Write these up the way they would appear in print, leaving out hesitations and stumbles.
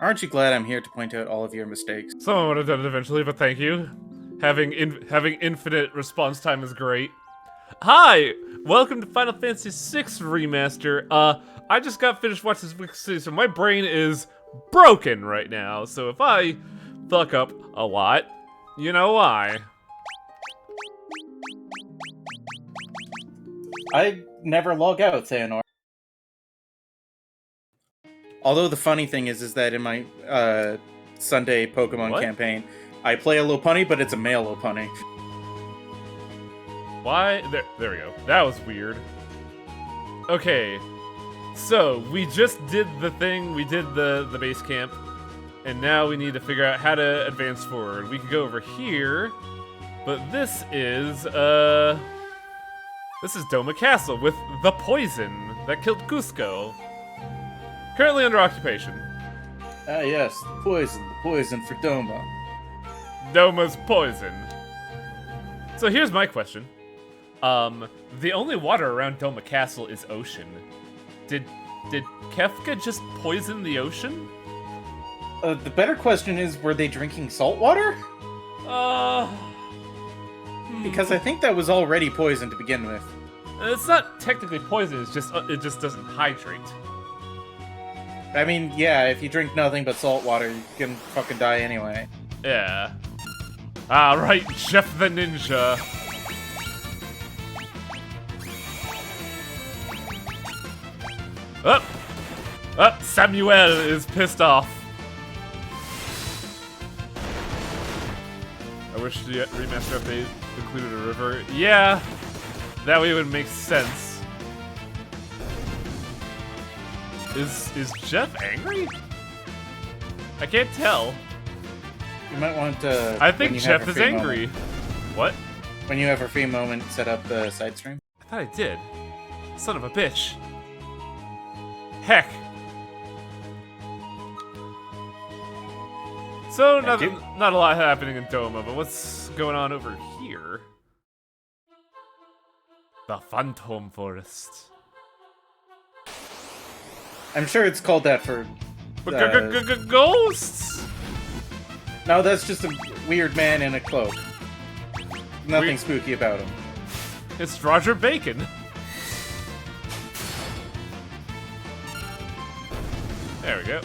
Aren't you glad I'm here to point out all of your mistakes? Someone would have done it eventually, but thank you. Having infinite response time is great. Hi! Welcome to Final Fantasy VI Remaster. I just got finished watching this week's series, so my brain is broken right now. So if I fuck up a lot, you know why. I never log out, Theonor. Although the funny thing is that in my Sunday Pokemon campaign, I play a Lopunny, but it's a male Lopunny. Why? There we go. That was weird. Okay, so we just did the thing. We did the base camp, and now we need to figure out how to advance forward. We could go over here, but this is Doma Castle with the poison that killed Cusco. Currently under occupation. Ah yes, the poison for Doma. Doma's poison. So here's my question. The only water around Doma Castle is ocean. Did Kefka just poison the ocean? The better question is, were they drinking salt water? Because I think that was already poison to begin with. It's not technically poison, it just doesn't hydrate. I mean, yeah, if you drink nothing but salt water, you can fucking die anyway. Yeah. Alright, Jeff the Ninja. Samuel is pissed off. I wish the remaster update included a river. Yeah, that way it would make sense. Is Jeff angry? I can't tell. You might want to... I think Jeff is angry. What? When you have a free moment, set up the side stream. I thought I did. Son of a bitch. Heck. So, not a lot happening in Doma, but what's going on over here? The Phantom Forest. I'm sure it's called that for... Ghosts? No, that's just a weird man in a cloak. Nothing spooky about him. It's Roger Bacon. There we go.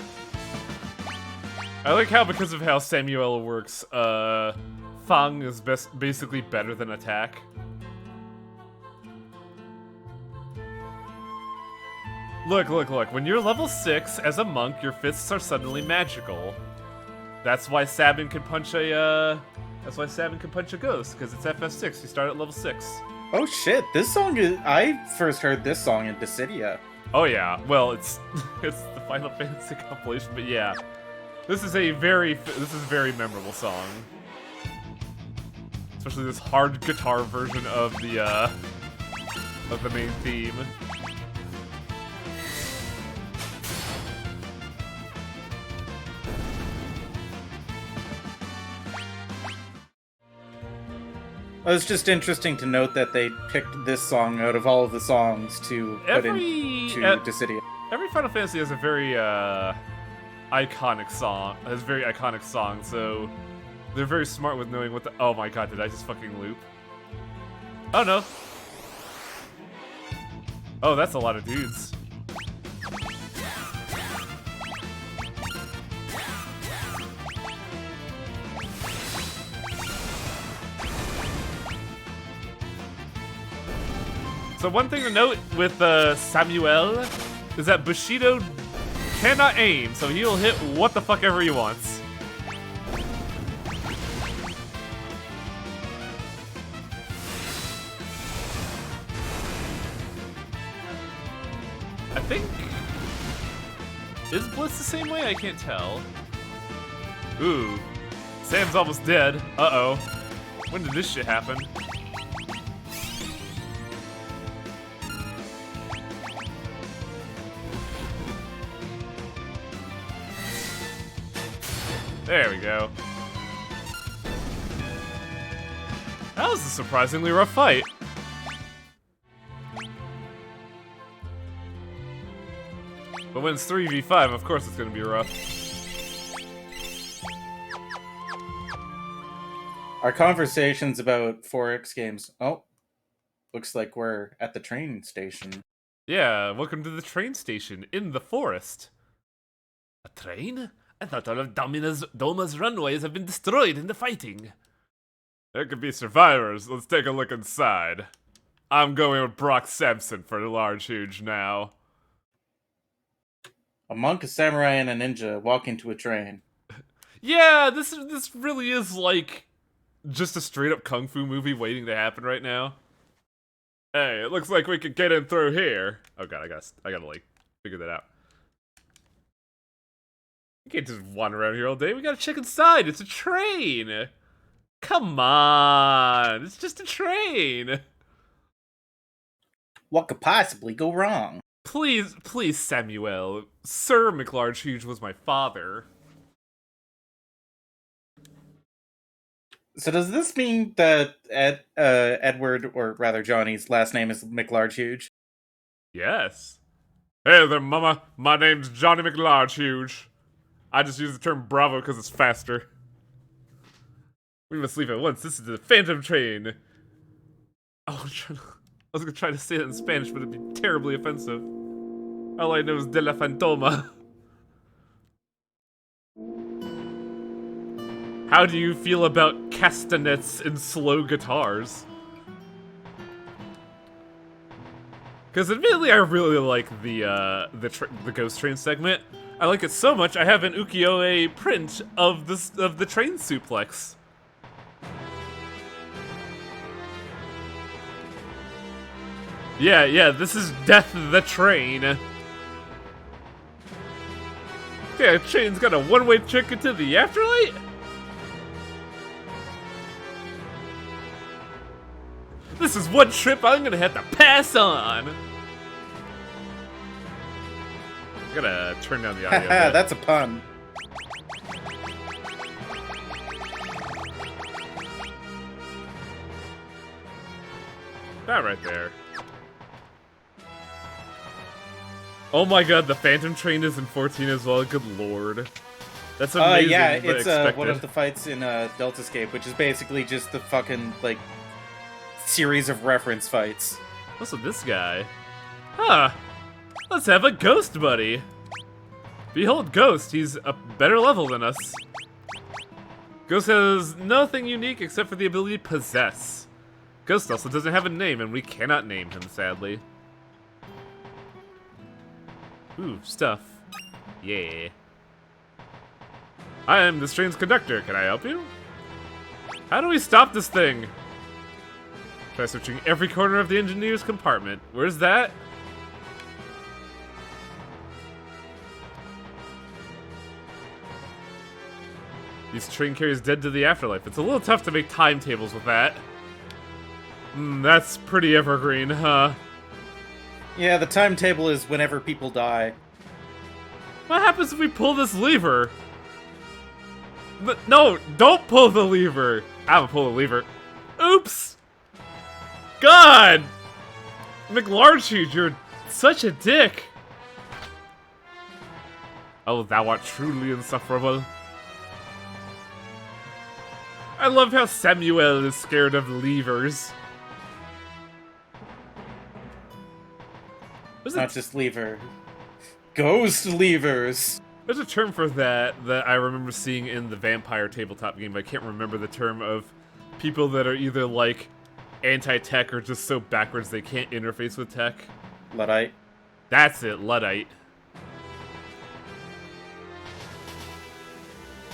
I like how, because of how Samuel works, Fang is basically better than attack. Look. When you're level 6, as a monk, your fists are suddenly magical. That's why Sabin can punch a, ghost, because it's FF6. You start at level 6. Oh shit, this song is... I first heard this song in Dissidia. Oh yeah, well, it's the Final Fantasy compilation, but yeah. This is a very memorable song. Especially this hard guitar version of the main theme. Well, it's just interesting to note that they picked this song out of all of the songs to put into Dissidia. Every Final Fantasy has a very iconic song. So they're very smart with knowing what the... Oh my god, did I just fucking loop? Oh no. Oh, that's a lot of dudes. So one thing to note with Samuel is that Bushido cannot aim, so he'll hit what the fuck ever he wants. I think... Is Blitz the same way? I can't tell. Ooh. Sam's almost dead. Uh-oh. When did this shit happen? There we go. That was a surprisingly rough fight. But when it's 3v5, of course it's gonna be rough. Our conversations about 4X games. Oh, looks like we're at the train station. Yeah, welcome to the train station in the forest. A train? I thought all of Doma's runways have been destroyed in the fighting. There could be survivors. Let's take a look inside. I'm going with Brock Sampson for the large huge now. A monk, a samurai, and a ninja walk into a train. Yeah, this really is like just a straight up kung fu movie waiting to happen right now. Hey, it looks like we could get in through here. Oh god, I gotta like figure that out. You can't just wander around here all day. We gotta check inside. It's a train. Come on, it's just a train. What could possibly go wrong? Please, Samuel. Sir McLarge Huge was my father. So does this mean that Edward, or rather Johnny's last name is McLarge Huge? Yes. Hey there, mama. My name's Johnny McLarge Huge. I just use the term Bravo because it's faster. We must leave at once. This is the Phantom Train. Oh, I was gonna try to say it in Spanish, but it'd be terribly offensive. All I know is De La Fantoma. How do you feel about castanets and slow guitars? Because admittedly, I really like the Ghost Train segment. I like it so much, I have an ukiyo-e print of the train suplex. Yeah, this is Death the Train. Yeah, train's got a one-way ticket to the afterlife? This is one trip I'm gonna have to pass on. I gotta turn down the audio. That's a pun. That right there. Oh my god, the Phantom Train is in 14 as well. Good lord. That's amazing. Yeah, it's one of the fights in Delta Escape, which is basically just the fucking like series of reference fights. What's with this guy? Huh. Let's have a ghost buddy. Behold Ghost, he's a better level than us. Ghost has nothing unique except for the ability to possess. Ghost also doesn't have a name, and we cannot name him, sadly. Ooh, stuff. Yeah. I am this train's conductor. Can I help you? How do we stop this thing? Try searching every corner of the engineer's compartment. Where's that? This train carries dead to the afterlife. It's a little tough to make timetables with that. That's pretty evergreen, huh? Yeah, the timetable is whenever people die. What happens if we pull this lever? No, don't pull the lever. I'm gonna pull the lever. Oops! God! McLarge, you're such a dick. Oh, thou art truly insufferable. I love how Samuel is scared of levers. Not just lever. Ghost levers! There's a term for that I remember seeing in the vampire tabletop game, but I can't remember the term of people that are either like anti-tech or just so backwards they can't interface with tech. Luddite. That's it, Luddite.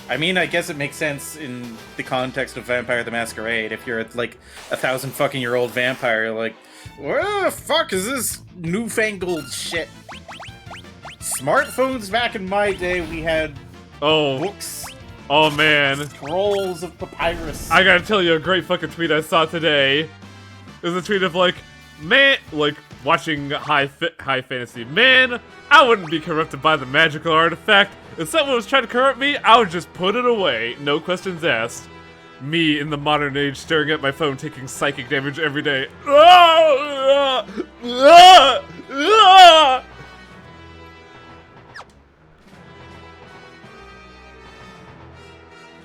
I mean, I guess it makes sense in the context of Vampire the Masquerade. If you're like 1,000-fucking-year-old vampire, you're like, what the fuck is this newfangled shit? Smartphones back in my day, we had books. Oh man. Scrolls of papyrus. I gotta tell you a great fucking tweet I saw today. It was a tweet of like, man, like watching high fantasy. Man, I wouldn't be corrupted by the magical artifact. If someone was trying to corrupt me, I would just put it away. No questions asked. Me in the modern age staring at my phone taking psychic damage every day.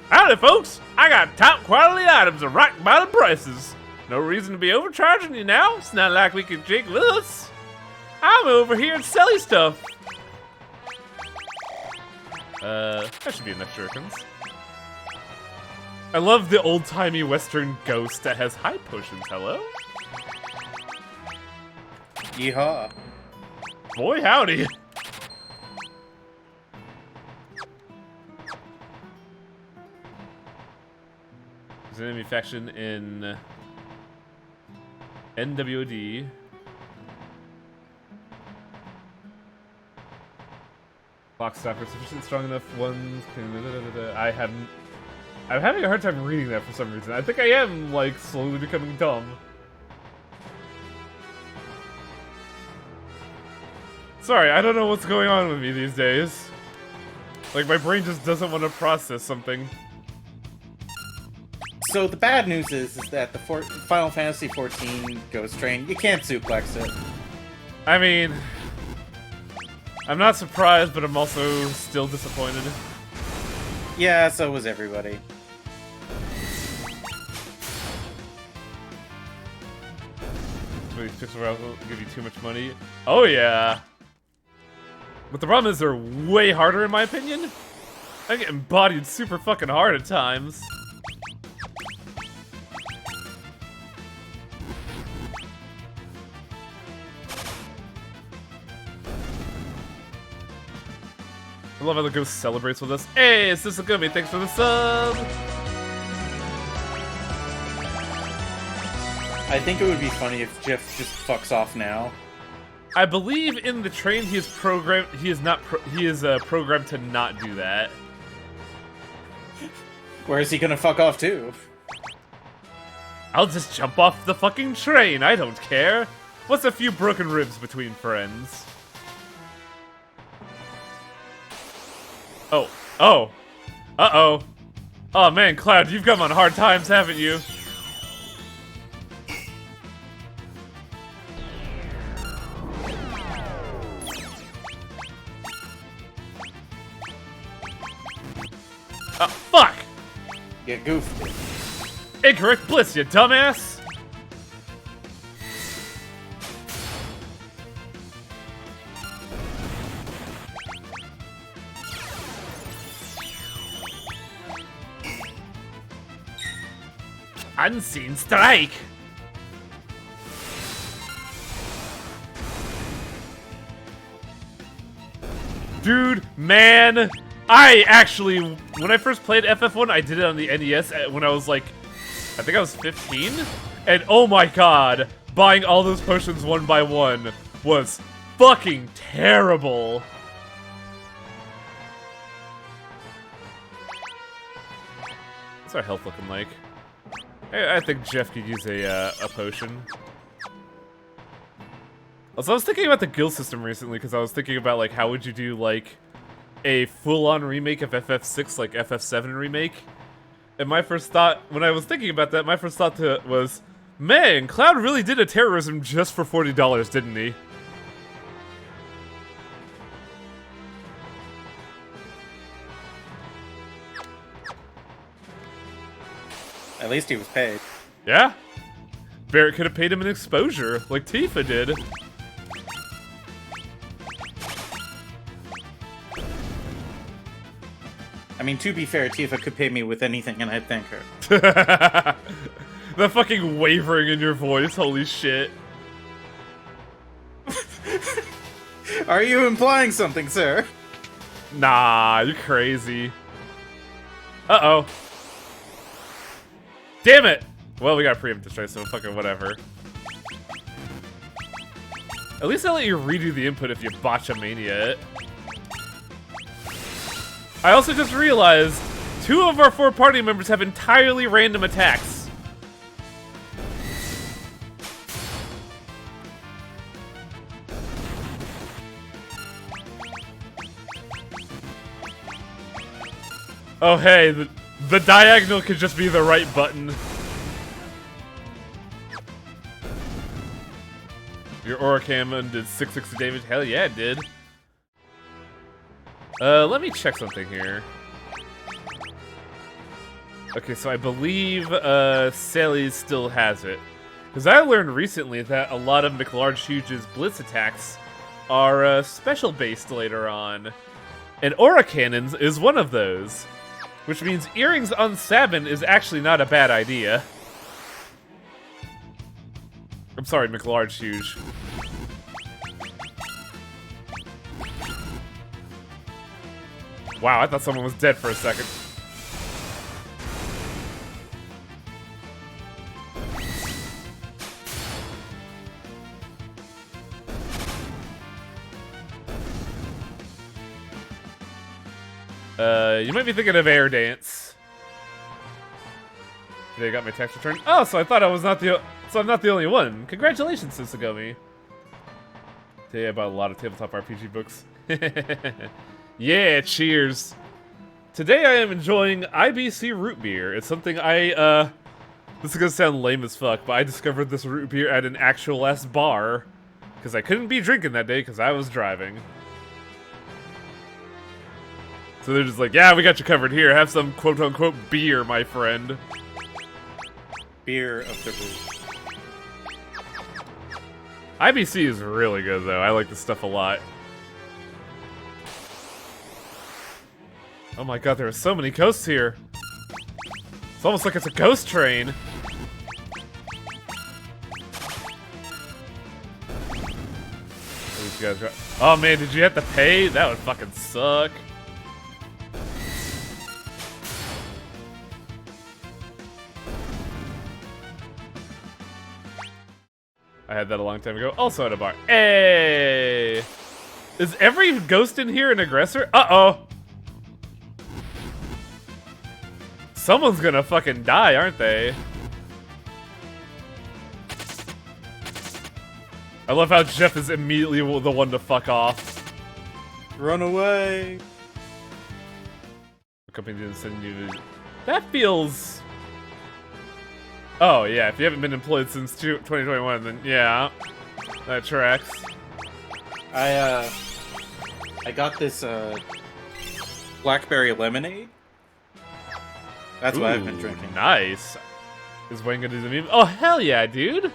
Howdy, folks! I got top quality items at rock bottom prices. No reason to be overcharging you now. It's not like we can jig with us. I'm over here and selling stuff. That should be enough shurikens. I love the old-timey Western ghost that has high potions. Hello? Yeehaw. Boy, howdy. There's an enemy faction in NWOD. Clockstopper, sufficient strong enough ones. I'm having a hard time reading that for some reason. I think I am, like, slowly becoming dumb. Sorry, I don't know what's going on with me these days. Like, my brain just doesn't want to process something. So the bad news is that the Final Fantasy XIV Ghost Train, you can't suplex it. I mean, I'm not surprised, but I'm also still disappointed. Yeah, so was everybody. These pixel routes will give you too much money. Oh yeah. But the problem is they're way harder in my opinion. I get embodied super fucking hard at times. I love how the ghost celebrates with us. Hey, it's this Gummy, thanks for the sub! I think it would be funny if Jeff just fucks off now. I believe in the train he is programmed. He is programmed to not do that. Where is he gonna fuck off to? I'll just jump off the fucking train. I don't care. What's a few broken ribs between friends? Oh. Oh. Uh-oh. Oh man, Cloud, you've come on hard times, haven't you? Oh, fuck! Get goofed. Incorrect bliss, you dumbass! Unseen strike! Dude, man! I actually, when I first played FF1, I did it on the NES when I was like, I think I was 15? And oh my god, buying all those potions one by one was fucking terrible. What's our health looking like? I think Jeff could use a potion. Also, I was thinking about the guild system recently because I was thinking about like how would you do like a full-on remake of FF6 like FF7 remake. And my first thought when I was thinking about that, my first thought was, man, Cloud really did a terrorism just for $40, didn't he? At least he was paid. Yeah? Barrett could have paid him an exposure, like Tifa did. I mean, to be fair, Tifa could pay me with anything and I'd thank her. The fucking wavering in your voice, holy shit. Are you implying something, sir? Nah, you're crazy. Uh-oh. Damn it! Well, we got preemptive strike, so fucking whatever. At least I'll let you redo the input if you botch a mania it. I also just realized 2 of our 4 party members have entirely random attacks. Oh hey, the diagonal could just be the right button. Your aura cannon did 660 damage. Hell yeah, it did. Let me check something here. Okay, so I believe Sally still has it. Because I learned recently that a lot of McLarge Huge's blitz attacks are special based later on. And Aura Cannons is one of those. Which means earrings on Sabin is actually not a bad idea. I'm sorry, McLarge Huge. Wow, I thought someone was dead for a second. You might be thinking of Air Dance. They got my text returned. Oh, so I thought I was not the. So I'm not the only one. Congratulations, Susugomi. Today I bought a lot of tabletop RPG books. Yeah, cheers. Today I am enjoying IBC root beer. It's something I this is gonna sound lame as fuck, but I discovered this root beer at an actual ass bar because I couldn't be drinking that day because I was driving. So they're just like, yeah, we got you covered here. Have some quote-unquote beer, my friend. Beer of the root. IBC is really good, though. I like this stuff a lot. Oh my god, there are so many ghosts here. It's almost like it's a ghost train. These guys got... Oh man, did you have to pay? That would fucking suck. I had that a long time ago. Also at a bar. Hey! Is every ghost in here an aggressor? Uh-oh! Someone's gonna fucking die, aren't they? I love how Jeff is immediately the one to fuck off. Run away! The company didn't send you to... That feels... Oh, yeah, if you haven't been employed since 2021, then yeah, that tracks. I got this, blackberry lemonade. That's what I've been drinking. Nice. Is Wayne gonna do the meme? Oh, hell yeah, dude!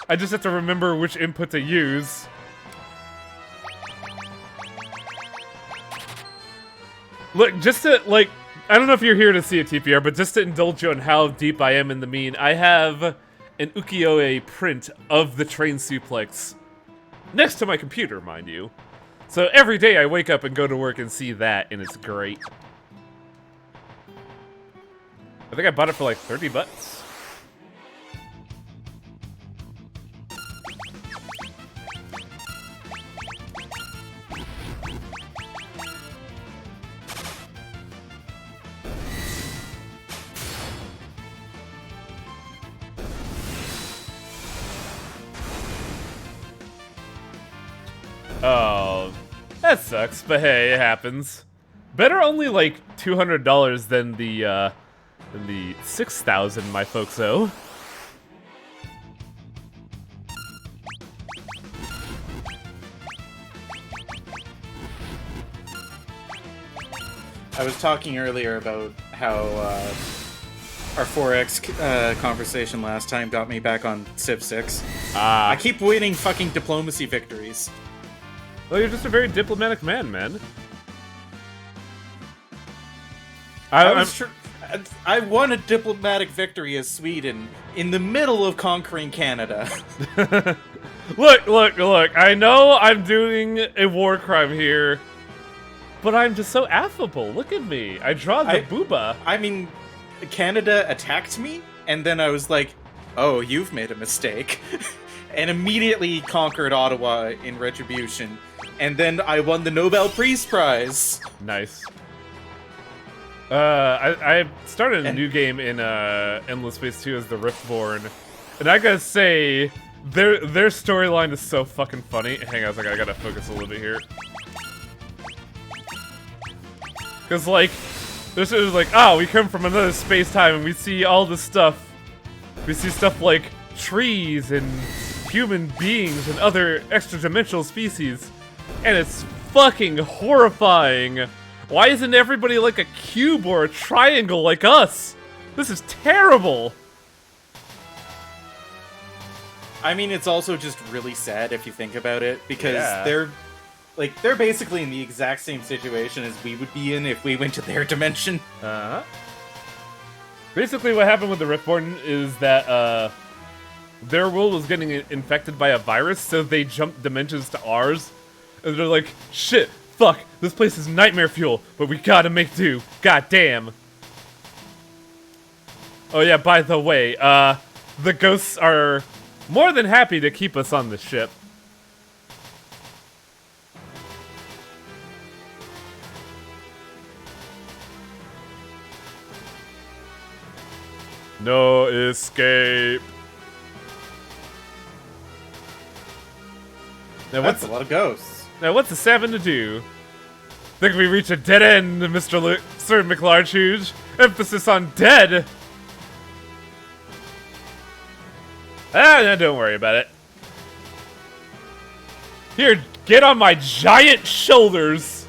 I just have to remember which input to use. Look, just to, like, I don't know if you're here to see a TPR, but just to indulge you on how deep I am in the meme, I have an ukiyo-e print of the train suplex next to my computer, mind you. So every day I wake up and go to work and see that, and it's great. I think I bought it for like 30 bucks. Oh, that sucks, but hey, it happens. Better only like $200 than the $6,000 my folks owe. I was talking earlier about how our 4X conversation last time got me back on Civ 6. I keep winning fucking diplomacy victories. Well, you're just a very diplomatic man. I won a diplomatic victory as Sweden in the middle of conquering Canada. Look, I know I'm doing a war crime here, but I'm just so affable. Look at me. I draw the booba. I mean, Canada attacked me, and then I was like, oh, you've made a mistake. And immediately conquered Ottawa in retribution. And then I won the Nobel Peace Prize. Nice. I started a new game in Endless Space 2 as the Riftborn, and I gotta say, their storyline is so fucking funny. Hang on a second, I gotta focus a little bit here. Cause like, this is like, oh, we come from another space-time and we see all this stuff. We see stuff like trees and human beings and other extra-dimensional species, and it's fucking horrifying. Why isn't everybody like a cube or a triangle like us? This is terrible! I mean, it's also just really sad if you think about it, because Yeah. they're basically in the exact same situation as we would be in if we went to their dimension. Uh-huh. Basically, what happened with the Riftborn is that, their world was getting infected by a virus, so they jumped dimensions to ours. And they're like, shit, fuck, this place is nightmare fuel, but we gotta make do. God damn. Oh yeah, by the way, the ghosts are more than happy to keep us on the ship. No escape. That's a lot of ghosts. Now what's the 7 to do? Think we reach a dead end, Sir McLarchuge. Emphasis on dead. No, don't worry about it. Here, get on my giant shoulders.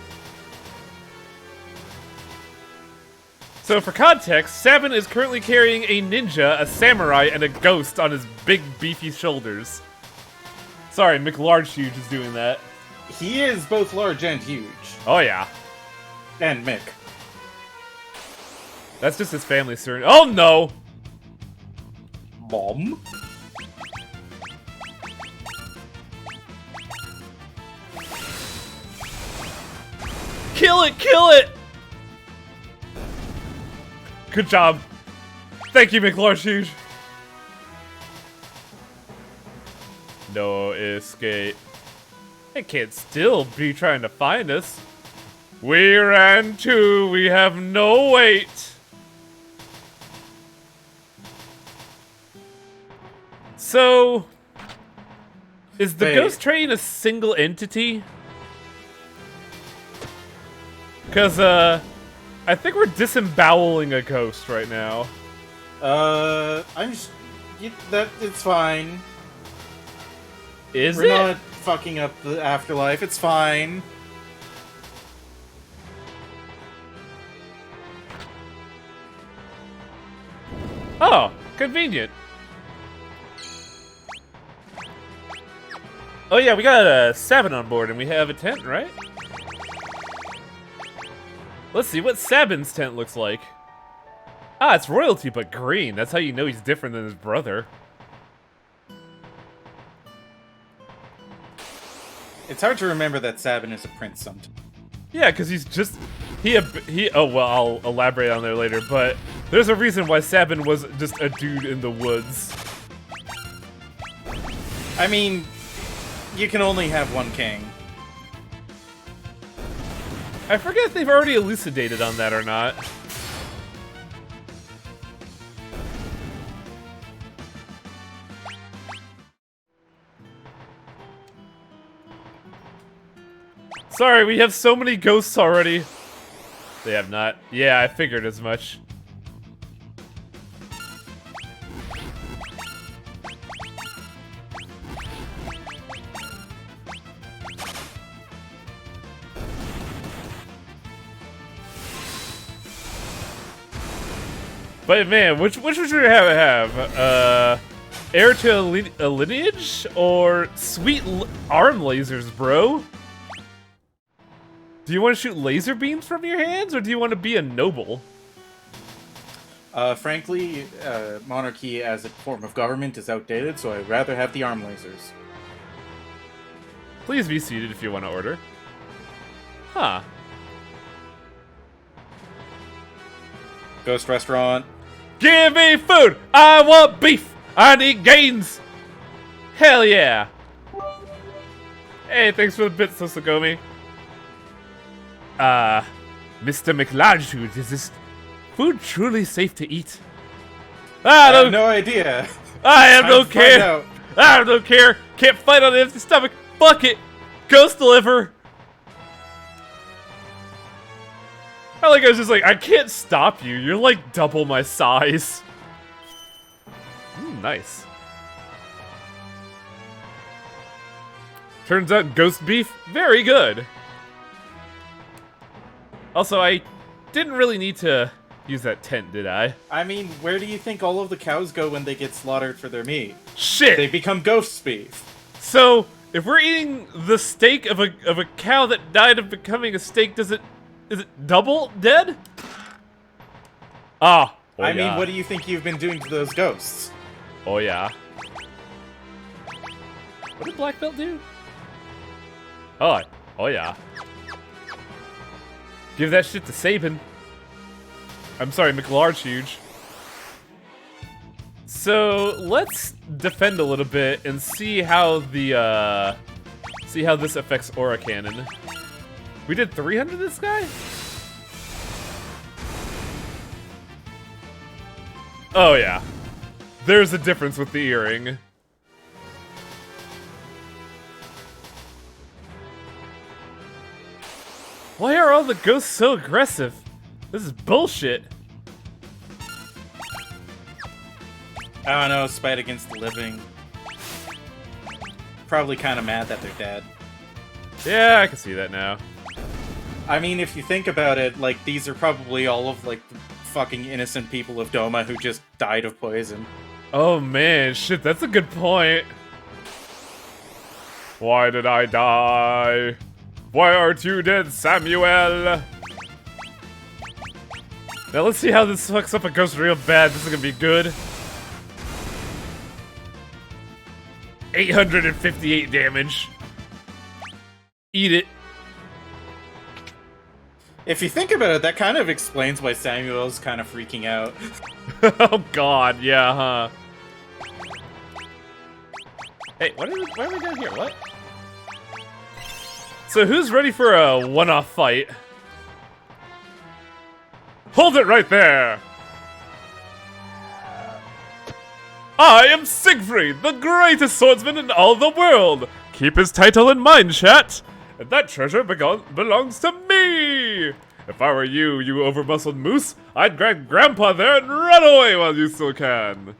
So for context, Sabin is currently carrying a ninja, a samurai, and a ghost on his big beefy shoulders. Sorry, McLarchuge is doing that. He is both large and huge. Oh yeah. And Mick. That's just his family surname. Oh no! Mom? Kill it! Kill it! Good job. Thank you, McLarchuge. No escape. It can't still be trying to find us. We ran too. We have no weight. So, is the Wait. ghost train a single entity? Because, I think we're disemboweling a ghost right now. It's fine. Is We're it? not fucking up the afterlife. It's fine. Oh, convenient. Oh yeah, we got a 7 on board and we have a tent, right? Let's see what Sabin's tent looks like. Ah, it's royalty, but green. That's how you know he's different than his brother. It's hard to remember that Sabin is a prince sometimes. Yeah, because he's just... Oh, well, I'll elaborate on there later, but there's a reason why Sabin was just a dude in the woods. I mean, you can only have one king. I forget if they've already elucidated on that or not. Sorry, we have so many ghosts already. They have not. Yeah, I figured as much. But man, which would you have? Heir to a lineage or sweet arm lasers, bro? Do you want to shoot laser beams from your hands, or do you want to be a noble? Frankly, monarchy as a form of government is outdated, so I'd rather have the arm lasers. Please be seated if you want to order. Huh. Ghost restaurant. Give me food! I want beef! I need gains! Hell yeah! Hey, thanks for the bits, Sosogomi. Mr. McLarchuge, is this food truly safe to eat? I have no idea. I have no Time to find care! out. I don't care! Can't fight on an empty stomach! Fuck it! Ghost deliver! I was just like, I can't stop you. You're like double my size. Nice. Turns out ghost beef, very good. Also, I didn't really need to use that tent, did I? I mean, where do you think all of the cows go when they get slaughtered for their meat? Shit! They become ghost beef. So, if we're eating the steak of a cow that died of becoming a steak, is it double dead? Ah. Oh, I mean, what do you think you've been doing to those ghosts? Oh yeah. What did Black Belt do? Oh yeah. Give that shit to Sabin. I'm sorry, McLarge Huge. So let's defend a little bit and see how the see how this affects Aura Cannon. We did 300 this guy? Oh yeah. There's a difference with the earring. Why are all the ghosts so aggressive? This is bullshit. I don't know, spite against the living. Probably kind of mad that they're dead. Yeah, I can see that now. I mean, if you think about it, like, these are probably all of, like, the fucking innocent people of Doma who just died of poison. Oh man, shit, that's a good point. Why did I die? Why aren't you dead, Samuel? Now let's see how this fucks up a ghost real bad. This is gonna be good. 858 damage. Eat it. If you think about it, that kind of explains why Samuel's kind of freaking out. Oh god, yeah, huh? Hey, why are we down here? What? So who's ready for a one-off fight? Hold it right there! I am Siegfried, the greatest swordsman in all the world! Keep his title in mind, chat! And that treasure belongs to me! If I were you, you over-muscled moose, I'd grab Grandpa there and run away while you still can!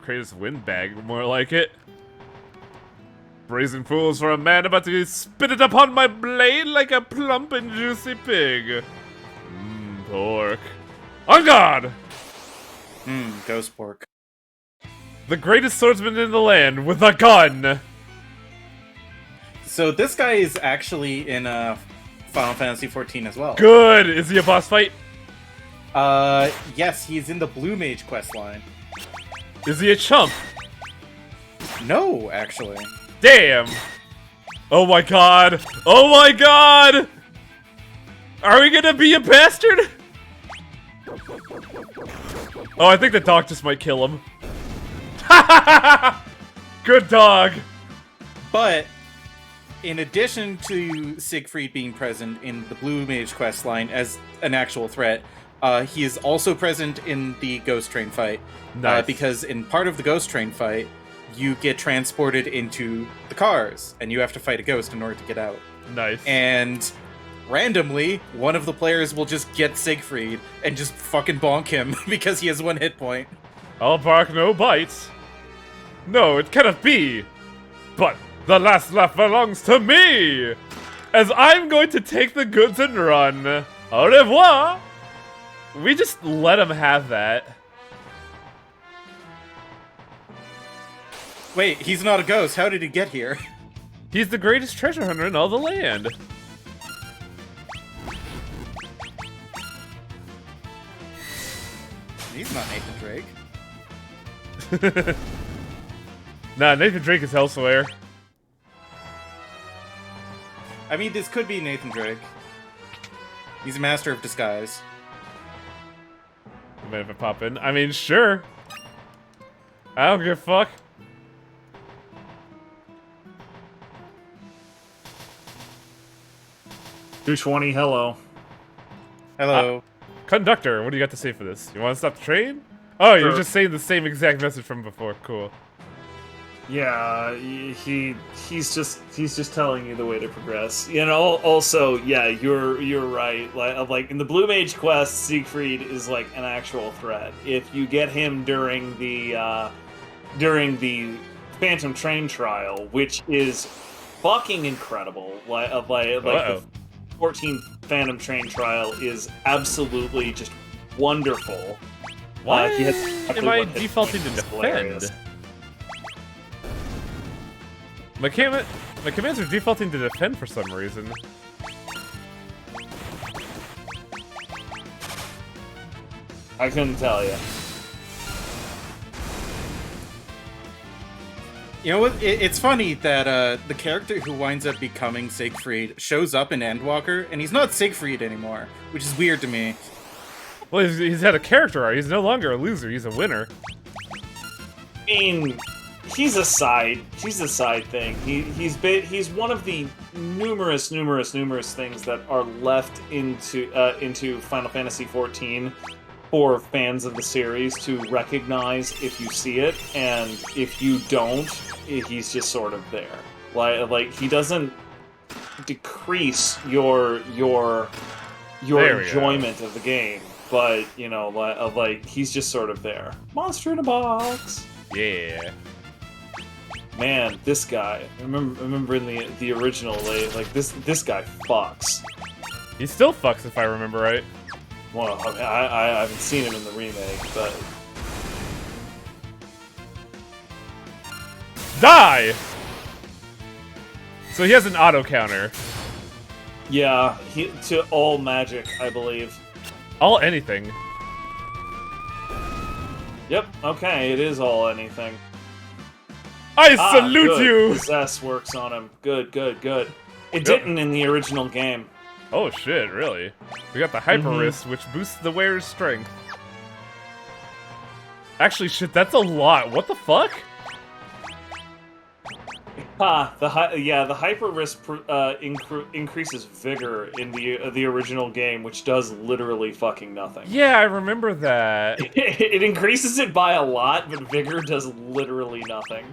Greatest windbag, more like it. Brazen fools for a man about to spit it upon my blade like a plump and juicy pig. Pork. On guard! Ghost pork. The greatest swordsman in the land with a gun! So this guy is actually in Final Fantasy XIV as well. Good! Is he a boss fight? Yes, he's in the Blue Mage questline. Is he a chump? No, actually. Damn! Oh my god! Oh my god! Are we gonna be a bastard? Oh, I think the dog just might kill him. Good dog! But, in addition to Siegfried being present in the Blue Mage questline as an actual threat, he is also present in the Ghost Train fight. Nice. Because in part of the Ghost Train fight, you get transported into the cars, and you have to fight a ghost in order to get out. Nice. And randomly, one of the players will just get Siegfried and just fucking bonk him because he has 1 hit point. I'll bark, no bite. No, it cannot be. But the last laugh belongs to me, as I'm going to take the goods and run. Au revoir. We just let him have that. Wait, he's not a ghost. How did he get here? He's the greatest treasure hunter in all the land. He's not Nathan Drake. Nah, Nathan Drake is elsewhere. I mean, this could be Nathan Drake. He's a master of disguise. If I pop in, I mean, sure. I don't give a fuck. $220, hello. Hello. Conductor, what do you got to say for this? You want to stop the train? Oh, you're Sure. just saying the same exact message from before. Cool. Yeah, he's just telling you the way to progress. You know, also, yeah, you're right. Like in the Blue Mage quest, Siegfried is like an actual threat. If you get him during the Phantom Train trial, which is fucking incredible. 14 Phantom Train trial is absolutely just wonderful. Why He has am exactly I one hit defaulting point. to It's hilarious. defend? My commands are defaulting to defend for some reason. I couldn't tell you. You know what? It's funny that the character who winds up becoming Siegfried shows up in Endwalker, and he's not Siegfried anymore, which is weird to me. Well, he's had a character arc. He's no longer a loser. He's a winner. I mean, he's a side thing. He's one of the numerous things that are left into Final Fantasy XIV for fans of the series to recognize if you see it, and if you don't, he's just sort of there. Like he doesn't decrease your enjoyment of the game, but you know, like he's just sort of there. Monster in a box. Yeah. Man, this guy. I remember in the original, like this guy fucks. He still fucks if I remember right. Well, I mean, I haven't seen him in the remake, but Die! So he has an auto counter. yeah, to all magic, I believe. All anything. Yep. Okay, it is all anything. I salute good. you! Possess works on him. Good. It Yep. didn't in the original game. Oh shit, really? We got the Hyper Mhm. Wrist, which boosts the wearer's strength. Actually, shit, that's a lot. What the fuck? The hyper wrist increases vigor in the original game, which does literally fucking nothing. Yeah, I remember that. It increases it by a lot, but vigor does literally nothing.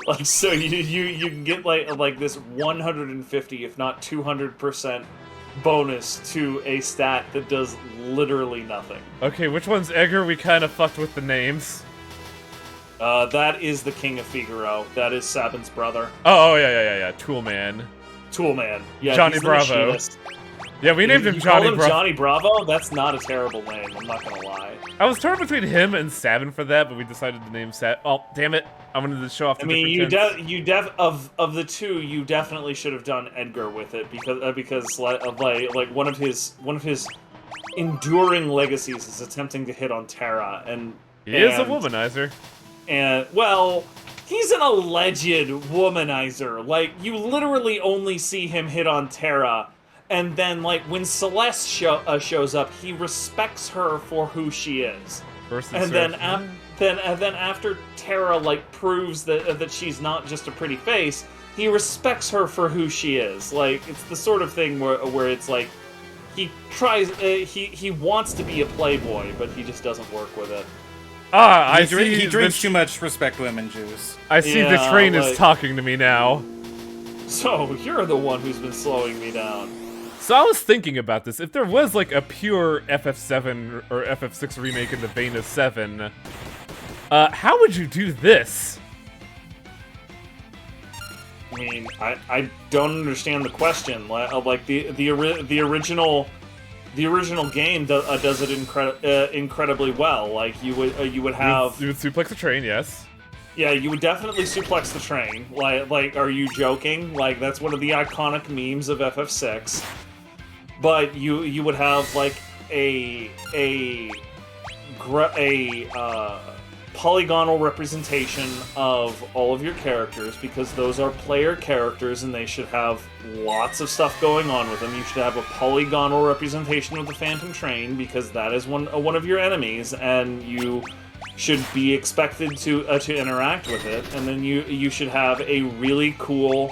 Like, so you can get like this 150, if not 200% bonus to a stat that does literally nothing. Okay, which one's Edgar? We kind of fucked with the names. That is the King of Figaro. That is Sabin's brother. Oh, yeah. Toolman. Toolman. Yeah, Johnny he's the Bravo. machinist. Yeah, we named him You Johnny call him Bravo. Johnny Bravo? That's not a terrible name, I'm not gonna lie. I was torn between him and Sabin for that, but we decided to name Sab. Oh, damn it! I wanted to show off the I mean, different tints. of the two, you definitely should have done Edgar with it because like one of his enduring legacies is attempting to hit on Terra, and He is a womanizer. And well, he's an alleged womanizer. Like, you literally only see him hit on Terra, and then like when Celeste shows up, he respects her for who she is. And then after Terra like proves that she's not just a pretty face, he respects her for who she is. Like, it's the sort of thing where it's like he tries he wants to be a playboy, but he just doesn't work with it. Ah, He drinks too much respect women juice. I see the Yeah, train like- is talking to me now. So you're the one who's been slowing me down. So I was thinking about this. If there was like a pure FF7 or FF6 remake in the vein of 7, how would you do this? I mean, I don't understand the question. Like the original game does it incredibly well. Like you would have You would suplex a train, yes. yeah, you would definitely suplex the train. Like are you joking? Like that's one of the iconic memes of FF6. But you would have like a polygonal representation of all of your characters, because those are player characters and they should have lots of stuff going on with them. You should have a polygonal representation of the Phantom Train, because that is one of your enemies, and you should be expected to interact with it. And then you should have a really cool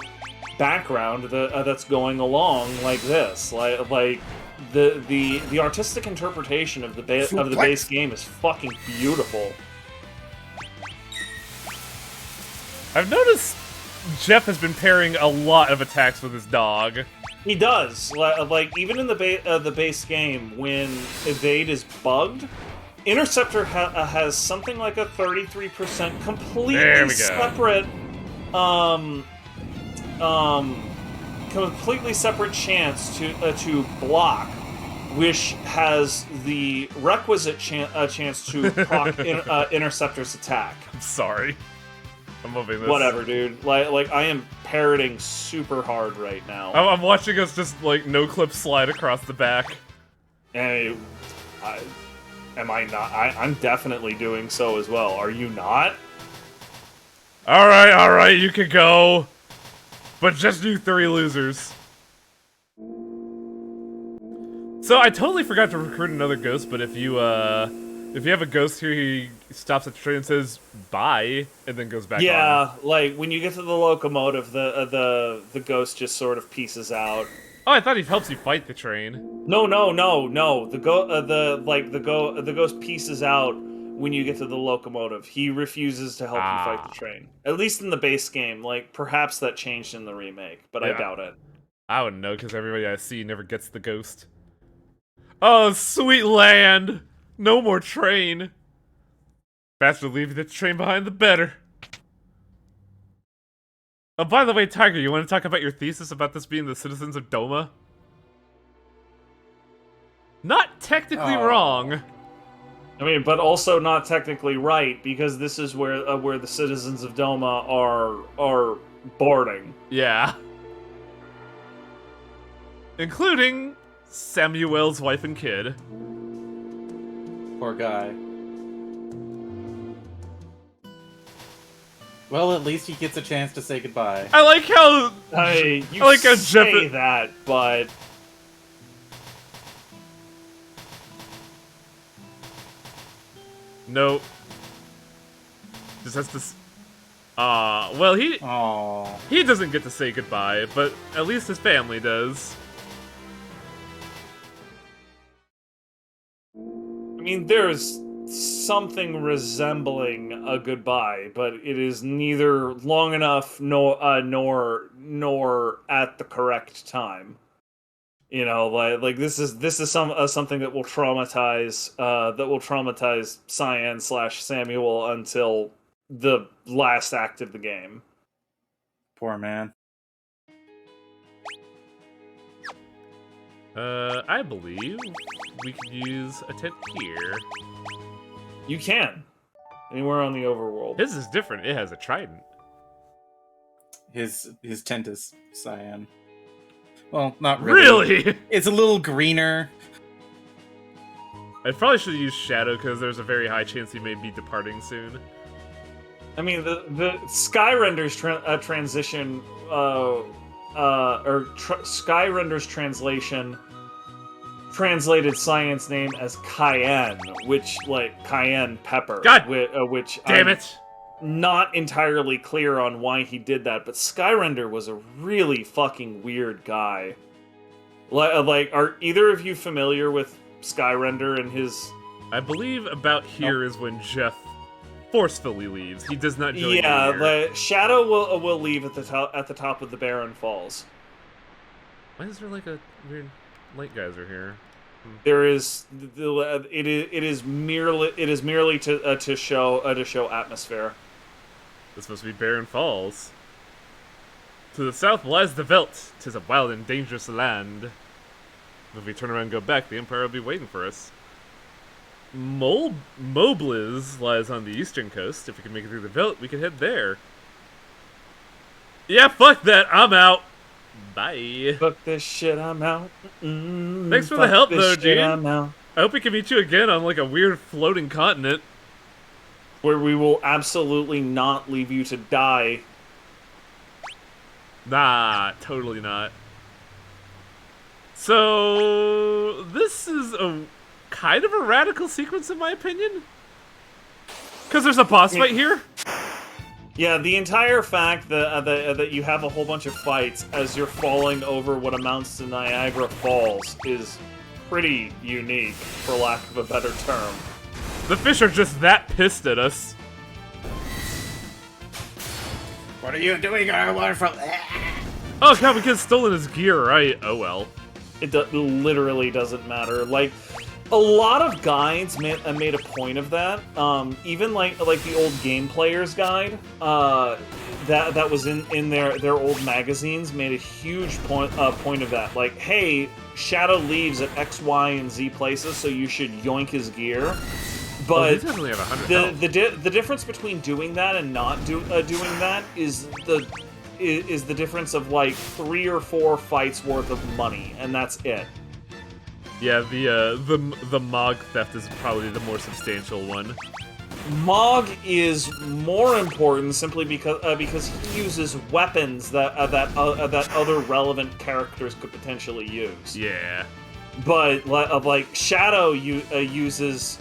background that's going along like this, like the artistic interpretation of the base game is fucking beautiful. I've noticed Jeff has been pairing a lot of attacks with his dog. He does, like even in the base game when evade is bugged, Interceptor has something like a 33% There completely we go. separate completely separate chance to block, which has the requisite chance to proc Interceptor's attack. I'm sorry. I'm moving this. Whatever, dude. Like I am parroting super hard right now. I'm watching us just, like, no-clip slide across the back. And am I not? I'm definitely doing so as well. Are you not? Alright, you can go. But just do 3 losers. So I totally forgot to recruit another ghost, but if you have a ghost here, he stops at the train and says bye, and then goes back on. Yeah, like when you get to the locomotive, the ghost just sort of pieces out. Oh, I thought he helps you fight the train. No. The ghost pieces out when you get to the locomotive. He refuses to help you fight the train. At least in the base game. Like perhaps that changed in the remake, but I Yeah. doubt it. I wouldn't know, because everybody I see never gets the ghost. Oh, sweet land! No more train! Faster leave the train behind, the better. Oh, by the way, Tiger, you want to talk about your thesis about this being the citizens of Doma? Not technically wrong. I mean, but also not technically right, because this is where the citizens of Doma are boarding. Yeah. Including Samuel's wife and kid. Poor guy. Well, at least he gets a chance to say goodbye. I like how... You I like how say Jeff- that, but No. Just has to... well, Aww. he doesn't get to say goodbye, but at least his family does. I mean, there's something resembling a goodbye, but it is neither long enough nor at the correct time. You know, like this is something that will traumatize Cyan / Samuel until the last act of the game. Poor man. I believe we could use a tent here. You can anywhere on the overworld. His is different. It has a trident. His tent is cyan. Well, not really. Really? It's a little greener. I probably should have used Shadow because there's a very high chance he may be departing soon. I mean, the Skyrender's transition, Skyrender's translation translated Cyan's name as Cayenne, which, like, cayenne pepper. God which damn I'm it! not entirely clear on why he did that, but Skyrender was a really fucking weird guy. Like, are either of you familiar with Skyrender and his... I believe about here is when Jeff forcefully leaves. He does not join Yeah, you here. the Shadow will leave at the top of the Barren Falls. Why is there like a weird light geyser here? There is it is merely to show atmosphere. This must be Barren Falls. To the south lies the Veldt. 'Tis a wild and dangerous land. If we turn around and go back, the Empire will be waiting for us. Mobliz lies on the eastern coast. If we can make it through the Veldt, we can head there. Yeah, fuck that. I'm out. Bye. Fuck this shit, I'm out. Thanks for the help, though, Gene. I'm out. I hope we can meet you again on like a weird floating continent. Where we will absolutely not leave you to die. Nah, totally not. So this is a kind of a radical sequence in my opinion. Because there's a boss fight here. Yeah, the entire fact that you have a whole bunch of fights as you're falling over what amounts to Niagara Falls is pretty unique, for lack of a better term. The fish are just that pissed at us. What are you doing? I want from. Oh god, we could have stolen his gear, right? Oh well. It literally doesn't matter. Like, A lot of guides made a point of that. Even like the old Game Player's Guide, that was in their old magazines made a huge point of that. Like, hey, Shadow leaves at X, Y, and Z places, so you should yoink his gear. But he doesn't only have 100 health. the difference between doing that and not doing that is the difference of like 3 or 4 fights worth of money, and that's it. Yeah, the Mog theft is probably the more substantial one. Mog is more important simply because he uses weapons that other relevant characters could potentially use. Yeah. But like Shadow uses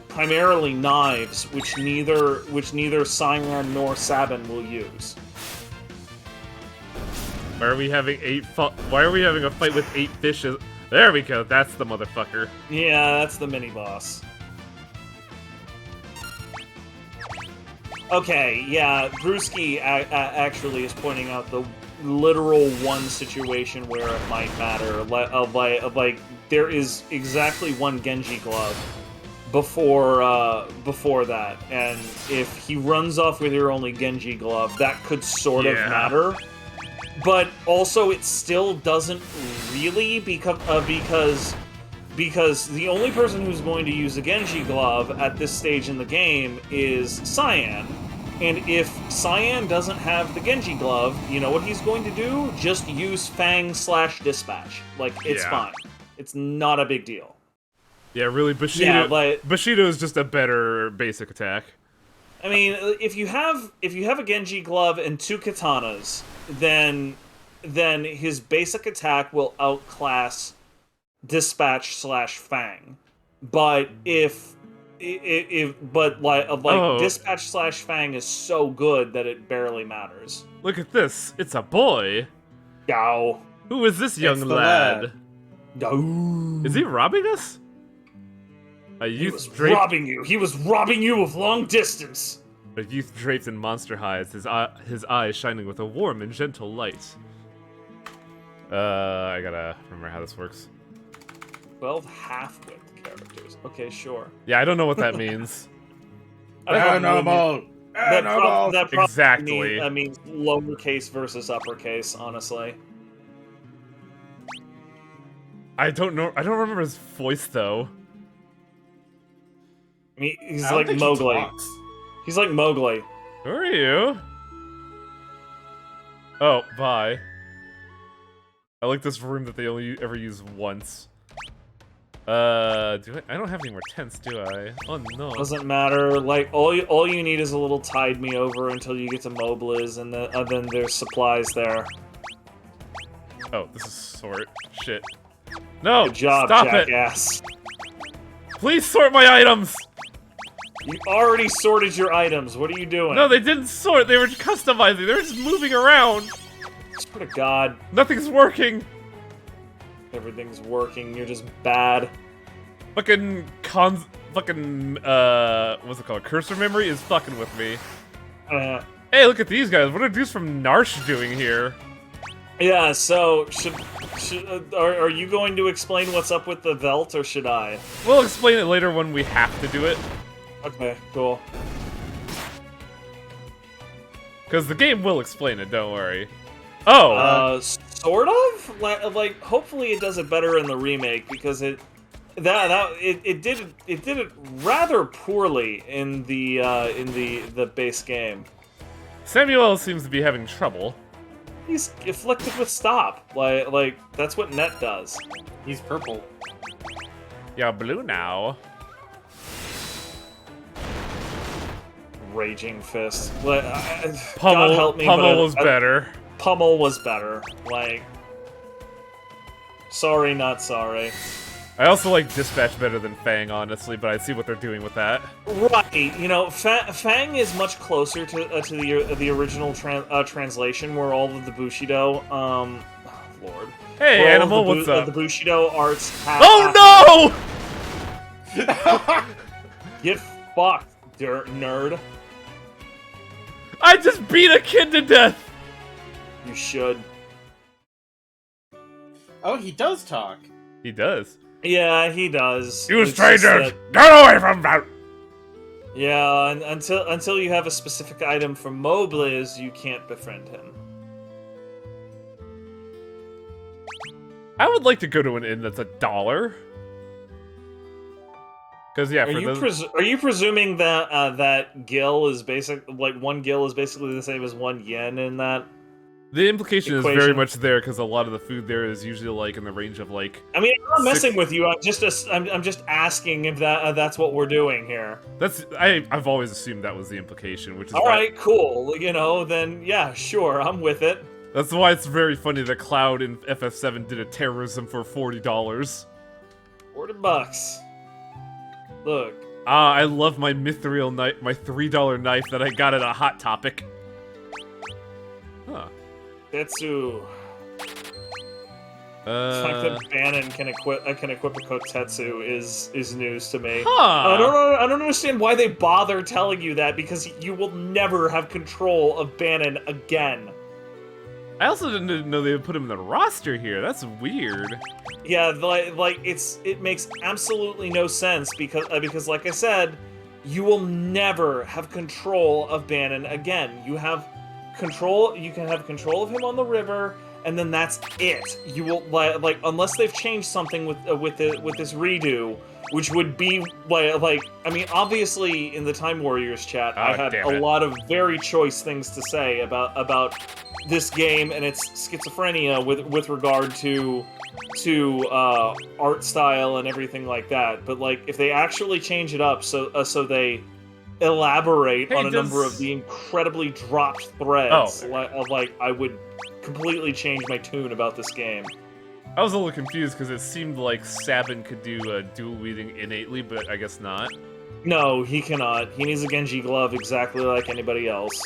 primarily knives, which neither Cyan nor Sabin will use. Why are we having Why are we having a fight with 8 fishes? There we go. That's the motherfucker. Yeah, that's the mini boss. Okay, yeah, Brewski actually is pointing out the literal one situation where it might matter. Like there is exactly one Genji glove before that, and if he runs off with your only Genji glove, that could sort of matter. But also, it still doesn't really because the only person who's going to use a Genji glove at this stage in the game is Cyan. And if Cyan doesn't have the Genji glove, you know what he's going to do? Just use Fang/Dispatch. Like, it's fine. It's not a big deal. Yeah, really, Bushido. Yeah, but Bushido is just a better basic attack. I mean, if you have a Genji glove and 2 katanas, then his basic attack will outclass Dispatch/Fang. But Dispatch/Fang is so good that it barely matters. Look at this. It's a boy. Yow. Who is this young the lad? Yow. Is he robbing us? A He youth was draped. robbing you. He was robbing you with long distance. A youth draped in monster hides, his eyes shining with a warm and gentle light. I gotta remember how this works. 12 half-wit characters. Okay, sure. Yeah, I don't know what that means. Animal! That probably Exactly. means lowercase versus uppercase, honestly. I don't know. I don't remember his voice though. I mean, he's I don't like think he Mowgli. talks. He's like Mowgli. Who are you? Oh, bye. I like this room that they only ever use once. Do I don't have any more tents, do I? Oh no. Doesn't matter. Like all you need is a little tide me over until you get to Mobliz, and then there's supplies there. Oh, this is sort. Shit. No! Good job, Stop jackass. it! Please sort my items! You already sorted your items. What are you doing? No, they didn't sort. They were customizing. They were just moving around. Swear to God, Nothing's working. everything's working. You're just bad. Fucking what's it called? Cursor memory is fucking with me. Hey, look at these guys. What are dudes from Narsh doing here? Yeah. So are you going to explain what's up with the Velt, or should I? We'll explain it later when we have to do it. Okay. Cool. Because the game will explain it, don't worry. Oh! Sort of. Like, hopefully it does it better in the remake, because it did it rather poorly in the base game. Samuel seems to be having trouble. He's afflicted with stop. Like that's what Net does. He's purple. Yeah, blue now. Raging Fist. Like, God Pummel, help me, Pummel but was better. Pummel was better. Like, sorry, not sorry. I also like Dispatch better than Fang, honestly, but I see what they're doing with that. Right, you know, Fang is much closer to the original translation, where all of the Bushido, Lord. Hey, where all Animal, of the what's up? The Bushido arts have. Oh no! Get fucked, nerd. I just beat a kid to death! You should. Oh, he does talk. He does. Yeah, he does. You It's just strangers, that- get away from that! Yeah, and until you have a specific item from Mobliz, you can't befriend him. I would like to go to an inn that's $1. Because yeah, Are you presuming that that gil is like 1 gil is basically the same as 1 yen in that? the implication is very equation? much there because a lot of the food there is usually like in the range of like. I mean, I'm not Six- messing with you. I'm just asking if that's what we're doing here. I've always assumed that was the implication, which is All why, right, cool. Then yeah, sure, I'm with it. that's why it's very funny that Cloud in FF7 did a terrorism for $40. $40. Look, I love my mithril knife, my $3 knife that I got at a Hot Topic. Huh. Tetsu. The fact that Banon can equip a Kotetsu is news to me. Huh. I don't understand why they bother telling you that, because you will never have control of Banon again. I also didn't know they would put him in the roster here. That's weird. Yeah, like it makes absolutely no sense because like I said, you will never have control of Banon again. You have control. You can have control of him on the river, and then that's it. You will like unless they've changed something with this redo, which would be like I mean, obviously in the Time Warriors chat, I had damn a it. lot of very choice things to say about this game and its schizophrenia with regard to art style and everything like that. But like, if they actually change it up so they elaborate Hey, on a number does- of the incredibly dropped threads, Oh. I would completely change my tune about this game. I was a little confused because it seemed like Sabin could do dual wielding innately, but I guess not. No, he cannot. He needs a Genji glove exactly like anybody else.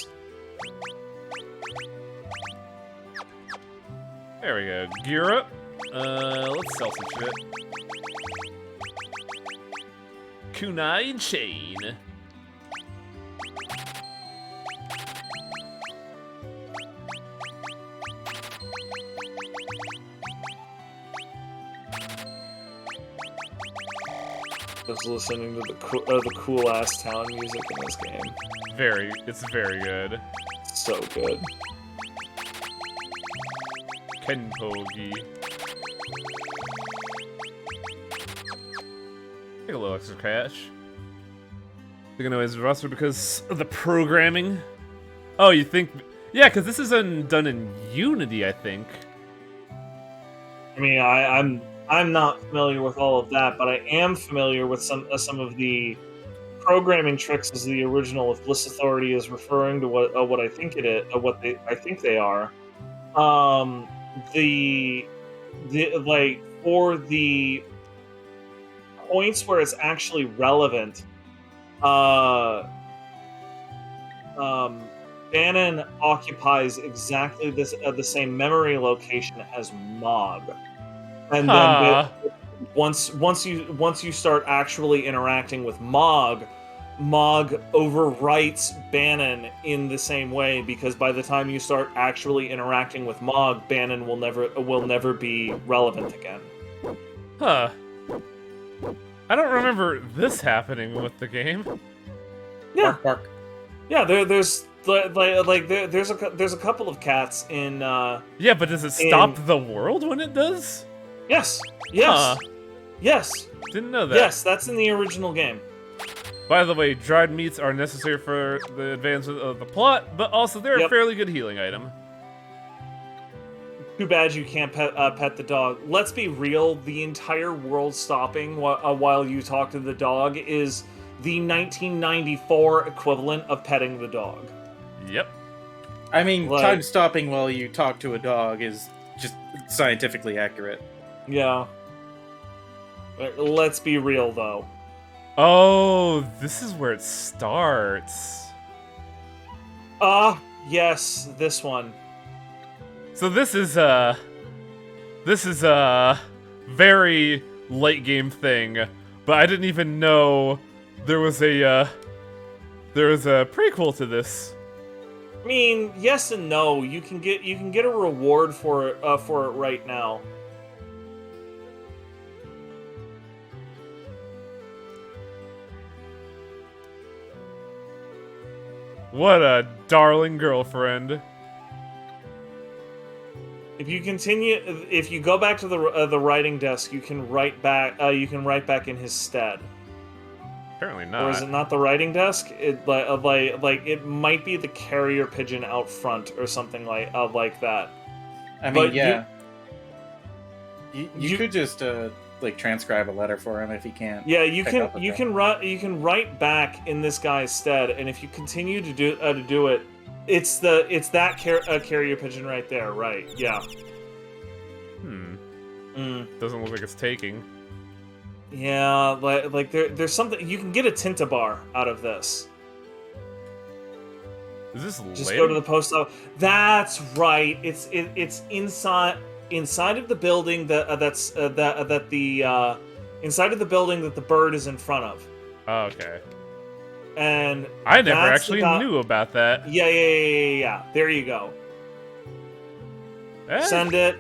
There we go. Gear up. Let's sell some shit. Kunai chain. Just listening to the cool ass town music in this game. It's very good. So good. Kenpogi. Take a little extra cash. They're gonna raise roster because of the programming. Oh, you think? Yeah, because this is done in Unity, I think. I mean, I'm not familiar with all of that, but I am familiar with some of the programming tricks as the original of Bliss Authority is referring to what I think it is, I think they are. The like for the points where it's actually relevant, Banon occupies exactly the same memory location as Mog, and Huh. then once you start actually interacting with Mog overwrites Banon in the same way, because by the time you start actually interacting with Mog, Banon will never be relevant again. Huh. I don't remember this happening with the game. Yeah, Bark, bark. yeah. There's a couple of cats in. Yeah, but does it stop the world when it does? Yes. Huh. Yes. Didn't know that. Yes. That's in the original game. By the way, dried meats are necessary for the advancement of the plot, but also they're a Yep. fairly good healing item. Too bad you can't pet the dog. Let's be real. The entire world stopping while you talk to the dog is the 1994 equivalent of petting the dog. Yep. I mean, Like- time stopping while you talk to a dog is just scientifically accurate. Yeah. Let's be real, though. Oh, this is where it starts. Yes, this one. So this is a very late game thing, but I didn't even know there was a prequel to this. I mean, yes and no. You can get a reward for it right now. What a darling girlfriend. If you go back to the writing desk, you can write back. You can write back in his stead. Apparently not. Or is it not the writing desk? It like it might be the carrier pigeon out front or something like that. I mean, But yeah. You you- could just like transcribe a letter for him if he can't. Yeah, you pick can up with you it. can write back in this guy's stead, and if you continue to do it, it's that carrier pigeon right there, right? Yeah. Doesn't look like it's taking. Yeah, like there's something you can get a Tintabar out of this. Is this Just lit? go to the post office. That's right. It's inside of the building inside of the building that the bird is in front of. Oh, okay. And I never that's actually the knew about that. Yeah. There you go. Eh? Send it,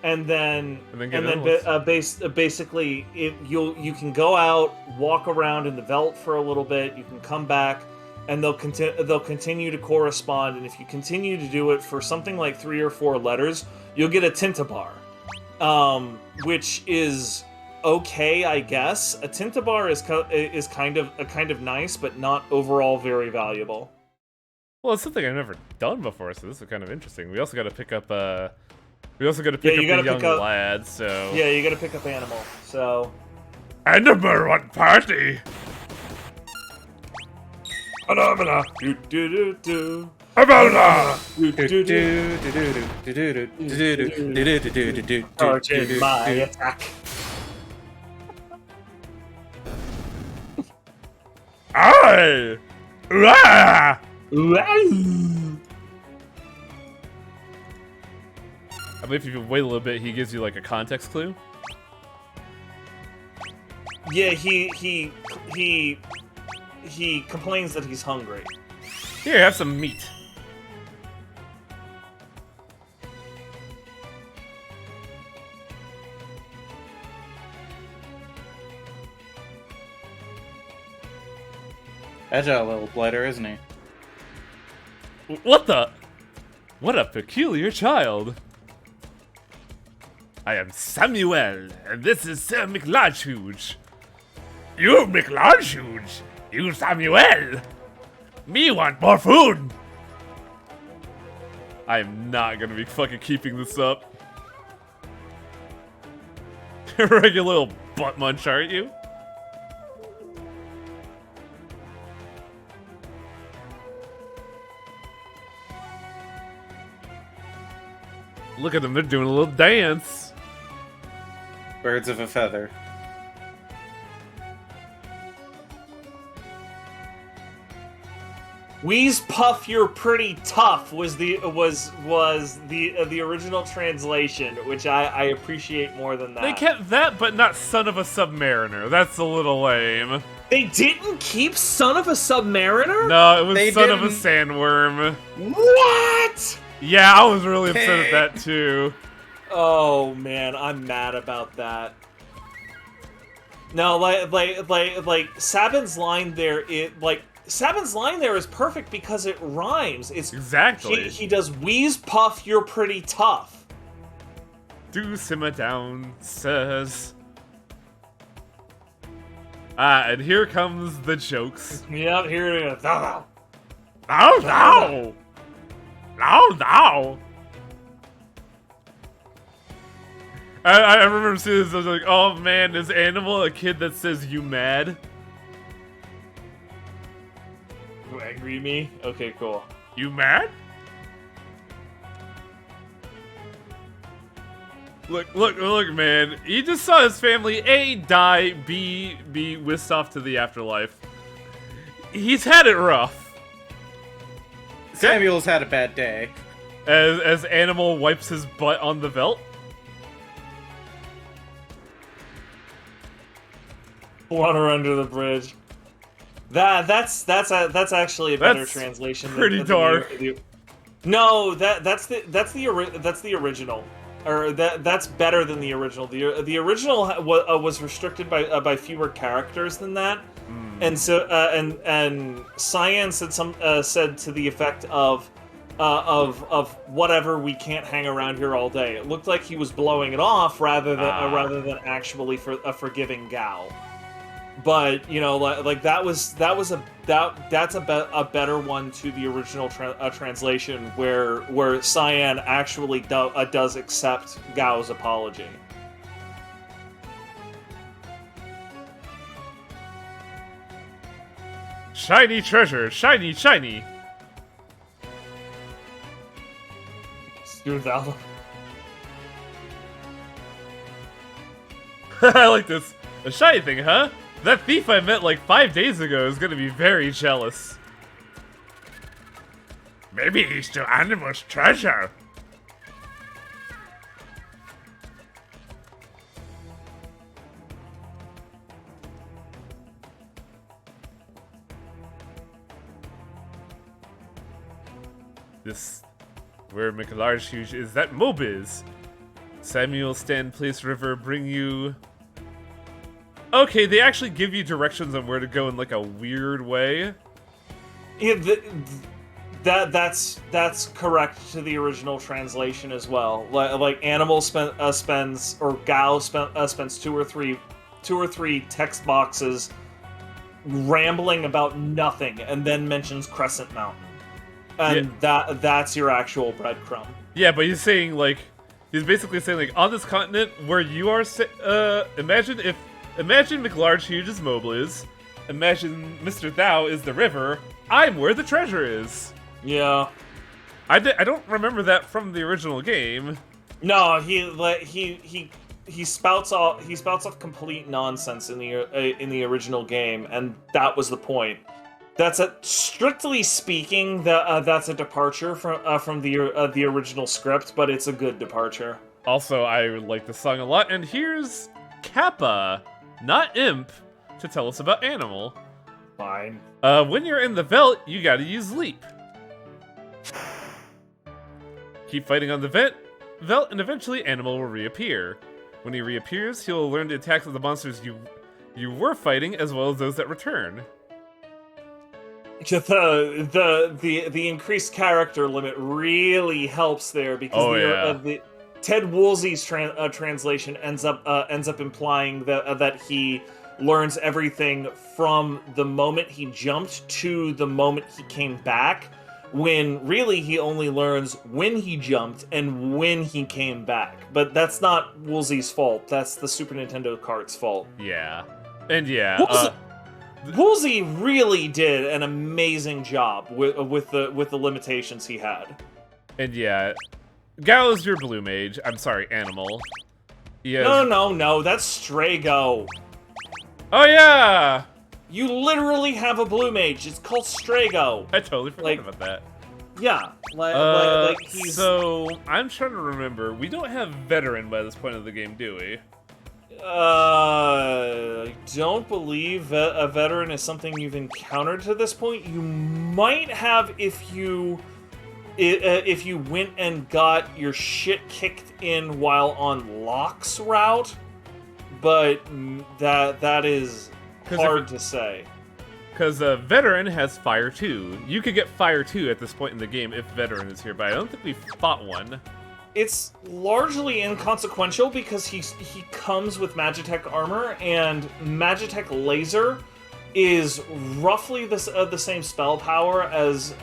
and then get it on. basically you can go out, walk around in the Veld for a little bit. You can come back, and they'll continue to correspond. And if you continue to do it for something like 3 or 4 letters, you'll get a Tintabar, which is okay, I guess. A Tintabar is kind of nice, but not overall very valuable. Well, it's something I've never done before, so this is kind of interesting. We also got to pick up you the gotta young pick up- lad, so... Yeah, you gotta pick up animal. So Animal what party? phenomena. Do do do do. Abona! Charging my attack. Aye! Rah! I believe if you wait a little bit, he gives you like a context clue. Yeah, he complains that he's hungry. Here, have some meat. Agile little blighter, isn't he? What the? What a peculiar child. I am Samuel, and this is Sir McLargehuge. You McLargehuge? You Samuel? Me want more food. I am not gonna be fucking keeping this up. Regular little butt munch, aren't you? Look at them, they're doing a little dance. Birds of a feather. Wheeze Puff, you're pretty tough was the original translation, which I appreciate more than that. They kept that, but not son of a submariner. That's a little lame. They didn't keep Son of a Submariner? No, it was They son of a didn't. sandworm. What? Yeah, I was really upset at that too. Oh man, I'm mad about that. No, like Sabin's line there, Sabin's line there is perfect because it rhymes. It's Exactly. he does Wheeze Puff, you're pretty tough. Do simmer down, sirs. Ah, and here comes the jokes. Yep, here it is. No, no! No, no! I remember seeing this, I was like, oh man, is Animal a kid that says you mad? You angry me? Okay, cool. You mad? Look, man. He just saw his family A, die, B, be whisked off to the afterlife. He's had it rough. Samuel's had a bad day. As Animal wipes his butt on the Veld. Water under the bridge. That's actually a better That's translation. pretty dark. No, that's the original, or that's better than the original. The original was restricted by fewer characters than that, And so and Cyan said to the effect of whatever, we can't hang around here all day. It looked like he was blowing it off rather than actually forgiving Gao. But you know, like that's a better one to the original translation, where Cyan actually does accept Gao's apology. Shiny treasure, shiny, shiny. Stuart Val. I like this. A shiny thing, huh? That thief I met like 5 days ago is gonna be very jealous. Maybe he's still Animal's treasure. This... where McLarge is that Mobiz? Samuel, stand, place, river, bring you... Okay, they actually give you directions on where to go in like a weird way. Yeah, that's correct to the original translation as well. Like Animal spends two or three text boxes rambling about nothing, and then mentions Crescent Mountain, and that's your actual breadcrumb. Yeah, but he's saying like he's basically saying like on this continent where you are. Imagine McLarge Huge is Mobliz. Imagine Mr. Thou is the river. I'm where the treasure is. Yeah. I don't remember that from the original game. No, he spouts off complete nonsense in the original game, and that was the point. Strictly speaking, that's a departure from the original script, but it's a good departure. Also, I like the song a lot, and here's Kappa, not Imp, to tell us about Animal. Fine. When you're in the Veld, you gotta use Leap. Keep fighting on the Veld, and eventually Animal will reappear. When he reappears, he'll learn the attacks of the monsters you were fighting, as well as those that return. The increased character limit really helps there, because the Ted Woolsey's translation ends up implying that he learns everything from the moment he jumped to the moment he came back, when really he only learns when he jumped and when he came back. But that's not Woolsey's fault. That's the Super Nintendo cart's fault. Yeah. And yeah, Woolsey really did an amazing job with the limitations he had. And yeah, Gao is your blue mage. I'm sorry, Animal. No, that's Strago. Oh yeah! You literally have a blue mage. It's called Strago. I totally forgot about that. Yeah, he's... So, I'm trying to remember. We don't have Veteran by this point of the game, do we? I don't believe a Veteran is something you've encountered to this point. You might have if you went and got your shit kicked in while on Locke's route, but that is hard to say. Because Veteran has Fire 2. You could get Fire 2 at this point in the game if Veteran is here, but I don't think we've fought one. It's largely inconsequential because he comes with Magitech armor, and Magitech Laser is roughly the same spell power as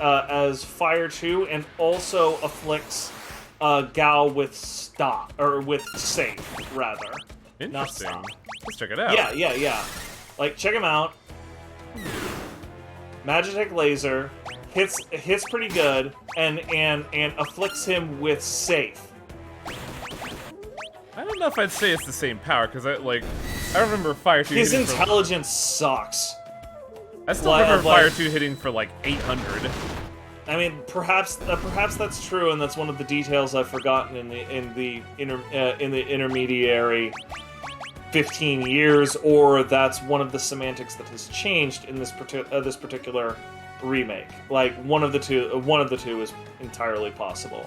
Fire 2, and also afflicts Gao with Safe, rather. Interesting. Not stop. Let's check it out. Yeah. Like, check him out. Magitech Laser hits pretty good, and afflicts him with Safe. I don't know if I'd say it's the same power, because I remember Fire 2 His hitting intelligence sucks. I still remember Fire 2 hitting for like 800. I mean, perhaps that's true, and that's one of the details I've forgotten in the intermediary 15 years, or that's one of the semantics that has changed in this particular remake. Like one of the two is entirely possible.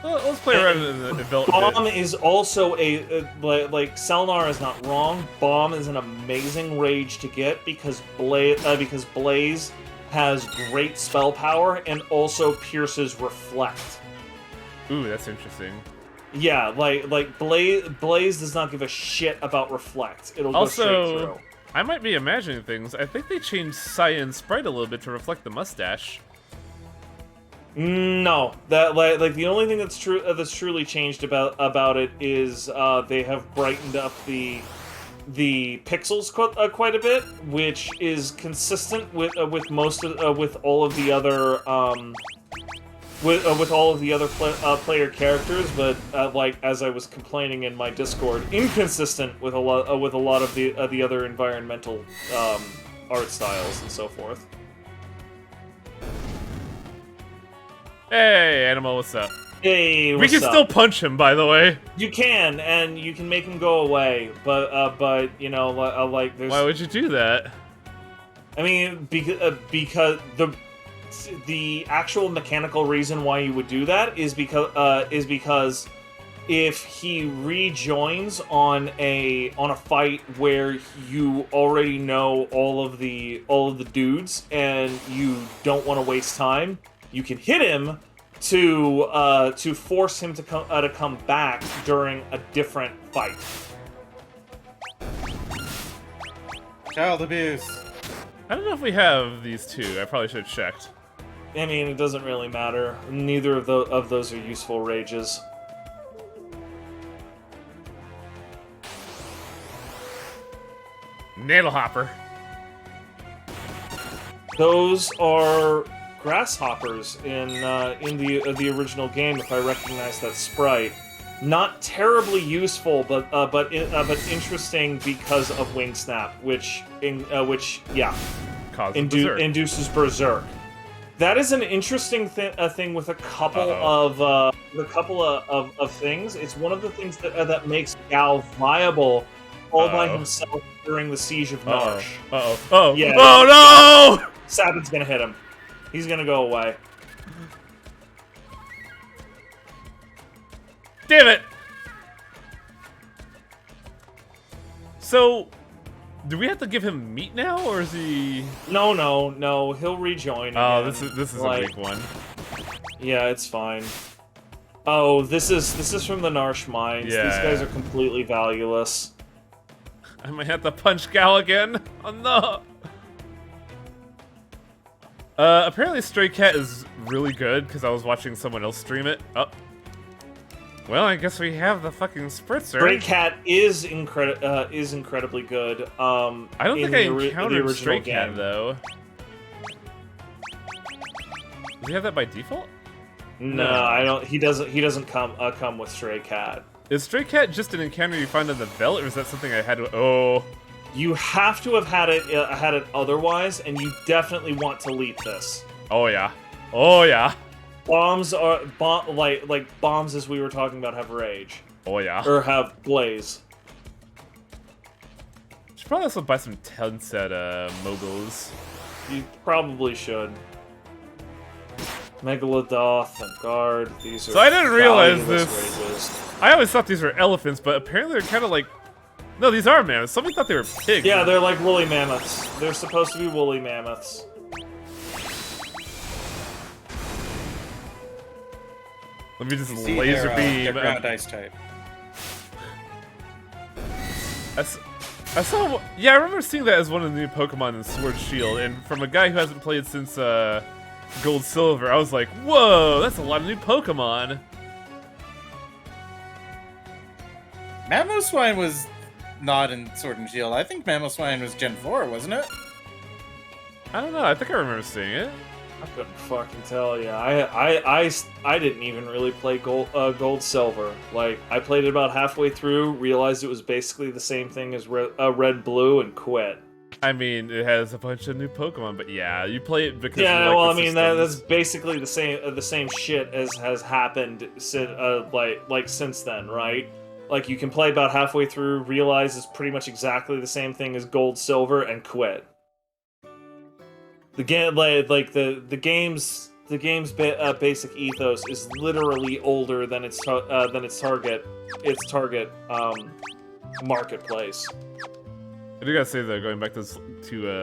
Well, let's play around in the development. Bomb is also like Selnar is not wrong. Bomb is an amazing rage to get because Blaze has great spell power and also pierces reflect. Ooh, that's interesting. Yeah, like Blaze does not give a shit about reflect. It'll go straight Also, through. I might be imagining things. I think they changed Cyan's sprite a little bit to reflect the mustache. No, that like the only thing that's truly changed about it is they have brightened up the pixels quite a bit, which is consistent with most of with all of the other with all of the other player characters, but like as I was complaining in my Discord, inconsistent with a lot of the other environmental art styles and so forth. Hey, Animal, what's up? Hey, We what's can up? still punch him, by the way. You can, and you can make him go away, but you know, like there's. Why would you do that? I mean, because the actual mechanical reason why you would do that is because if he rejoins on a fight where you already know all of the dudes and you don't want to waste time, you can hit him to force him to come back during a different fight. Child abuse. I don't know if we have these two. I probably should have checked. I mean, it doesn't really matter. Neither of those are useful rages. Nailhopper. Those are grasshoppers in the original game. If I recognize that sprite, not terribly useful, but interesting because of Wing Snap, which Causes berserk. induces berserk. That is an interesting thing with a couple of things. It's one of the things that makes Gal viable all by himself during the Siege of Narsh. Oh. Yeah. Oh no! Sabin's gonna hit him. He's gonna go away. Damn it! So, do we have to give him meat now, or is he? No. He'll rejoin. Oh, again. this is Like, a big one. Yeah, it's fine. Oh, this is from the Narsh mines. Yeah. These guys are completely valueless. I might have to punch Gal again. Oh no! Apparently Stray Cat is really good because I was watching someone else stream it. Oh. Well, I guess we have the fucking spritzer. Stray Cat is incredibly good. I don't think I encountered Stray Cat game. though. Does he have that by default? No, I don't. He doesn't come with Stray Cat. Is Stray Cat just an encounter you find on the Veldt, or is that something I had to? Oh. You have to have had it otherwise, and you definitely want to leap this. Oh yeah. Oh yeah. Bombs are like bombs, as we were talking about, have rage Oh yeah. or have blaze. Should probably also buy some tents at Moguls. You probably should. Megalodoth and Guard. These are. So I didn't realize valueless this. rages. I always thought these were elephants, but apparently they're kind of like. No, these are mammoths. Somebody thought they were pigs. Yeah, they're like woolly mammoths. They're supposed to be woolly mammoths. Let me just See, laser they're beam. ground ice type. I saw. Yeah, I remember seeing that as one of the new Pokemon in Sword Shield, and from a guy who hasn't played since Gold Silver, I was like, "Whoa, that's a lot of new Pokemon." Mamoswine was not in Sword and Shield. I think Mamoswine was Gen 4, wasn't it? I don't know. I think I remember seeing it. I couldn't fucking tell you. I didn't even really play Gold Silver. Like, I played it about halfway through, realized it was basically the same thing as Red Blue, and quit. I mean, it has a bunch of new Pokemon, but yeah, you play it because Yeah, you like well, I the mean systems. that's basically the same shit as has happened since then, right? Like, you can play about halfway through, realize it's pretty much exactly the same thing as Gold Silver, and quit. The game, the games basic ethos is literally older than its target marketplace. I do gotta say though, going back to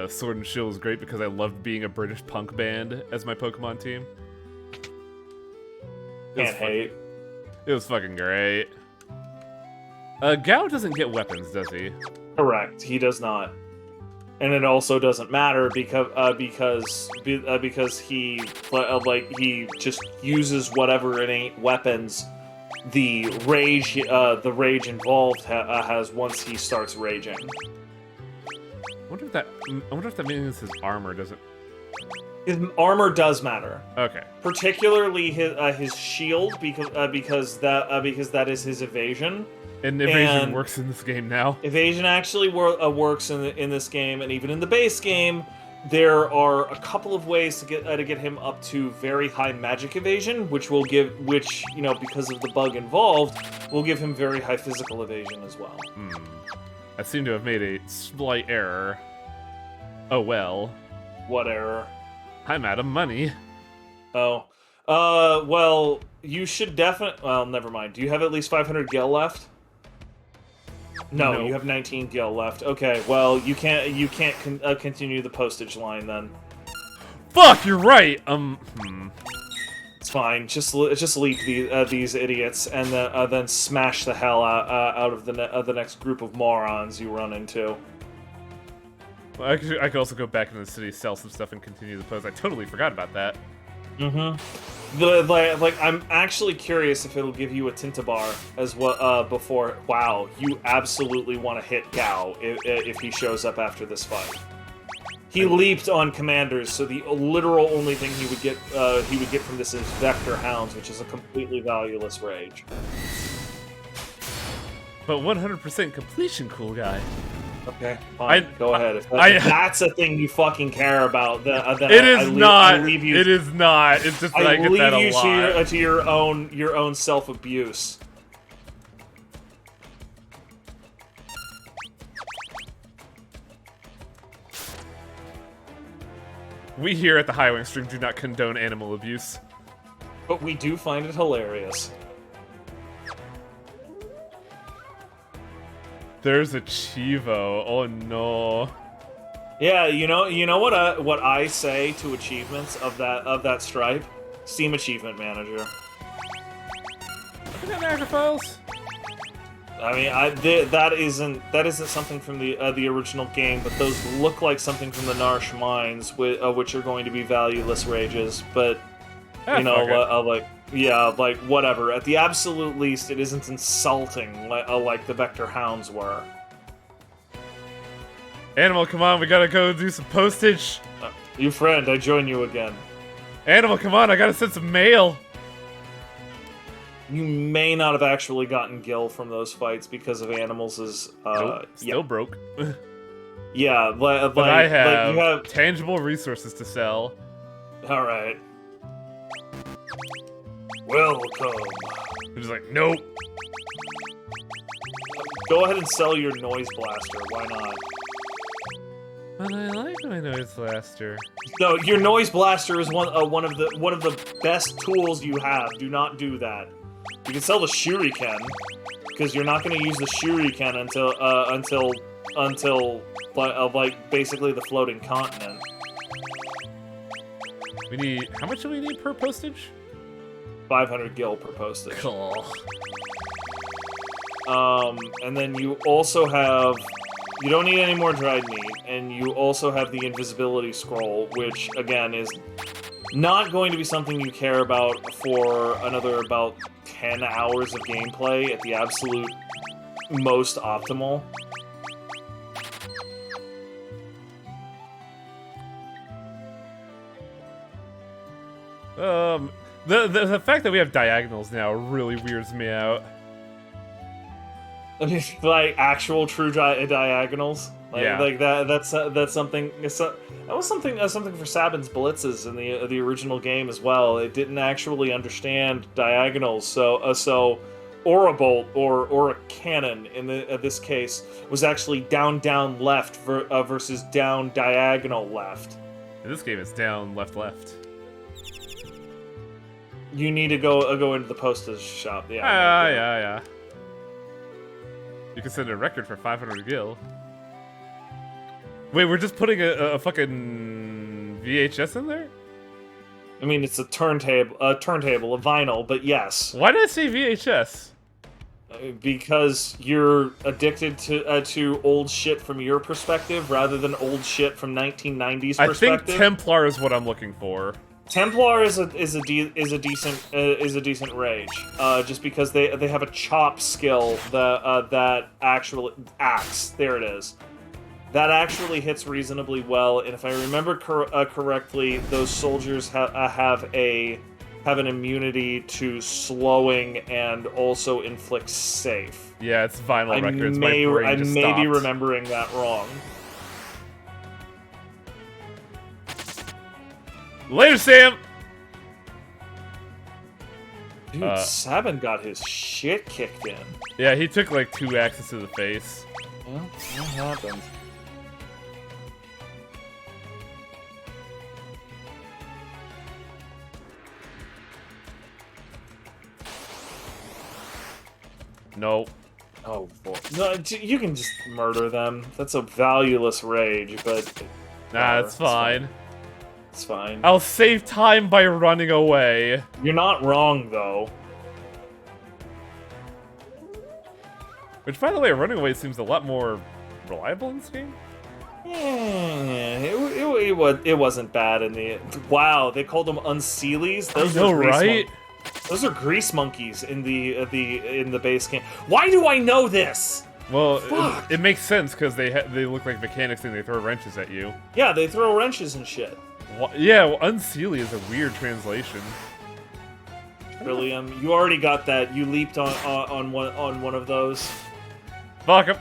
Sword and Shield was great because I loved being a British punk band as my Pokemon team. Can't hate. It was fucking great. Gao doesn't get weapons, does he? Correct. He does not, and it also doesn't matter because he just uses whatever innate weapons the rage involved has once he starts raging. I wonder if that means his armor doesn't. His armor does matter. Okay. Particularly his shield because that is his evasion. And evasion And- works in this game now. Evasion actually works in this game, and even in the base game, there are a couple of ways to get him up to very high magic evasion, which because of the bug involved, will give him very high physical evasion as well. I seem to have made a slight error. Oh well. What error? I'm out of money. Oh, well, you should definitely. Well, never mind. Do you have at least 500 gil left? No, No. you have 19 gil left. Okay, well, you can't continue the postage line then. Fuck, you're right. It's fine. Just leap these idiots, and then smash the hell out of the next group of morons you run into. Well, I could also go back into the city, sell some stuff, and continue the post. I totally forgot about that. I'm actually curious if it'll give you a Tintabar as well before. Wow, you absolutely want to hit Gao if he shows up after this fight. He leaped on commanders, so the literal only thing he would get from this is Vector Hounds, which is a completely valueless rage. But 100% completion, cool guy. Okay, fine. Go ahead. If that's a thing you fucking care about, then It is not. I leave you. It is not. It's just that I get that a lot. I leave you to your own self abuse. We here at the Highwing Stream do not condone animal abuse. But we do find it hilarious. There's a Chivo. Oh no. Yeah, you know what I say to achievements of that stripe? Steam Achievement Manager. Look at that manager files. I mean, that isn't something from the original game, but those look like something from the Narsh Mines, which are going to be valueless rages. But you know, like whatever. At the absolute least, it isn't insulting like the Vector Hounds were. Animal, come on, we gotta go do some postage. You friend, I join you again. Animal, come on, I gotta send some mail. You may not have actually gotten Gil from those fights because of Animals' Nope, still broke. Yeah, But I have tangible resources to sell. All right. Welcome. I'm just like, nope. Go ahead and sell your Noise Blaster. Why not? But I like my Noise Blaster. No, your Noise Blaster is one of the best tools you have. Do not do that. You can sell the Shuriken because you're not going to use the Shuriken until like basically the floating continent. We need, how much do we need per postage? 500 gil per postage. Cool. And then you also have, you don't need any more dried meat, and you also have the invisibility scroll, which again is not going to be something you care about for another about 10 hours of gameplay at the absolute most optimal. The fact that we have diagonals now really weirds me out. Like actual true diagonals. Yeah. Like that's something. That was something for Sabin's blitzes in the original game as well. It didn't actually understand diagonals, so Aurabolt or a cannon in this case was actually down left versus down diagonal left. In this game, it's down left. You need to go into the postage shop. Yeah. Yeah. You can set a record for 500 gil. Wait, we're just putting a fucking VHS in there? I mean, it's a turntable, a vinyl, but yes, Why did I say VHS? because you're addicted to old shit from your perspective rather than old shit from 1990s I perspective. think Templar is what I'm looking for. Templar is a decent rage, just because they have a chop skill that actually acts. There it is. That actually hits reasonably well, and if I remember correctly, those soldiers have an immunity to slowing and also inflict safe. Yeah, it's vinyl I records. may My brain just be stopped. remembering that wrong. Later, Sam! Dude, Sabin got his shit kicked in. Yeah, he took like 2 axes to the face. Well, what happened? No. Oh boy. No, you can just murder them. That's a valueless rage, but Nah, whatever, it's fine. It's fine. I'll save time by running away. You're not wrong though. Which, by the way, running away seems a lot more reliable in this game. It wasn't bad in the. Wow, they called them unseelies. Those I know, are grease right? Those are grease monkeys in the base game. Why do I know this? Well, Fuck. it makes sense because they look like mechanics and they throw wrenches at you. Yeah, they throw wrenches and shit. Yeah, well, unseelie is a weird translation. Trillium, you already got that. You leaped on one of those. Fuck him.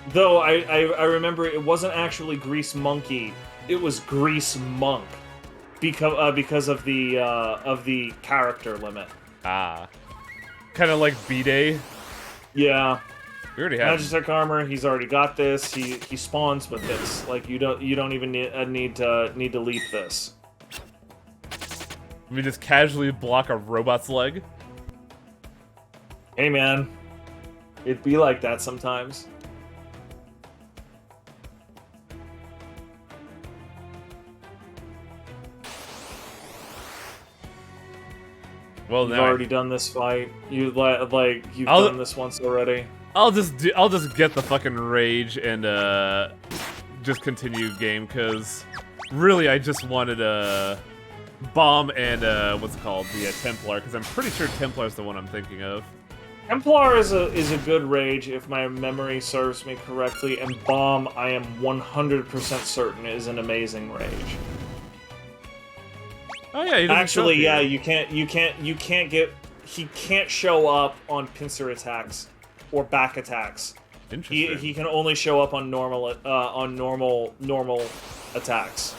Though I remember it wasn't actually Grease Monkey, it was Grease Monk, because of the character limit. Ah. Kind of like B-Day. Yeah, We already have. Magitech armor. He's already got this. He spawns with this. Like you don't even need to leap this. We just casually block a robot's leg. Hey man, it'd be like that sometimes. Well, You've now already done this fight. You've I'll- done this once already. I'll just get the fucking rage and just continue game because really I just wanted bomb and what's it called, the Templar, because I'm pretty sure Templar's the one I'm thinking of. Templar is a good rage if my memory serves me correctly, and Bomb I am 100% certain is an amazing rage. Oh yeah, he doesn't show Actually, up yeah, here. you can't get he can't show up on pincer attacks or back attacks. Interesting. He can only show up on normal attacks.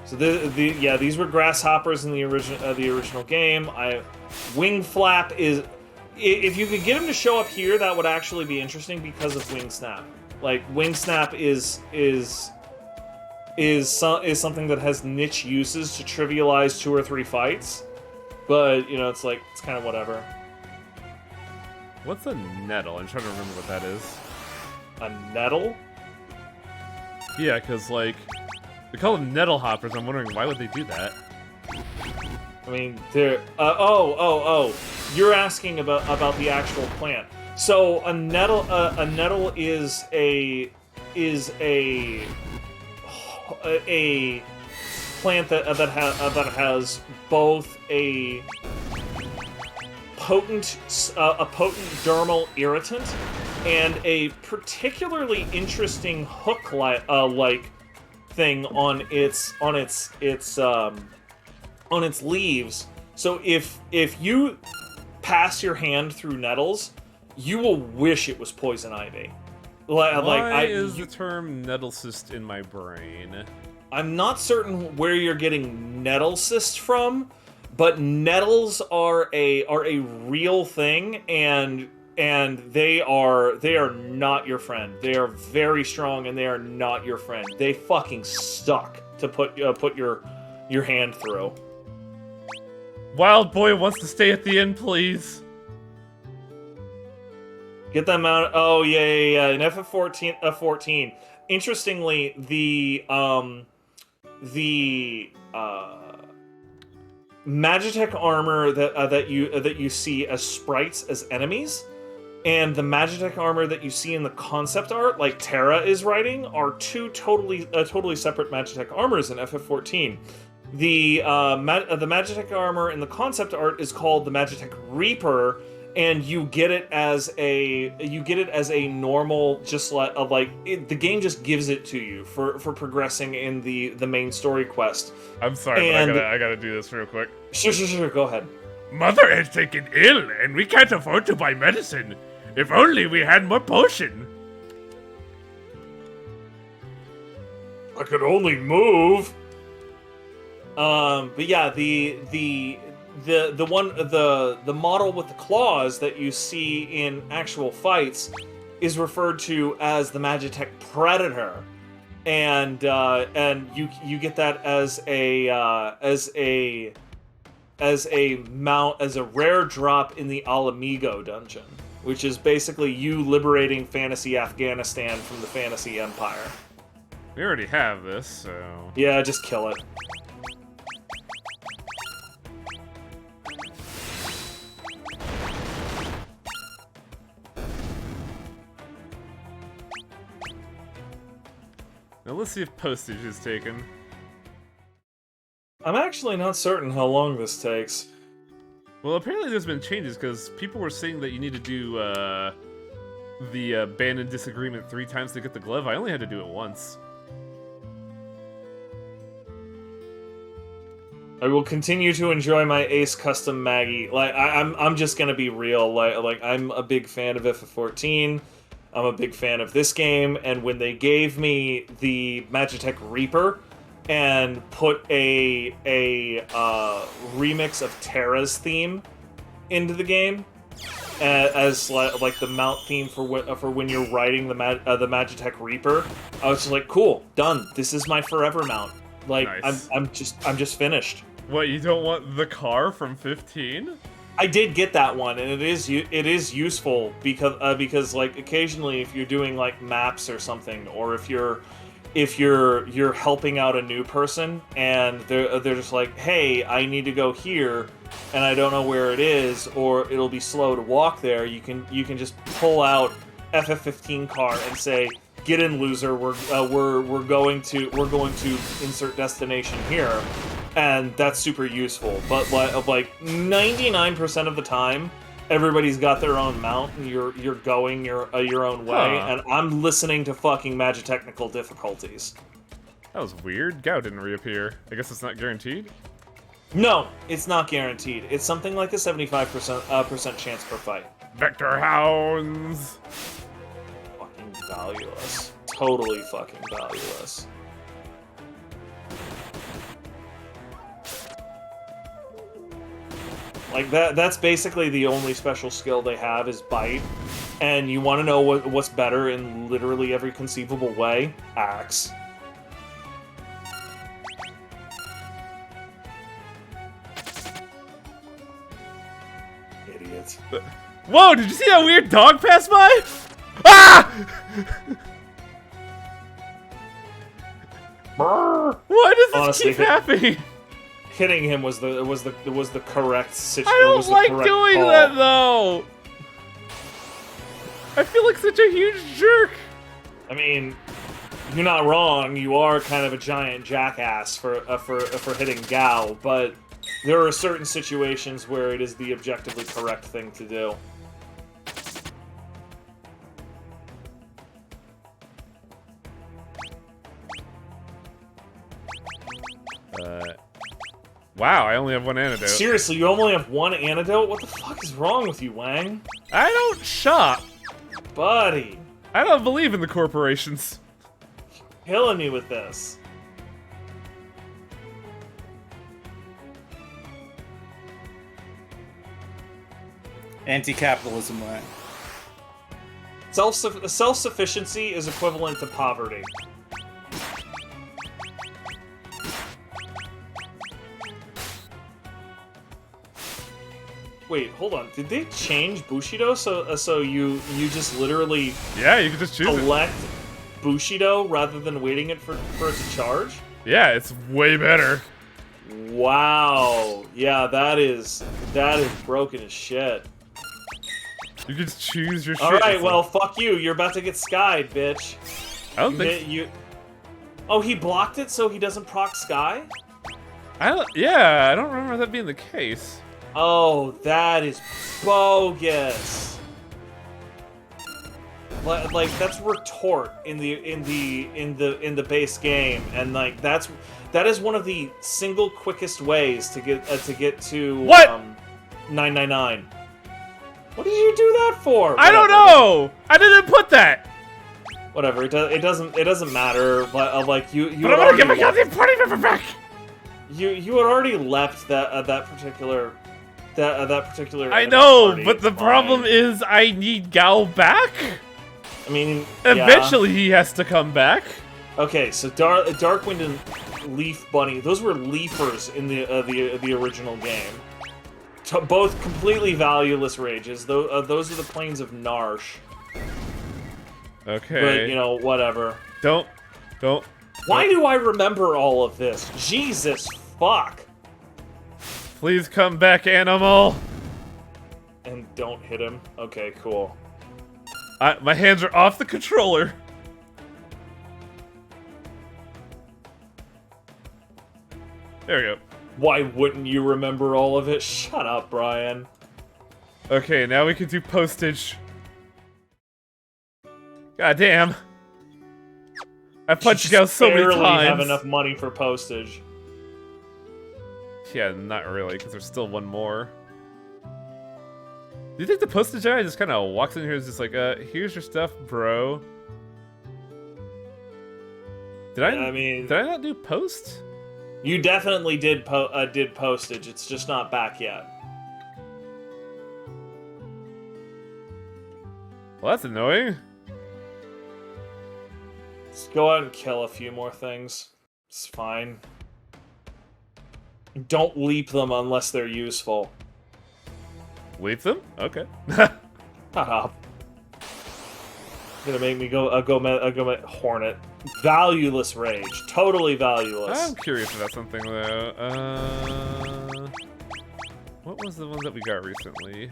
So these were grasshoppers in the original game. Wing Flap is, if you could get him to show up here, that would actually be interesting because of Wing Snap. Like Wing Snap is something that has niche uses to trivialize 2 or 3 fights, but you know it's kind of whatever. What's a nettle? I'm trying to remember what that is. A nettle? Yeah, because like they call them nettle hoppers. I'm wondering why would they do that. I mean, they're you're asking about the actual plant. So a nettle is a plant that has both a potent dermal irritant and a particularly interesting hook like thing on its leaves. So if you pass your hand through nettles, you will wish it was poison ivy. Why is the term nettle cyst in my brain? I'm not certain where you're getting nettle cyst from, but nettles are a real thing, and they are not your friend. They are very strong, and they are not your friend. They fucking suck to put your hand through. Wild Boy wants to stay at the inn, please. Get them out. Oh yeah. An FF14. Interestingly, the Magitech armor that you see as sprites as enemies, and the Magitech armor that you see in the concept art, like Terra is writing, are two totally separate Magitech armors in FF14. The Magitech armor in the concept art is called the Magitech Reaper, and you get it as a normal, just the game just gives it to you for progressing in the main story quest. I'm sorry, And- but I gotta do this real quick. Sure, go ahead. Mother has taken ill, and we can't afford to buy medicine. If only we had more potion. I could only move. But yeah, the model with the claws that you see in actual fights is referred to as the Magitech Predator, and you get that as a rare drop in the Alamigo dungeon, which is basically you liberating Fantasy Afghanistan from the Fantasy Empire. We already have this, so... Yeah, just kill it. Now let's see if postage is taken. I'm actually not certain how long this takes. Well, apparently there's been changes, because people were saying that you need to do, the ban and disagreement 3 times to get the glove. I only had to do it once. I will continue to enjoy my Ace Custom Maggie. Like I'm just gonna be real. Like I'm a big fan of FF14. I'm a big fan of this game, and when they gave me the Magitech Reaper and put a remix of Terra's theme into the game as like the mount theme for when you're riding the Magitech Reaper, I was just like, cool, done. This is my forever mount. Like Nice. I'm just finished. What, you don't want the car from 15? I did get that one, and it is useful because like occasionally if you're doing like maps or something, or if you're helping out a new person and they're just like, hey, I need to go here and I don't know where it is, or it'll be slow to walk there, you can just pull out FF15 car and say, get in, loser, we're going to insert destination here. And that's super useful, but like 99% of the time, everybody's got their own mount, and you're going your own way, Huh. and I'm listening to fucking Magitechnical difficulties. That was weird. Gao didn't reappear. I guess it's not guaranteed? No, it's not guaranteed. It's something like a 75% chance per fight. Vector Hounds! Fucking valueless. Totally fucking valueless. Like that's basically the only special skill they have is Bite. And you want to know what's better in literally every conceivable way? Axe. Idiot. Whoa, did you see that weird dog pass by? Ah! Why does this Honestly, keep happening? Hitting him was the correct situation. I don't like doing that though. I feel like such a huge jerk. I mean, you're not wrong. You are kind of a giant jackass for hitting Gao, but there are certain situations where it is the objectively correct thing to do. Wow, I only have one antidote. Seriously, you only have one antidote? What the fuck is wrong with you, Wang? I don't shop. Buddy, I don't believe in the corporations. killing me with this. Anti-capitalism, way. Self-sufficiency is equivalent to poverty. Wait, hold on. Did they change Bushido so you just literally Yeah, you can just choose it. collect Bushido rather than waiting for it to charge? Yeah, it's way better. Wow. Yeah, that is broken as shit. You can just choose your shit. All right, It's well, like- fuck you. You're about to get skied, bitch. I don't think. Oh, he blocked it so he doesn't proc Sky? Yeah, I don't remember that being the case. Oh, that is bogus. Like that's retort in the base game, and like that is one of the single quickest ways to get to What? 999. What did you do that for? I don't Whatever. know. I didn't put that. Whatever. It doesn't matter. But like you. But I'm gonna get my goddamn party member back. You had already left that particular. That particular. I know, party. but the Fine. problem is I need Gao back. I mean, Eventually, he has to come back. Yeah. Okay, so Darkwind and Leaf Bunny, those were Leafers in the original game. Both completely valueless rages. Those are the planes of Narsh. Okay. But you know, whatever. Don't. Why do I remember all of this? Jesus fuck! Please come back, animal. And don't hit him. Okay, cool. My hands are off the controller. There we go. Why wouldn't you remember all of it? Shut up, Brian. Okay, now we can do postage. God damn. I punched Gao so many barely times. have enough money for postage. Yeah, not really, because there's still one more. Do you think the postage guy just kind of walks in here and is just like, here's your stuff, bro? Did I mean, did I not do post? you definitely did postage. It's just not back yet. Well, that's annoying. Let's go out and kill a few more things. It's fine. Don't leap them unless they're useful. Leap them? Okay. Shut up. Gonna make me go Hornet. Valueless rage. Totally valueless. I'm curious about something, though. What was the one that we got recently?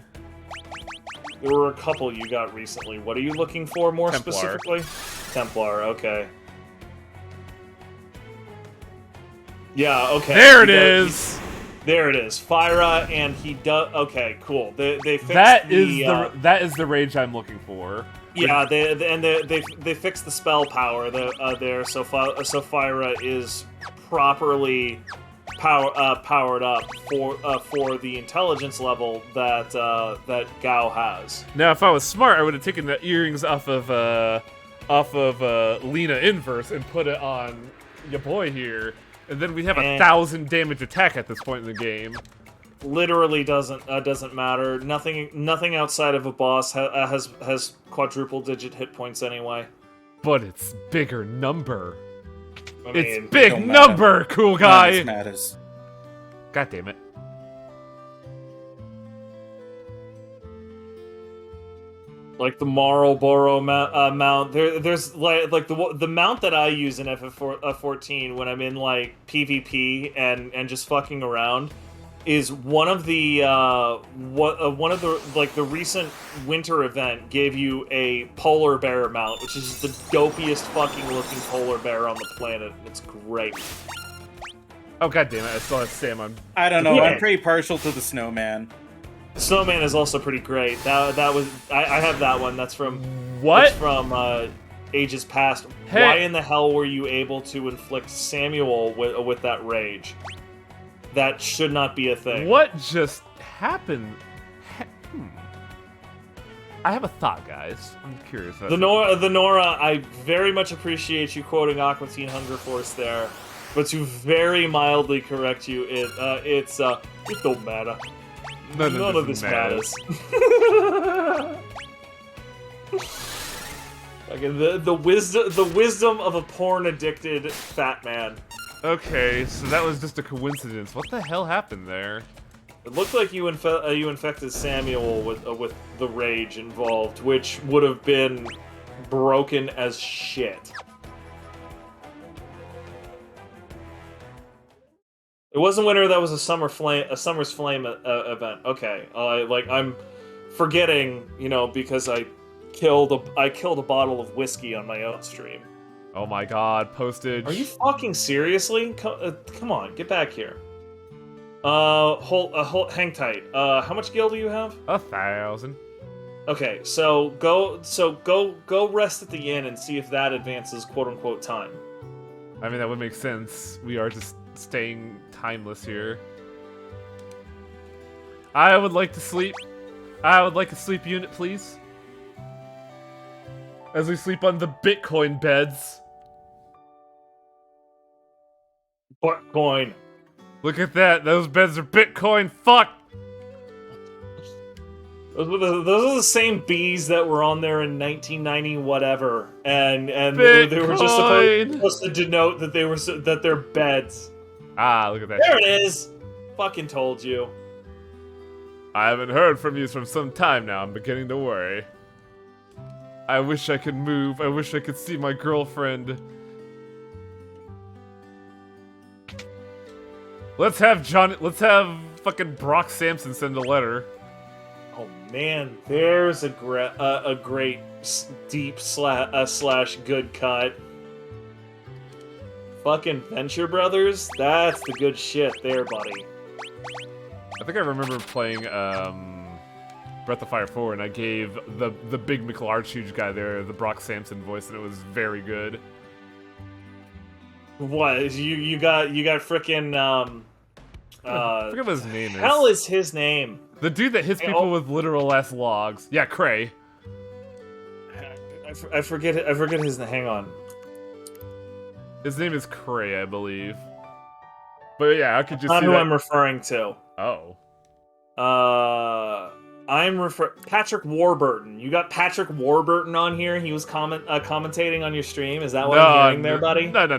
There were a couple you got recently. What are you looking for more Templar. specifically? Templar, okay. Yeah, okay. There it is! There it is. Fyra, and he does. Okay, cool. They fixed That the, is that is the rage I'm looking for. yeah. They fixed the spell power there, so Fyra is properly powered up for the intelligence level that Gao has. Now, if I was smart, I would have taken the earrings off of Lena Inverse and put it on your boy here, and then we'd have 1,000 damage attack at this point in the game. Literally doesn't matter. Nothing outside of a boss has quadruple digit hit points anyway. But it's bigger number. I mean, It's big don't matter. number, cool None guy. of this matters. God damn it. like the Marlboro mount. There's like the mount that I use in FF14 when I'm in like PvP and just fucking around is one of the like the recent winter event gave you a polar bear mount, which is the dopiest fucking looking polar bear on the planet. It's great. Oh god damn it! I still have Sam on. I don't know. Yeah. I'm pretty partial to the snowman. Snowman is also pretty great. That was I have that one. That's from What? That's from Ages Past. Hey. Why in the hell were you able to inflict Samuel with that rage? That should not be a thing. What just happened? I have a thought, guys. I'm curious. About The Nora, I very much appreciate you quoting Aqua Teen Hunger Force there, but to very mildly correct you, it don't matter. None of this matters. Like the wisdom of a porn addicted fat man. Okay, so that was just a coincidence. What the hell happened there? It looked like you infected Samuel with the rage involved, which would have been broken as shit. It wasn't winter. That was a summer's flame event. Okay, I'm forgetting, because I killed a bottle of whiskey on my own stream. Oh my god, postage. Are you fucking seriously? Come on, get back here. Hang tight. How much gil do you have? 1,000. Okay, so go rest at the inn and see if that advances quote unquote time. I mean, that would make sense. We are just staying timeless here. I would like to sleep. I would like a sleep unit, please. As we sleep on the Bitcoin beds. Bitcoin. Look at that. Those beds are Bitcoin. Fuck. Those are the same bees that were on there in 1990 whatever, and they were just supposed to denote that that they're beds. Ah, look at that. There it is. Fucking told you. I haven't heard from you from some time now. I'm beginning to worry. I wish I could move. I wish I could see my girlfriend. Let's have fucking Brock Sampson send a letter. Oh man, there's a great deep slash good cut. Fucking Venture Brothers, that's the good shit there, buddy. I think I remember playing Breath of Fire 4, and I gave the big McLarge guy there the Brock Sampson voice, and it was very good. What you got frickin' I forget what his name is. Hell is his name? The dude that hits people with literal ass logs. Yeah, Cray. I forget his name. Hang on. His name is Cray, I believe. But yeah, I could just Not see who that. I'm referring to. Oh. I'm Patrick Warburton. You got Patrick Warburton on here. He was commentating on your stream. Is that what I'm hearing there, buddy? No. No.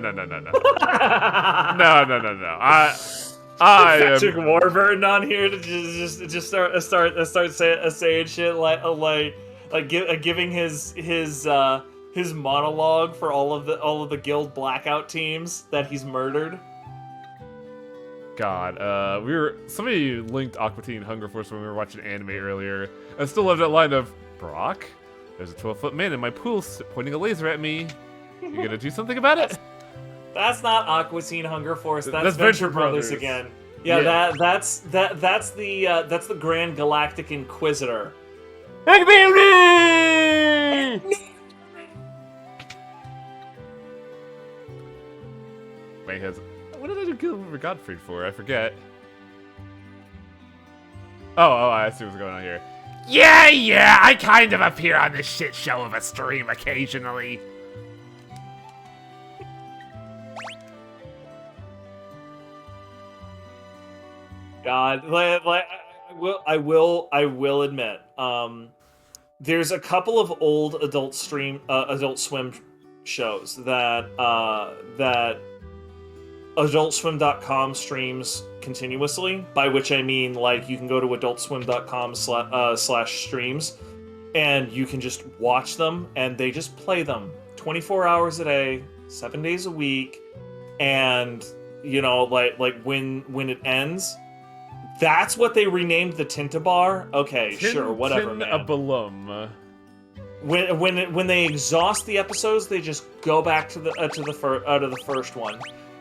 Patrick Warburton on here to just start saying shit like giving his monologue for all of the guild blackout teams that he's murdered. God, somebody linked Aqua Teen Hunger Force when we were watching anime earlier. I still love that line of, Brock, there's a 12-foot man in my pool pointing a laser at me. You gonna do something about it? That's not Aqua Teen Hunger Force. That's Venture Brothers again. Yeah, that's the Grand Galactic Inquisitor. Wait, what did I do Gilbert Gottfried for? I forget. Oh, I see what's going on here. Yeah, I kind of appear on this shit show of a stream occasionally. God, I will admit, there's a couple of old Adult Swim shows that AdultSwim.com streams continuously, by which I mean, like, you can go to AdultSwim.com/streams, and you can just watch them, and they just play them 24 hours a day, 7 days a week, and, like when it ends, that's what they renamed the Tintabar? Okay, sure, whatever, man. When they exhaust the episodes, they just go back to the first one.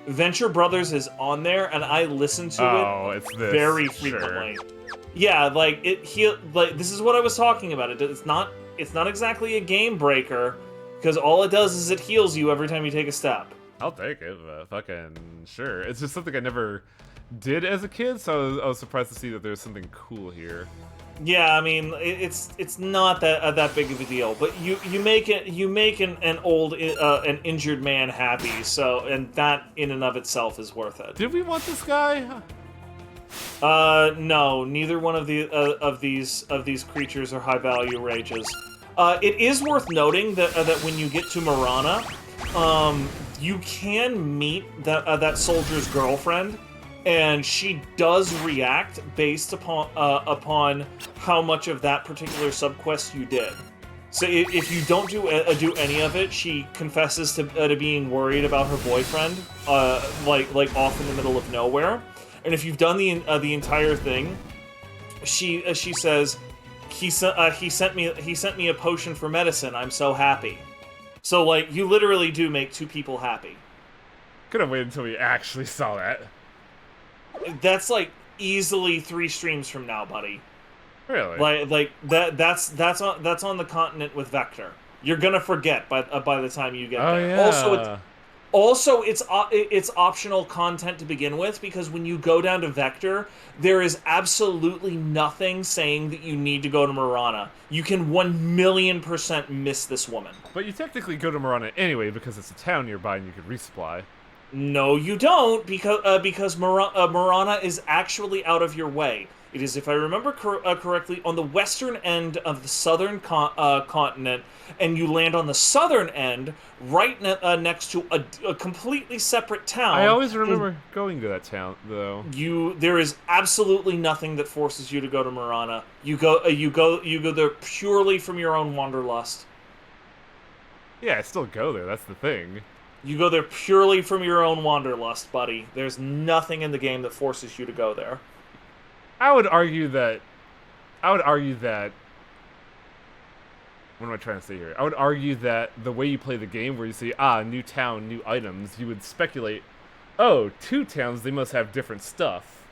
Venture Brothers is on there, and I listen to it very frequently. Sure. Yeah, this is what I was talking about. It's not exactly a game breaker, because all it does is it heals you every time you take a step. I'll take it, fucking sure. It's just something I never did as a kid, so I was surprised to see that there's something cool here. Yeah, I mean, it's not that big of a deal, but you make an old an injured man happy, so, and that in and of itself is worth it. Did we want this guy? No, neither one of these creatures are high value rages. It is worth noting that that when you get to Marana, you can meet that soldier's girlfriend, and she does react based upon how much of that particular subquest you did. So if you don't do any of it, she confesses to being worried about her boyfriend, like off in the middle of nowhere. And if you've done the entire thing, she says, he sent me a potion for medicine. I'm so happy. So like you literally do make two people happy. Could have waited until we actually saw that. That's like easily 3 streams from now, buddy. Really? Like that's on the continent with Vector. You're gonna forget by the time you get there. Yeah. Also, it's optional content to begin with, because when you go down to Vector, there is absolutely nothing saying that you need to go to Marana. You can 1,000,000% miss this woman. But you technically go to Marana anyway because it's a town nearby and you could resupply. No, you don't, because Marana is actually out of your way. It is, if I remember correctly, on the western end of the southern continent, and you land on the southern end, right next to a completely separate town. I always remember going to that town, though. There is absolutely nothing that forces you to go to Marana. You go there purely from your own wanderlust. Yeah, I still go there. That's the thing. You go there purely from your own wanderlust, buddy. There's nothing in the game that forces you to go there. I would argue that. What am I trying to say here? I would argue that the way you play the game, where you see, new town, new items, you would speculate, oh, 2 towns, they must have different stuff.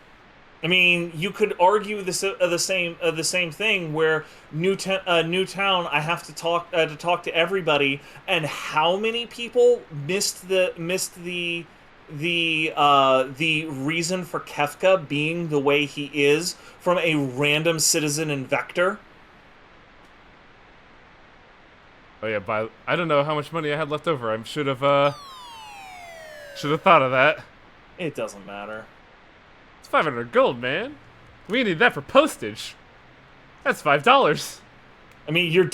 I mean, you could argue the same thing, where new town, I have to talk to everybody, and how many people missed the reason for Kefka being the way he is from a random citizen in Vector. Oh yeah, I don't know how much money I had left over. I should have thought of that. It doesn't matter. It's 500 gold, man. We need that for postage. That's $5. I mean, you're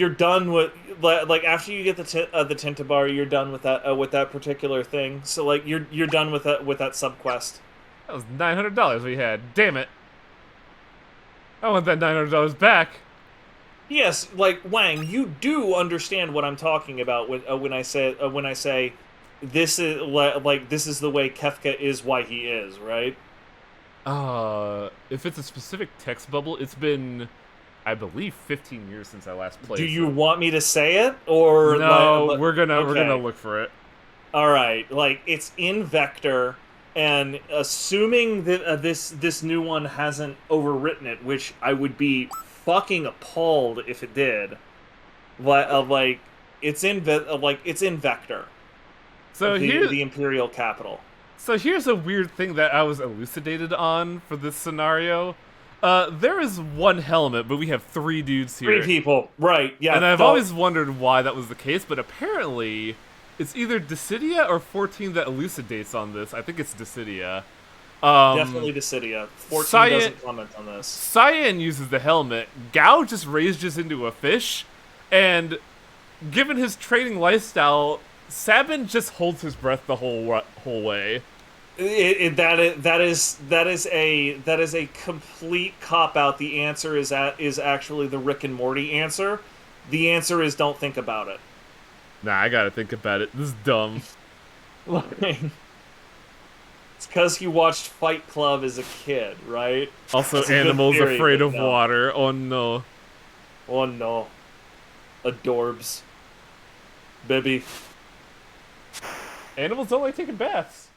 done with, like, after you get the Tintabar, you're done with that particular thing. So like you're done with that subquest. That was $900 we had. Damn it. I want that $900 back. Yes, like Wang, you do understand what I'm talking about when I say this is this is the way Kefka is why he is, right? If it's a specific text bubble, it's been, I believe, 15 years since I last played. Do you want me to say it, or no? We're gonna look for it. All right, like it's in Vector, and assuming that this new one hasn't overwritten it, which I would be fucking appalled if it did. Like it's in Vector. So the Imperial capital. So here's a weird thing that I was elucidated on for this scenario. There is one helmet, but we have 3 dudes here. 3 people, right? Yeah. And I've always wondered why that was the case, but apparently it's either Dissidia or 14 that elucidates on this. I think it's Dissidia. Definitely Dissidia. 14 doesn't comment on this. Cyan uses the helmet. Gao just rages into a fish, and given his trading lifestyle, Sabin just holds his breath the whole way. That is a complete cop out. The answer is actually the Rick and Morty answer. The answer is don't think about it. Nah, I gotta think about it. This is dumb. It's because you watched Fight Club as a kid, right? Also, That's animals afraid of water. Oh no. Oh no. Adorbs. Baby. Animals don't like taking baths.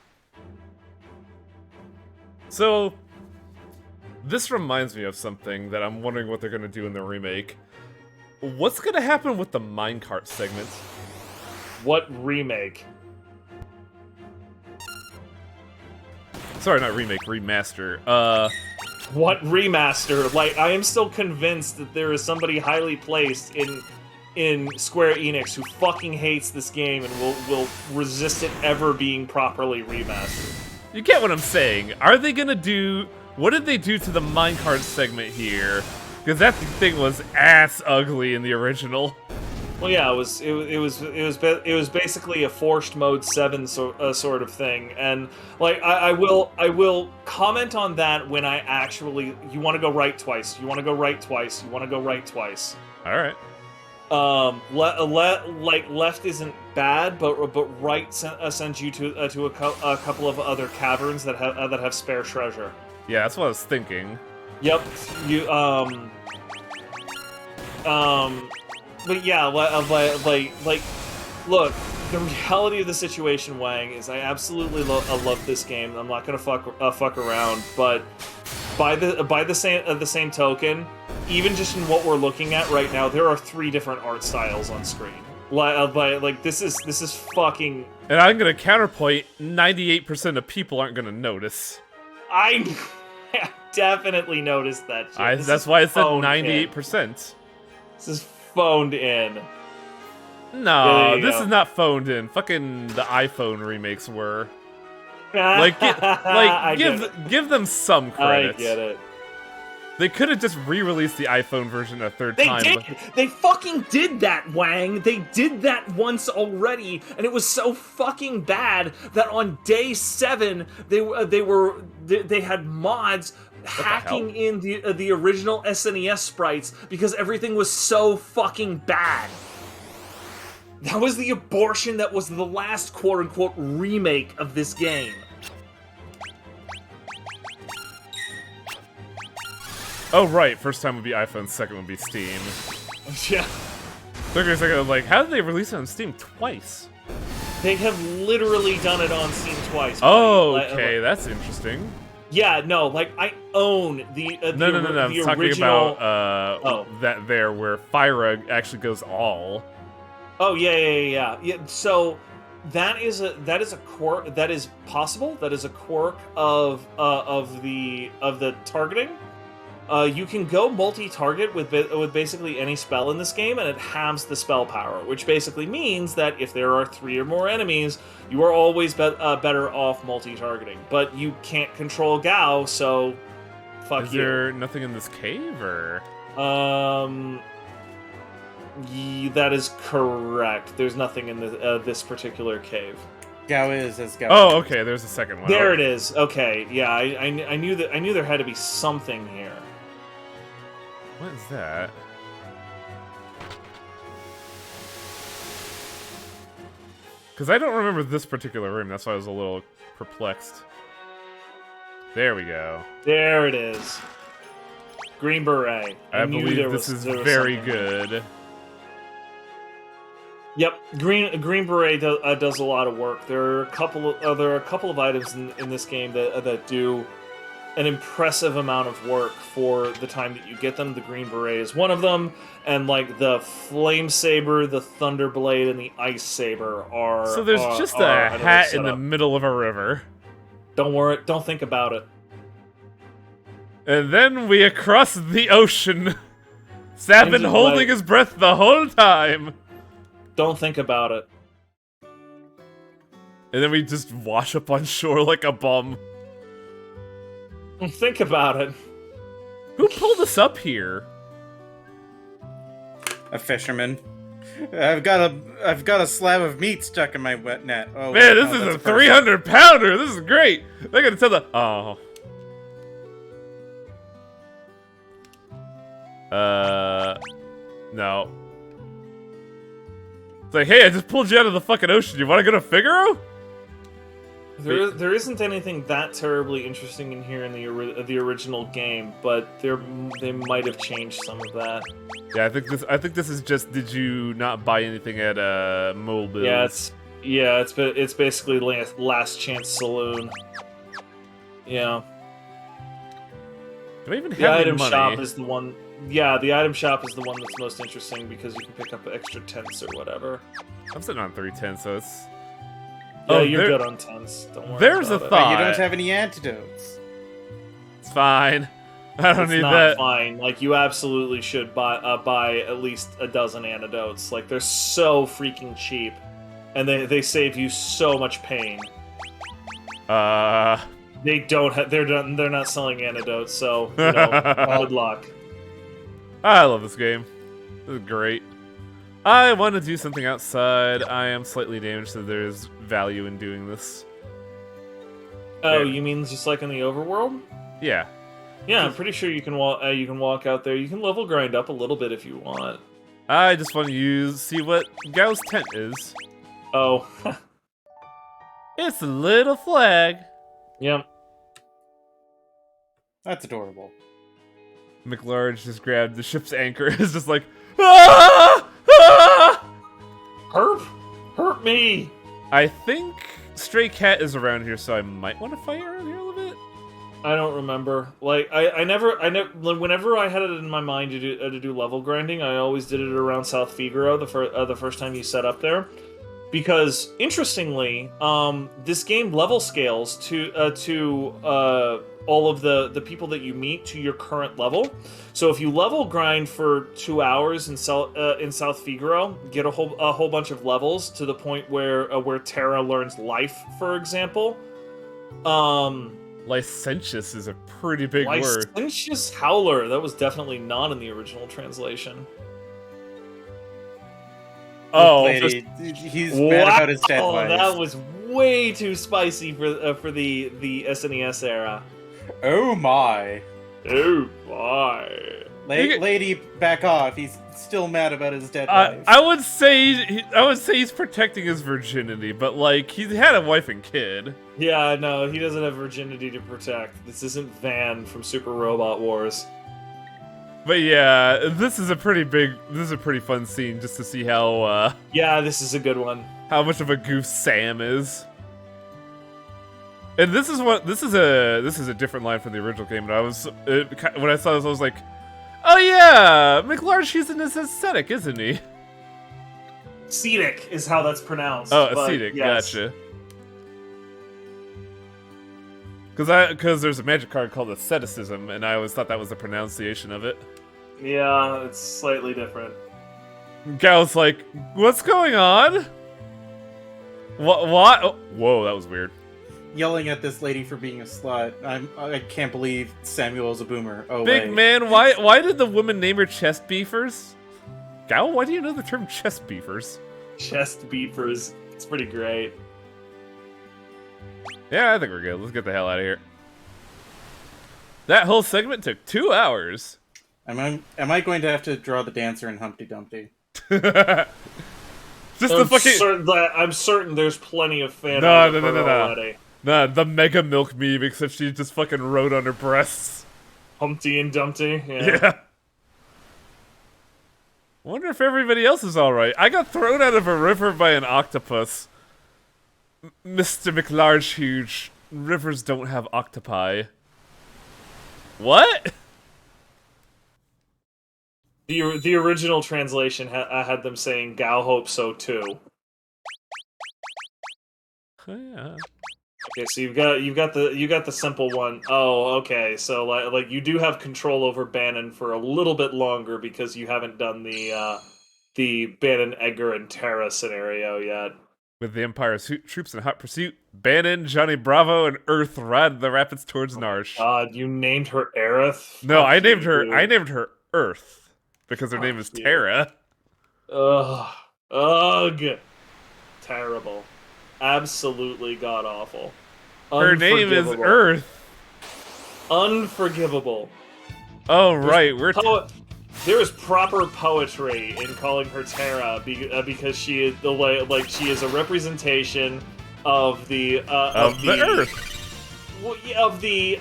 So, this reminds me of something that I'm wondering what they're going to do in the remake. What's going to happen with the minecart segment? What remake? Sorry, not remake, remaster. What remaster? Like, I am still convinced that there is somebody highly placed in Square Enix who fucking hates this game and will resist it ever being properly remastered. You get what I'm saying. Are they gonna do... What did they do to the minecart segment here Because that thing was ass ugly in the original. Well, yeah, it was basically a forced mode 7 sort of thing, and like I will comment on that when I actually you want to go right twice, you want to go right twice, you want to go right twice. All right. Like left isn't bad, but right sends you to a couple of other caverns that have spare treasure. Yeah, that's what I was thinking. Yep, you But yeah, like, look, the reality of the situation, Wang, is I absolutely love this game. I'm not gonna fuck around, but by the same token, even just in what we're looking at right now, there are 3 different art styles on screen. Like this is fucking. And I'm gonna counterpoint: 98% of people aren't gonna notice. I definitely noticed that shit. That's why I said 98%. This is phoned in. No, Yeah, this is not phoned in. Fucking the iPhone remakes were. Like, Give them some credit. I get it. They could have just re-released the iPhone version a third They time. did. They fucking did that, Wang. They did that once already, and it was so fucking bad that on day 7 they had mods hacking in the original SNES sprites because everything was so fucking bad. That was the abortion that was the last quote-unquote remake of this game. Oh, right. First time would be iPhone, second would be Steam. Yeah. Took me a second, like, how did they release it on Steam twice? They have literally done it on Steam twice. Oh, okay. That's interesting. Yeah, no, like, I own the No. I'm the talking original... about that there where Fyra actually goes all. Oh yeah. So that is a quirk that is possible. That is a quirk of the targeting. You can go multi-target with basically any spell in this game, and it halves the spell power, which basically means that if there are 3 or more enemies, you are always better off multi-targeting. But you can't control Gao, so fuck you. Is there nothing in this cave, or? That is correct. There's nothing in this particular cave. Gao is as Gao. Oh, okay. There's a second one. There it is. Okay, yeah, I knew that. I knew there had to be something here. What is that? Because I don't remember this particular room. That's why I was a little perplexed. There we go. There it is. Green Beret. I believe this is very good. Yep, Green Beret does a lot of work. There are a couple of items in this game that do an impressive amount of work for the time that you get them. The Green Beret is one of them, and like the Flame Saber, the Thunder Blade, and the Ice Saber are. So there's just a hat in the middle of a river. Don't worry. Don't think about it. And then we across the ocean. Sabin holding his breath the whole time. Don't think about it. And then we just wash up on shore like a bum. Think about it. Who pulled us up here? A fisherman. I've got a slab of meat stuck in my wet net. Oh man, this is a 300-pounder. This is great. They're gonna tell the no. It's like, hey, I just pulled you out of the fucking ocean. You want to go to Figaro? There isn't anything that terribly interesting in here in the original game, but they might have changed some of that. Yeah, I think this is just. Did you not buy anything at Mobile? Yeah, it's basically Last Chance Saloon. Yeah. Do I even have the any item money? shop is the one. Yeah, the item shop is the one that's most interesting because you can pick up extra tents or whatever. I'm sitting on 310, so it's. Yeah, you're good on tents. Don't worry. There's a about it. thought. You don't have any antidotes. It's fine. I don't need not that. Fine. Like you absolutely should buy at least a dozen antidotes. Like they're so freaking cheap, and they save you so much pain. They don't. They're not selling antidotes, so you know, good luck. I love this game. This is great. I want to do something outside. I am slightly damaged, so there's value in doing this. Oh, There. you mean just like in the overworld? Yeah. Yeah, I'm pretty sure you can walk. You can walk out there. You can level grind up a little bit if you want. I just want to see what Gao's tent is. Oh, It's a little flag. yep. That's adorable. McLarge just grabbed the ship's anchor. It's just like, ah! Ah! Herp me. I think Stray Cat is around here, so I might want to fight around here a little bit. I don't remember. Like whenever I had it in my mind to do level grinding, I always did it around South Figaro the first time you set up there, because interestingly, this game level scales to all of the people that you meet to your current level. So if you level grind for 2 hours in South Figaro, get a whole bunch of levels to the point where Terra learns life, for example. Licentious is a pretty big word. Licentious Howler. That was definitely not in the original translation. Oh, Lady, he's mad about his dead wife. That was way too spicy for the SNES era. Oh my. Oh my. Lady, back off. He's still mad about his dead wife. I would say he's protecting his virginity, but like he had a wife and kid. Yeah, no, he doesn't have virginity to protect. This isn't Van from Super Robot Wars. But yeah, this is a pretty fun scene just to see how Yeah, this is a good one. how much of a goof Sam is. And this is a different line from the original game. And when I saw this, I was like, oh yeah, McLarge, he's an aesthetic, isn't he? Ascetic is how that's pronounced. Oh, but ascetic, yes. gotcha. Because there's a magic card called asceticism, and I always thought that was the pronunciation of it. Yeah, it's slightly different. Gao's like, what's going on? What? Oh, whoa, that was weird. Yelling at this lady for being a slut. I can't believe Samuel's a boomer. Oh, Big wait. man, why did the woman name her chest beefers? Gao, why do you know the term chest beefers? Chest beepers. It's pretty great. Yeah, I think we're good. Let's get the hell out of here. That whole segment took 2 hours. Am I going to have to draw the dancer in Humpty Dumpty? Just the fucking I'm certain there's plenty of fan No, art no, of no, her no, no. already. nah, the mega milk meme, except she just fucking wrote on her breasts. Humpty and Dumpty. Yeah. Wonder if everybody else is alright. I got thrown out of a river by an octopus. Mr. McLarge Huge, rivers don't have octopi. What? The original translation had them saying "Gao hopes so too." Oh, yeah. Okay, so you got the simple one. Oh, okay. So like you do have control over Bannon for a little bit longer because you haven't done the Bannon, Edgar, and Terra scenario yet. With the Empire's troops in hot pursuit, Bannon, Johnny Bravo, and Earth ride the rapids towards Narsh. God, you named her Aerith? No, Fuck I named you, her. dude. I named her Earth because her name is you. Terra. Ugh. Terrible. Absolutely god awful. Her name is Earth. Unforgivable. Oh right, we're there is proper poetry in calling her Terra because she is she is a representation of the of the Earth. Well, yeah, of the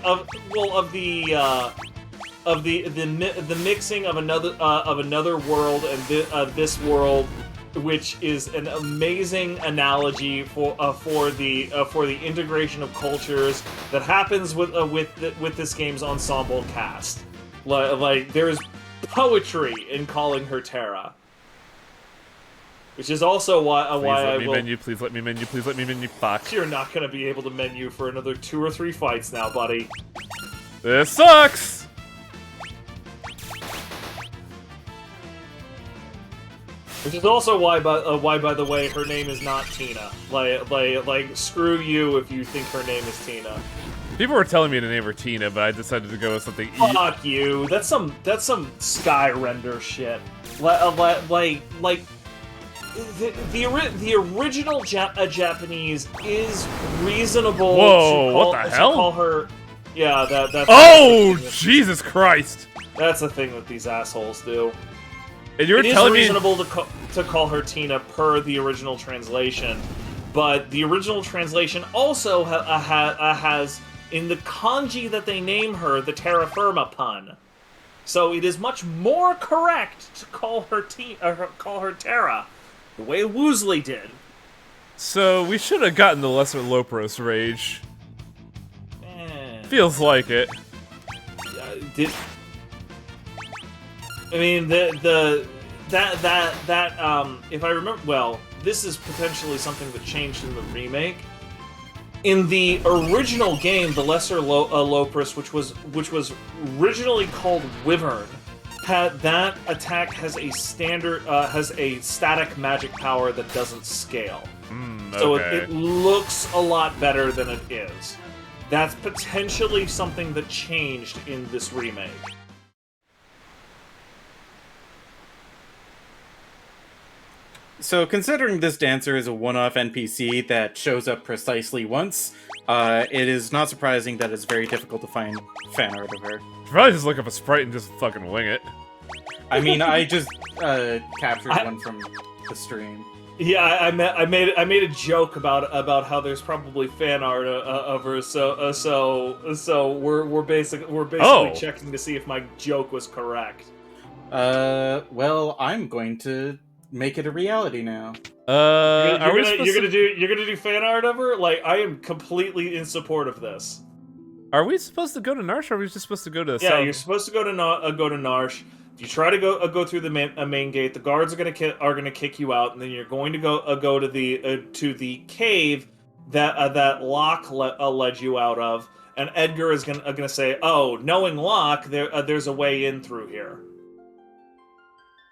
mixing of another world and this world, which is an amazing analogy for the integration of cultures that happens with this game's ensemble cast. Like there is poetry in calling her Terra, which is also why I will. Please let me menu. Please let me menu. Fuck. You're not gonna be able to menu for another 2 or 3 fights now, buddy. This sucks. Which is also why, by the way, her name is not Tina. Like, screw you if you think her name is Tina. People were telling me to name her Tina, but I decided to go with something. Fuck you. That's some sky render shit. Like the original Japanese is reasonable. Whoa, to call, what the to hell? Call her. Yeah, that's. Oh, Jesus Christ! That's the thing that these assholes do. And you were It is telling me reasonable to call her Tina per the original translation, but the original translation also has in the kanji that they name her the terra firma pun. So it is much more correct to call her call her Terra, the way Woosley did. so. We should have gotten the Lesser Lopros rage. Eh, Feels like it. I mean if I remember well, this is potentially something that changed in the remake. In the original game, the Lesser Lopris, which was originally called Wyvern, that attack has a static magic power that doesn't scale. Okay. So it looks a lot better than it is. That's potentially something that changed in this remake. So, considering this dancer is a one-off NPC that shows up precisely once, it is not surprising that it's very difficult to find fan art of her. Probably just look up a sprite and just fucking wing it. I mean, I just captured one from the stream. Yeah, I made a joke about how there's probably fan art of her. So we're basically checking to see if my joke was correct. Well, I'm going to make it a reality now. You're gonna do fan art of her? Like, I am completely in support of this. Are we supposed to go to Narsh, or are we just supposed to go to the Yeah, south? you're supposed to go to Narsh. If you try to go through the main gate, the guards are gonna kick you out, and then you're going to go to the cave that Locke led you out of, and Edgar is gonna say, "Oh, knowing Locke, there's a way in through here."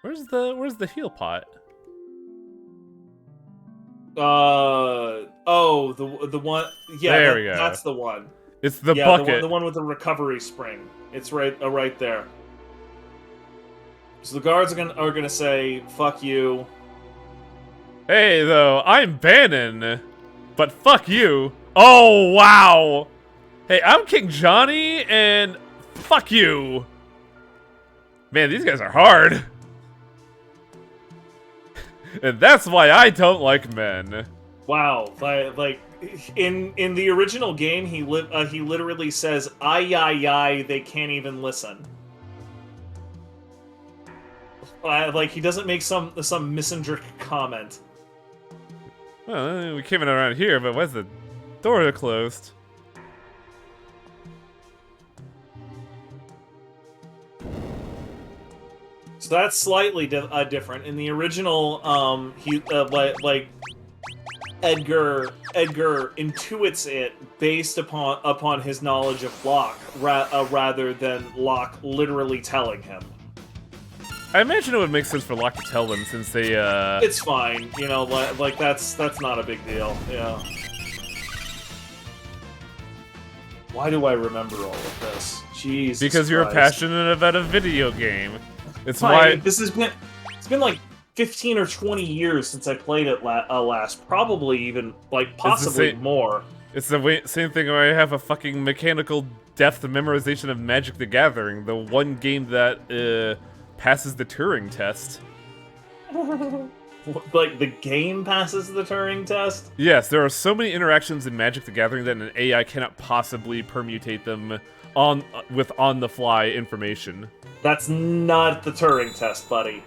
Where's the heal pot? The one. Yeah, There we go. That's the one. It's the Yeah, bucket. the one with the recovery spring. It's right there. So the guards are gonna say, "Fuck you." Hey, though, I'm Bannon, but fuck you. Oh, wow. Hey, I'm King Johnny, and fuck you. Man, these guys are hard. And that's why I don't like men. Wow, like in the original game, he literally says, "Ay ay ay, they can't even listen." Like, he doesn't make some misandric comment. Well, we came in around here, but why's the door closed? So that's slightly different. In the original, Edgar intuits it based upon his knowledge of Locke, rather than Locke literally telling him. I imagine it would make sense for Locke to tell them, since they, It's fine, you know, like that's not a big deal, yeah. Why do I remember all of this? Jesus because you're Christ. passionate about a video game. It's Fine, why... it's been like 15 or 20 years since I played it last. Probably even, like, possibly same- more. It's the same thing where I have a fucking mechanical depth memorization of Magic the Gathering, the one game that, passes the Turing test. Like, the game passes the Turing test? Yes, there are so many interactions in Magic the Gathering that an AI cannot possibly permutate them with on-the-fly information. That's not the Turing test, buddy.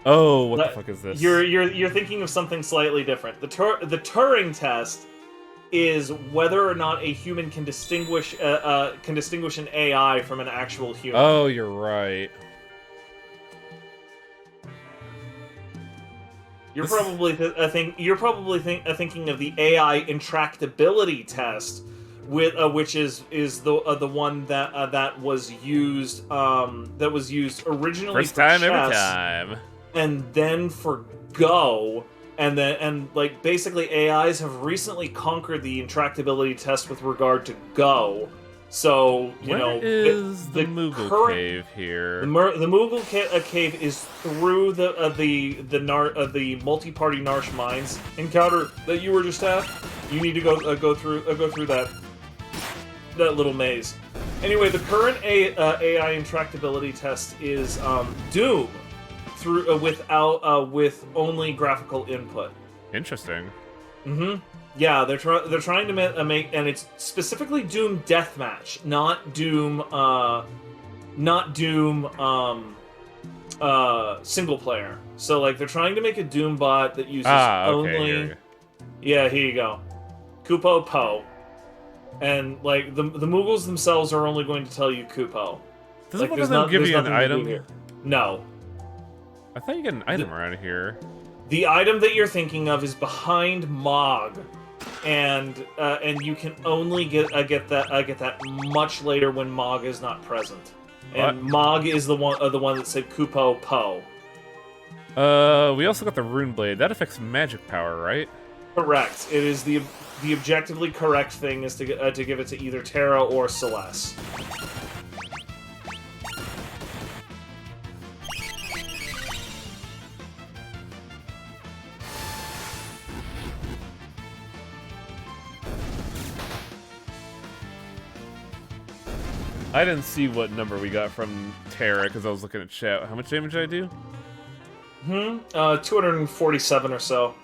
Oh, what the fuck is this? You're thinking of something slightly different. The Turing test is whether or not a human can distinguish an AI from an actual human. Oh, you're right. You're probably thinking of the AI intractability test, which is the one that was used originally First for time, chess, every time. and then for Go, and like basically AIs have recently conquered the intractability test with regard to Go. So Where is the Moogle cave here? The Moogle cave is through the multi-party Narsh mines encounter that you were just at. You need to go through that little maze. Anyway, the current AI intractability test is Doom through with only graphical input. Interesting. Mm-hmm. Yeah, they're trying to make, and it's specifically Doom Deathmatch, not Doom single player. So like they're trying to make a Doom bot that uses only. Yeah, here you go. Kupo Po. And like the Moogles themselves are only going to tell you Kupo. Doesn't one of them give you an item? No. I thought you get an item around here. The item that you're thinking of is behind Mog, and you can only get that much later when Mog is not present. And What? Mog is the one that said Kupo Po. We also got the Rune Blade. That affects magic power, right? Correct. It is the objectively correct thing is to give it to either Terra or Celeste. I didn't see what number we got from Terra because I was looking at chat. How much damage did I do? 247 or so.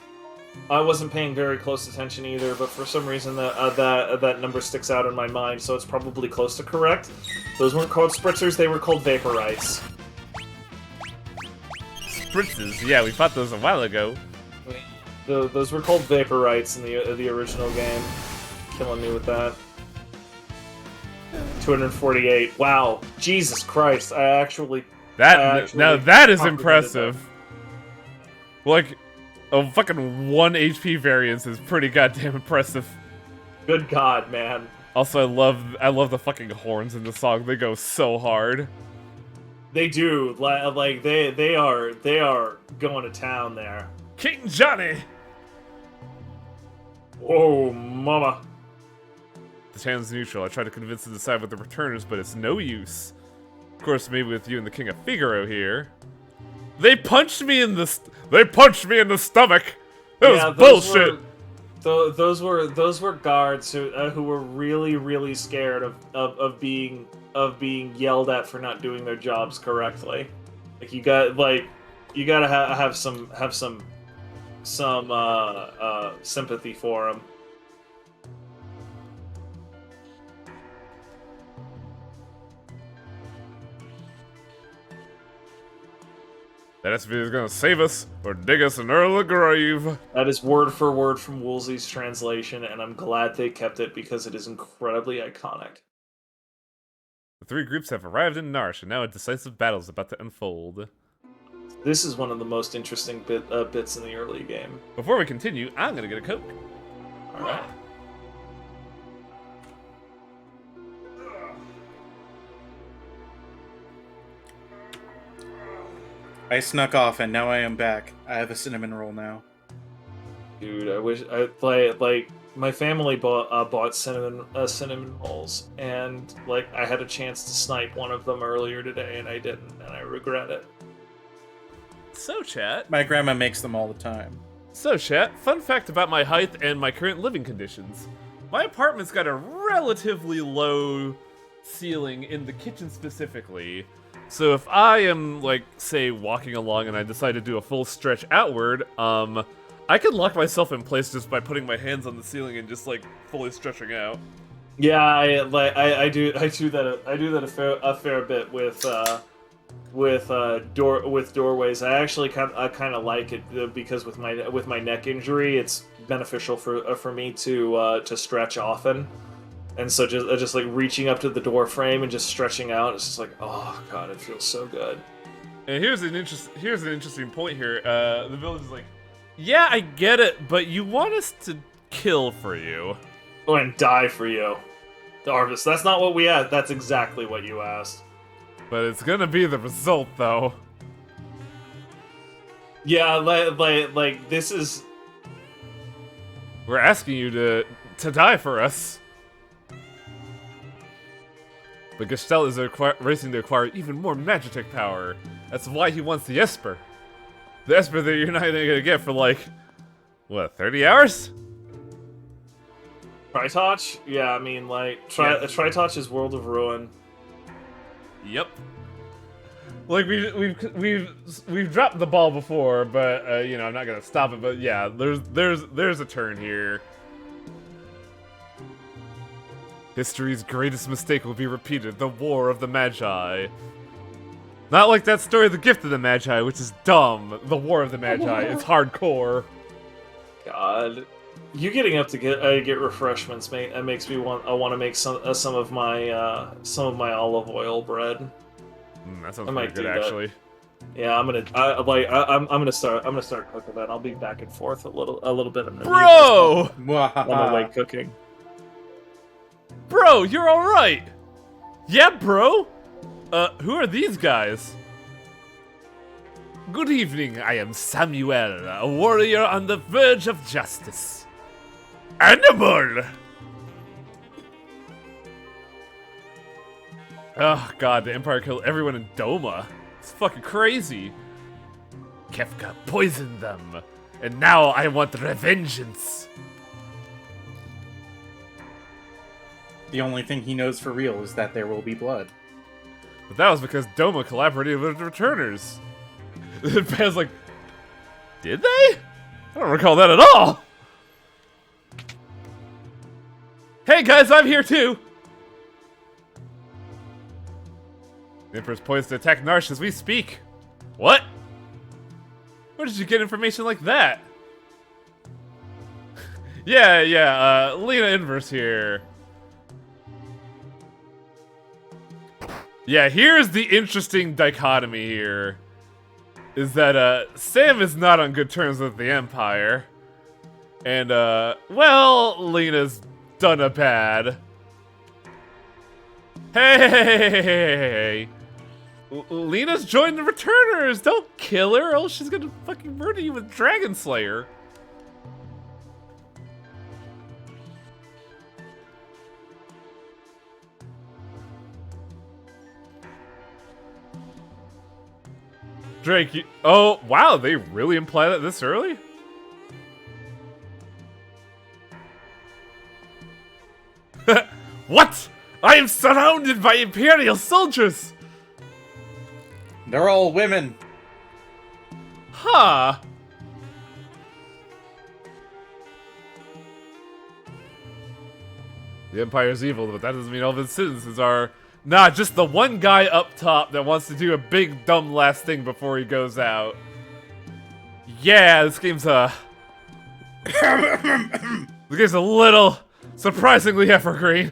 I wasn't paying very close attention either, but for some reason that number sticks out in my mind, so it's probably close to correct. Those weren't called spritzers; they were called vaporites. Spritzes? Yeah, we fought those a while ago. Those were called vaporites in the original game. Killing me with that. 248. Wow, Jesus Christ! Now that is impressive. Like, a fucking 1 HP variance is pretty goddamn impressive. Good God, man. Also, I love the fucking horns in the song. They go so hard. They do. Like they are going to town there. King Johnny. Oh, mama. The town's neutral. I tried to convince them to side with the returners, but it's no use. Of course, maybe with you and the King of Figaro here. They punched me in the stomach. That was bullshit. Those were guards who were really scared of being yelled at for not doing their jobs correctly. Like you gotta have some sympathy for them. That SUV is gonna save us or dig us an early grave. That is word for word from Woolsey's translation, and I'm glad they kept it because it is incredibly iconic. The three groups have arrived in Narsh, and now a decisive battle is about to unfold. This is one of the most interesting bits in the early game. Before we continue, I'm gonna get a Coke. Alright. I snuck off and now I am back. I have a cinnamon roll now. Dude, I wish like my family bought cinnamon rolls, and like I had a chance to snipe one of them earlier today, and I didn't, and I regret it. So, chat. My grandma makes them all the time. So, chat, fun fact about my height and my current living conditions. My apartment's got a relatively low ceiling in the kitchen specifically. So if I am, like, say, walking along and I decide to do a full stretch outward, I can lock myself in place just by putting my hands on the ceiling and just, like, fully stretching out. Yeah, I do that a fair bit with doorways. I actually kind of like it because with my neck injury, it's beneficial for me to stretch often. And so just like reaching up to the door frame and just stretching out, it's just like, oh god, it feels so good. And here's an interesting point here. The village is like, yeah, I get it, but you want us to kill for you. Oh, and die for you. Darvis, that's not what we asked. That's exactly what you asked. But it's gonna be the result, though. Yeah, like this is. We're asking you to die for us. But Gestalt is racing to acquire even more Magitek power. That's why he wants the Esper. The Esper that you're not gonna get for like, what, 30 hours? Tritoch? Yeah, I mean, like, Tritoch is World of Ruin. Yep. Like we've dropped the ball before, but you know, I'm not gonna stop it. But yeah, there's a turn here. History's greatest mistake will be repeated: the War of the Magi. Not like that story, The Gift of the Magi, which is dumb. The War of the Magi, it's hardcore. God, you getting up to get refreshments, mate. That makes me want. I want to make some of my olive oil bread. That sounds I might pretty good, do that. actually. Yeah, I'm gonna start cooking that. I'll be back and forth a little bit. Bro, on my way cooking. bro, you're all right. Yeah, bro. Who are these guys? Good evening, I am Samuel, a warrior on the verge of justice. Animal! Oh god, the Empire killed everyone in Doma. It's fucking crazy. Kefka poisoned them, and now I want revengeance. The only thing he knows for real is that there will be blood. But that was because Doma collaborated with the Returners. Pan's like, did they? I don't recall that at all. Hey guys, I'm here too. The Emperor's poised to attack Narsh as we speak. What? Where did you get information like that? yeah, Lena Inverse here. Yeah, here's the interesting dichotomy here. Is that, Sam is not on good terms with the Empire. And, well, Lena's done a bad. Hey! Lena's joined the Returners! Don't kill her, or else she's gonna fucking murder you with Dragon Slayer. Drake, oh, wow, they really imply that this early? What? I am surrounded by Imperial soldiers! They're all women. Huh. The Empire's evil, but that doesn't mean all of its citizens are... Nah, just the one guy up top that wants to do a big, dumb last thing before he goes out. Yeah, this game's, this game's a little surprisingly evergreen.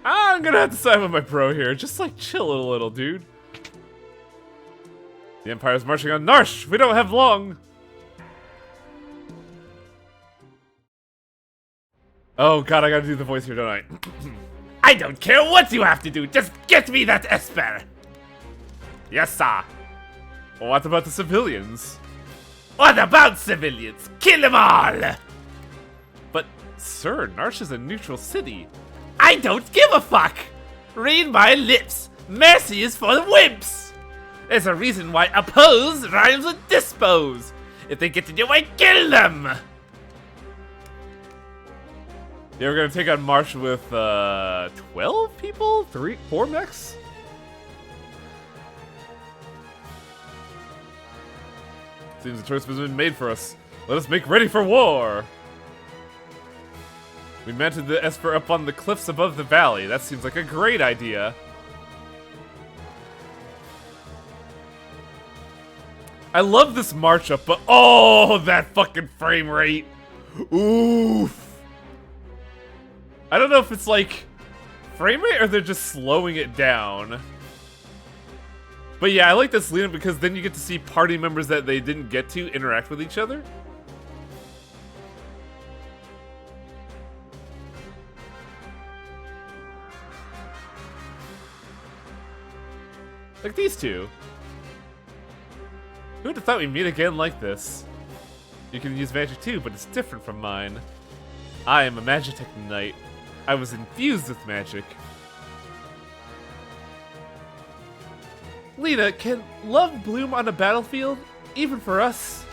I'm gonna have to side with my bro here. Just, like, chill a little, dude. The Empire's marching on Narsh! We don't have long! Oh god, I gotta do the voice here, don't I? I don't care what you have to do, just get me that Esper! Yes, sir. Well, what about the civilians? What about civilians? Kill them all! But, sir, Narsh is a neutral city. I don't give a fuck! Read my lips. Mercy is for the wimps! There's a reason why oppose rhymes with dispose. If they get in your way, kill them! Yeah, we're gonna take on Marsh with 12 people? 4 mechs? Seems the choice has been made for us. Let us make ready for war! We mounted the Esper up on the cliffs above the valley. That seems like a great idea. I love this march up, but oh, that fucking frame rate! Oof! I don't know if it's like frame rate or they're just slowing it down. But yeah, I like this lead-up because then you get to see party members that they didn't get to interact with each other. Like these two. Who would have thought we'd meet again like this? You can use magic too, but it's different from mine. I am a Magitech Knight. I was infused with magic. Lena, can love bloom on a battlefield? Even for us?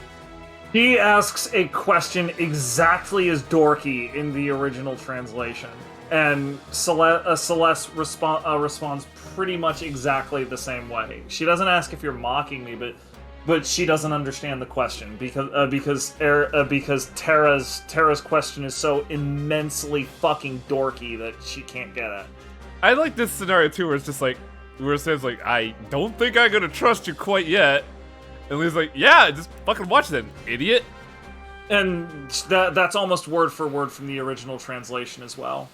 He asks a question exactly as dorky in the original translation. And Celeste responds pretty much exactly the same way. She doesn't ask if you're mocking me, but she doesn't understand the question because Terra's question is so immensely fucking dorky that she can't get it. I like this scenario too, where it's just like, where it says like, I don't think I'm gonna trust you quite yet. And Lee's like, yeah, just fucking watch then, idiot. And that's almost word for word from the original translation as well.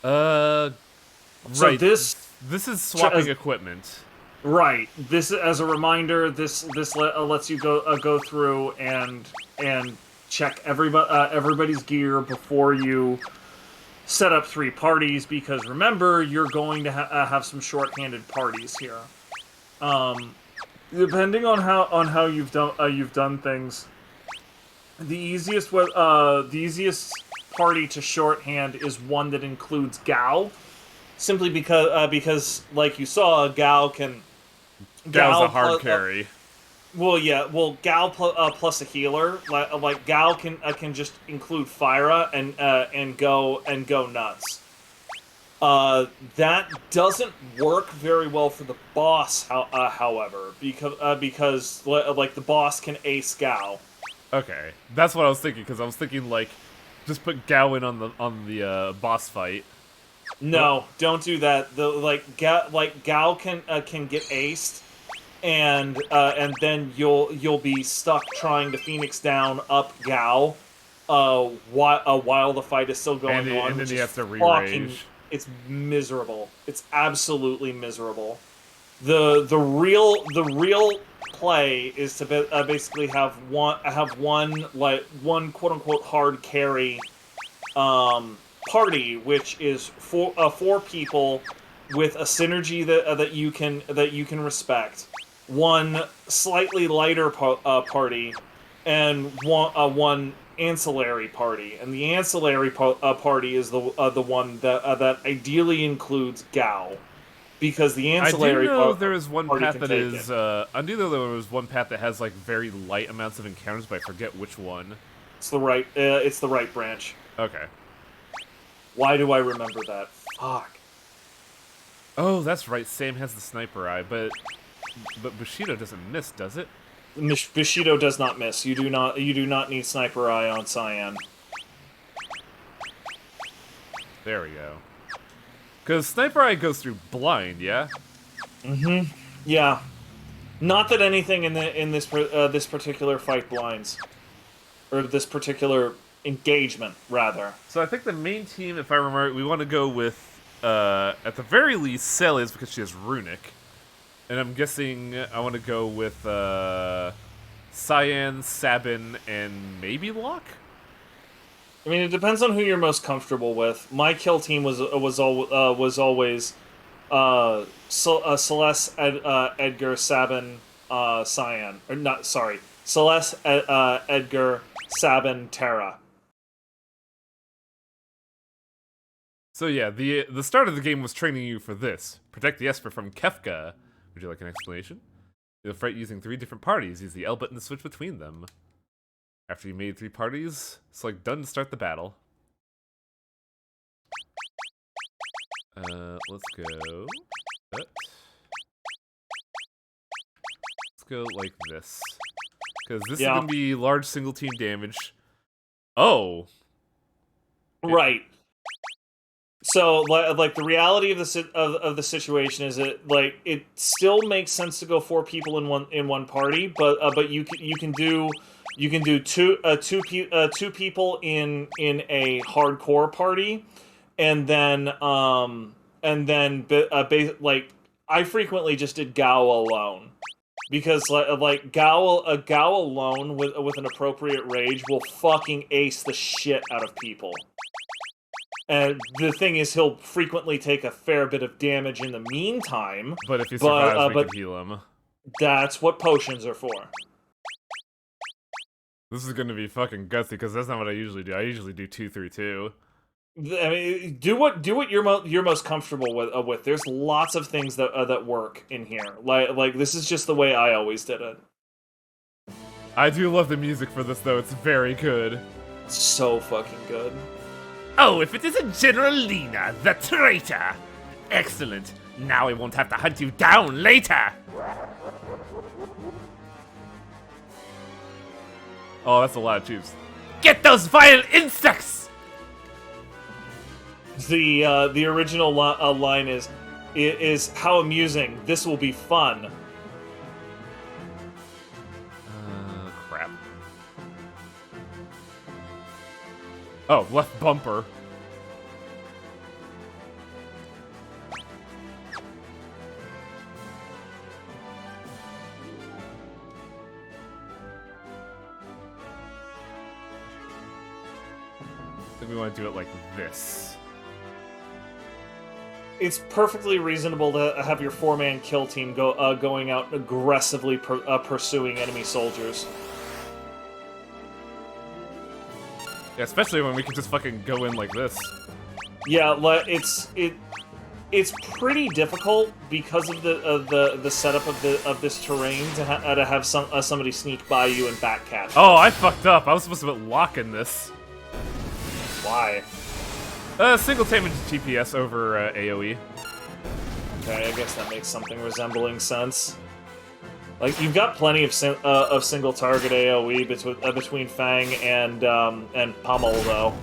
Right. So this is swapping equipment. Right. This, as a reminder, this lets you go through and check everybody's gear before you set up 3 parties, because remember, you're going to have some short-handed parties here. Depending on how you've done things, the easiest party to shorthand is one that includes Gao, simply because like you saw, Gao's a hard carry. Gao plus a healer. Like Gao can just include Fyra and go nuts. That doesn't work very well for the boss, however, because like the boss can ace Gao. Okay, that's what I was thinking, because I was thinking like, just put Gao in on the boss fight. No, don't do that. Gao can get aced, and then you'll be stuck trying to Phoenix down up Gao, while the fight is still going on. And then you have to re-rage. It's miserable. It's absolutely miserable. The real play is to basically have one quote unquote hard carry party, which is 4 people with a synergy that you can respect. One slightly lighter party, and one ancillary party, and the ancillary party is the one that ideally includes Gao, because the ancillary. I do know there is one path that is. I do know there was one path that has like very light amounts of encounters, but I forget which one. It's the right. It's the right branch. Okay. Why do I remember that? Fuck. Oh, that's right. Sam has the sniper eye, but Bushido doesn't miss, does it? Bushido does not miss. You do not need sniper eye on Cyan. There we go. Because sniper eye goes through blind, yeah. Mm-hmm. Yeah. Not that anything in this particular fight blinds, or this particular engagement, rather. So I think the main team, if I remember, we want to go with at the very least Celia's, because she has runic. And I'm guessing I want to go with Cyan, Sabin, and maybe Locke? I mean, it depends on who you're most comfortable with. My kill team was always Celeste, Edgar, Sabin, Cyan. Or not, sorry. Celeste, Edgar, Sabin, Terra. So yeah, the start of the game was training you for this. Protect the Esper from Kefka. Would you like an explanation? You'll fight using 3 different parties. Use the L button to switch between them. After you made 3 parties, select done to start the battle. Let's go. Let's go like this. Because this is going to be large single team damage. Oh! Right. So, like the reality of the situation is that it still makes sense to go 4 people in one party, but you can do 2 people in a hardcore party, and then I frequently just did Gao alone, because like Gao alone with an appropriate rage will fucking ace the shit out of people. And the thing is, he'll frequently take a fair bit of damage in the meantime. But if he But, survives, we but- can heal him. That's what potions are for. This is gonna be fucking gutsy because that's not what I usually do. I usually do 2-3-2. I mean, do what you're most comfortable with. There's lots of things that work in here. Like this is just the way I always did it. I do love the music for this though. It's very good. It's so fucking good. Oh, if it isn't General Lena, the traitor! Excellent. Now I won't have to hunt you down later! Oh, that's a lot of tubes. Get those vile insects! The original line is how amusing. This will be fun. Crap. Oh, left bumper. Then we want to do it like this. It's perfectly reasonable to have your 4-man kill team going out aggressively pursuing enemy soldiers. Yeah, especially when we can just fucking go in like this. Yeah, it's pretty difficult because of the setup of this terrain to have somebody sneak by you and backcatch. Oh, I fucked up. I was supposed to put lock in this. Why? Single damage TPS over AoE. Okay, I guess that makes something resembling sense. Like you've got plenty of single target AoE between Fang and Pummel though.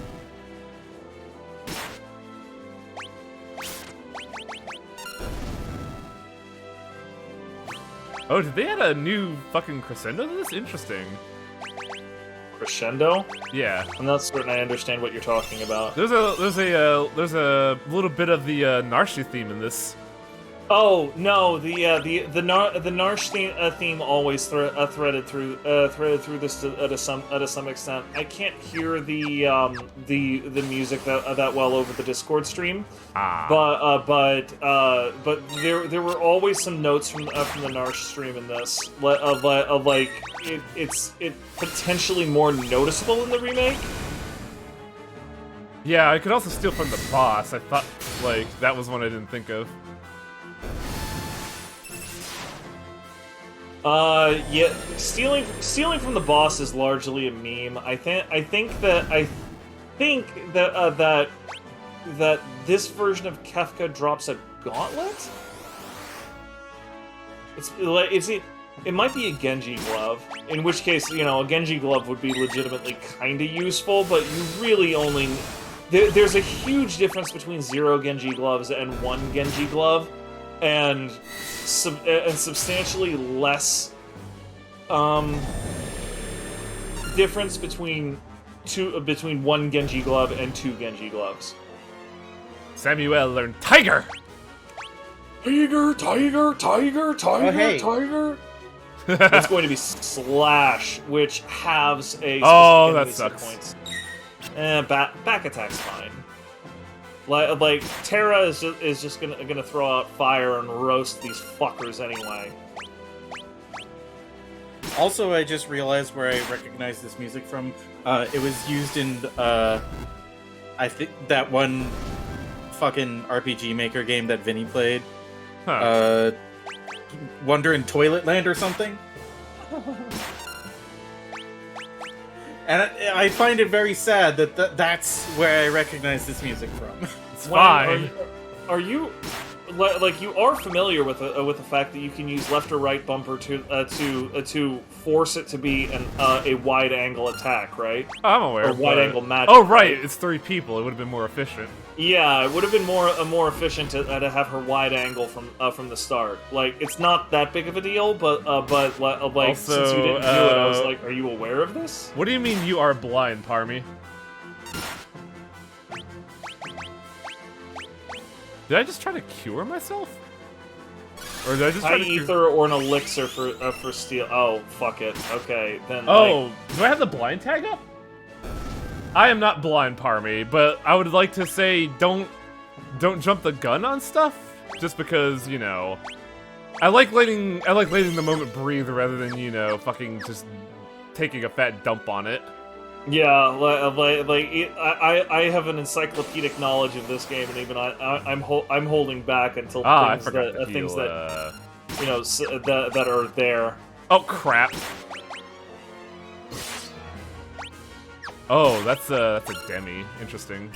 Oh, did they add a new fucking crescendo to this? Interesting. Crescendo? Yeah. I'm not certain I understand what you're talking about. There's a little bit of the Narsha theme in this. Oh no, the Narsh theme always threaded through this to some extent. I can't hear the music that well over the Discord stream, but there were always some notes from the Narsh stream in this of like it's potentially more noticeable in the remake. Yeah, I could also steal from the boss. I thought like that was one I didn't think of. Yeah, stealing from the boss is largely a meme. I think that this version of Kefka drops a gauntlet. It might be a Genji glove, in which case, you know, a Genji glove would be legitimately kinda useful, but you really only there's a huge difference between 0 Genji gloves and 1 Genji glove. And substantially less difference between 1 Genji glove and 2 Genji gloves. Samuel learned Tiger! Tiger, tiger, tiger, tiger, hey. tiger. It's going to be Slash, which halves a specific Oh, that enemy's hit sucks. points. Back attack's fine. Like Terra is just gonna throw out fire and roast these fuckers anyway. Also, I just realized where I recognize this music from. It was used in, I think, that one fucking RPG Maker game that Vinny played. Huh. Wonder in Toilet Land or something. And I find it very sad that that's where I recognize this music from. It's fine. Are you like you are familiar with the fact that you can use left or right bumper to force it to be a wide angle attack, right? I'm aware. Or wide but- angle magic. Oh, right. It's 3 people. It would have been more efficient. Yeah, it would have been more efficient to have her wide angle from the start. Like it's not that big of a deal, but like Also, since you didn't do it, I was like, are you aware of this? What do you mean you are blind, Parmy? Did I just try to cure myself? Or did I just try High to cure... ether or an elixir for steel. Oh, fuck it. Okay, then. Oh, do I have the blind tag up? I am not blind, Parmy, but I would like to say don't jump the gun on stuff, just because, you know, I like letting the moment breathe rather than, you know, fucking just taking a fat dump on it. Yeah, I have an encyclopedic knowledge of this game, and even I'm holding back until I things forgot to things heal, that you know that are there. Oh crap! Oh, that's a demi. Interesting.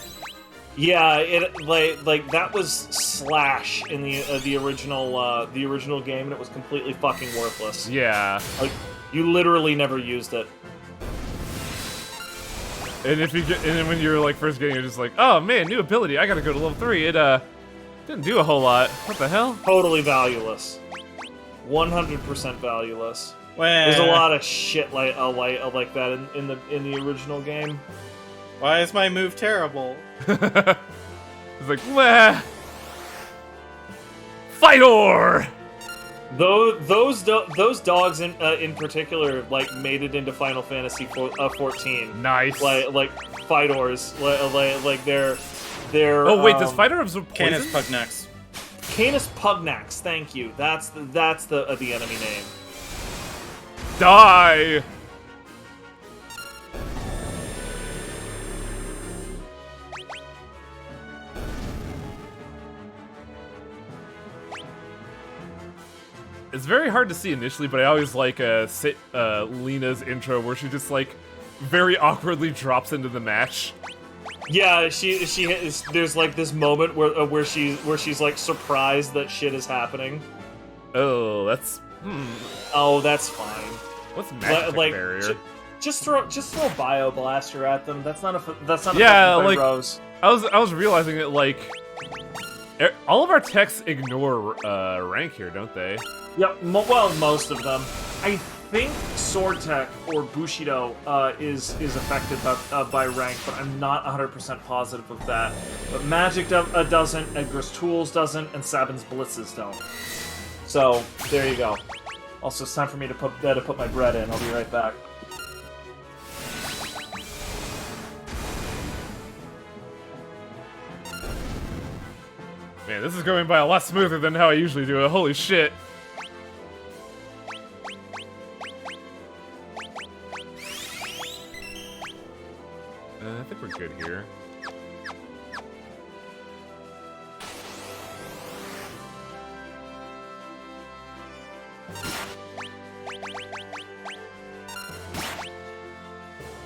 Yeah, it like that was Slash in the original game, and it was completely fucking worthless. Yeah. Like you literally never used it. And if you get, and then when you're like first getting, you're just like, oh man, new ability. I gotta go to level 3. It didn't do a whole lot. What the hell? Totally valueless. 100% valueless. Well, There's a lot of shit like that in the original game. Why is my move terrible? It's like, meh. Fightor! Those dogs in particular like made it into Final Fantasy 14. Nice. Like Fightors, like they're. Oh wait, does Fightor absorb poison? Canis Pugnax. Canis Pugnax. Thank you. That's the enemy name. Die! It's very hard to see initially, but I always like Lena's intro where she just like very awkwardly drops into the match. Yeah, there's like this moment where she's like surprised that shit is happening. Oh, that's Oh, that's fine. What's magic barrier? Just throw Bio Blaster at them. That's not a Yeah, effective by like Rose. I was realizing that like all of our techs ignore rank here, don't they? Yep. Well, most of them. I think Sword Tech or Bushido is affected by rank, but I'm not 100% positive of that. But Magic doesn't, Edgar's Tools doesn't, and Sabin's Blitzes don't. So there you go. Also, it's time for me to put my bread in. I'll be right back. Man, this is going by a lot smoother than how I usually do it. Holy shit. I think we're good here.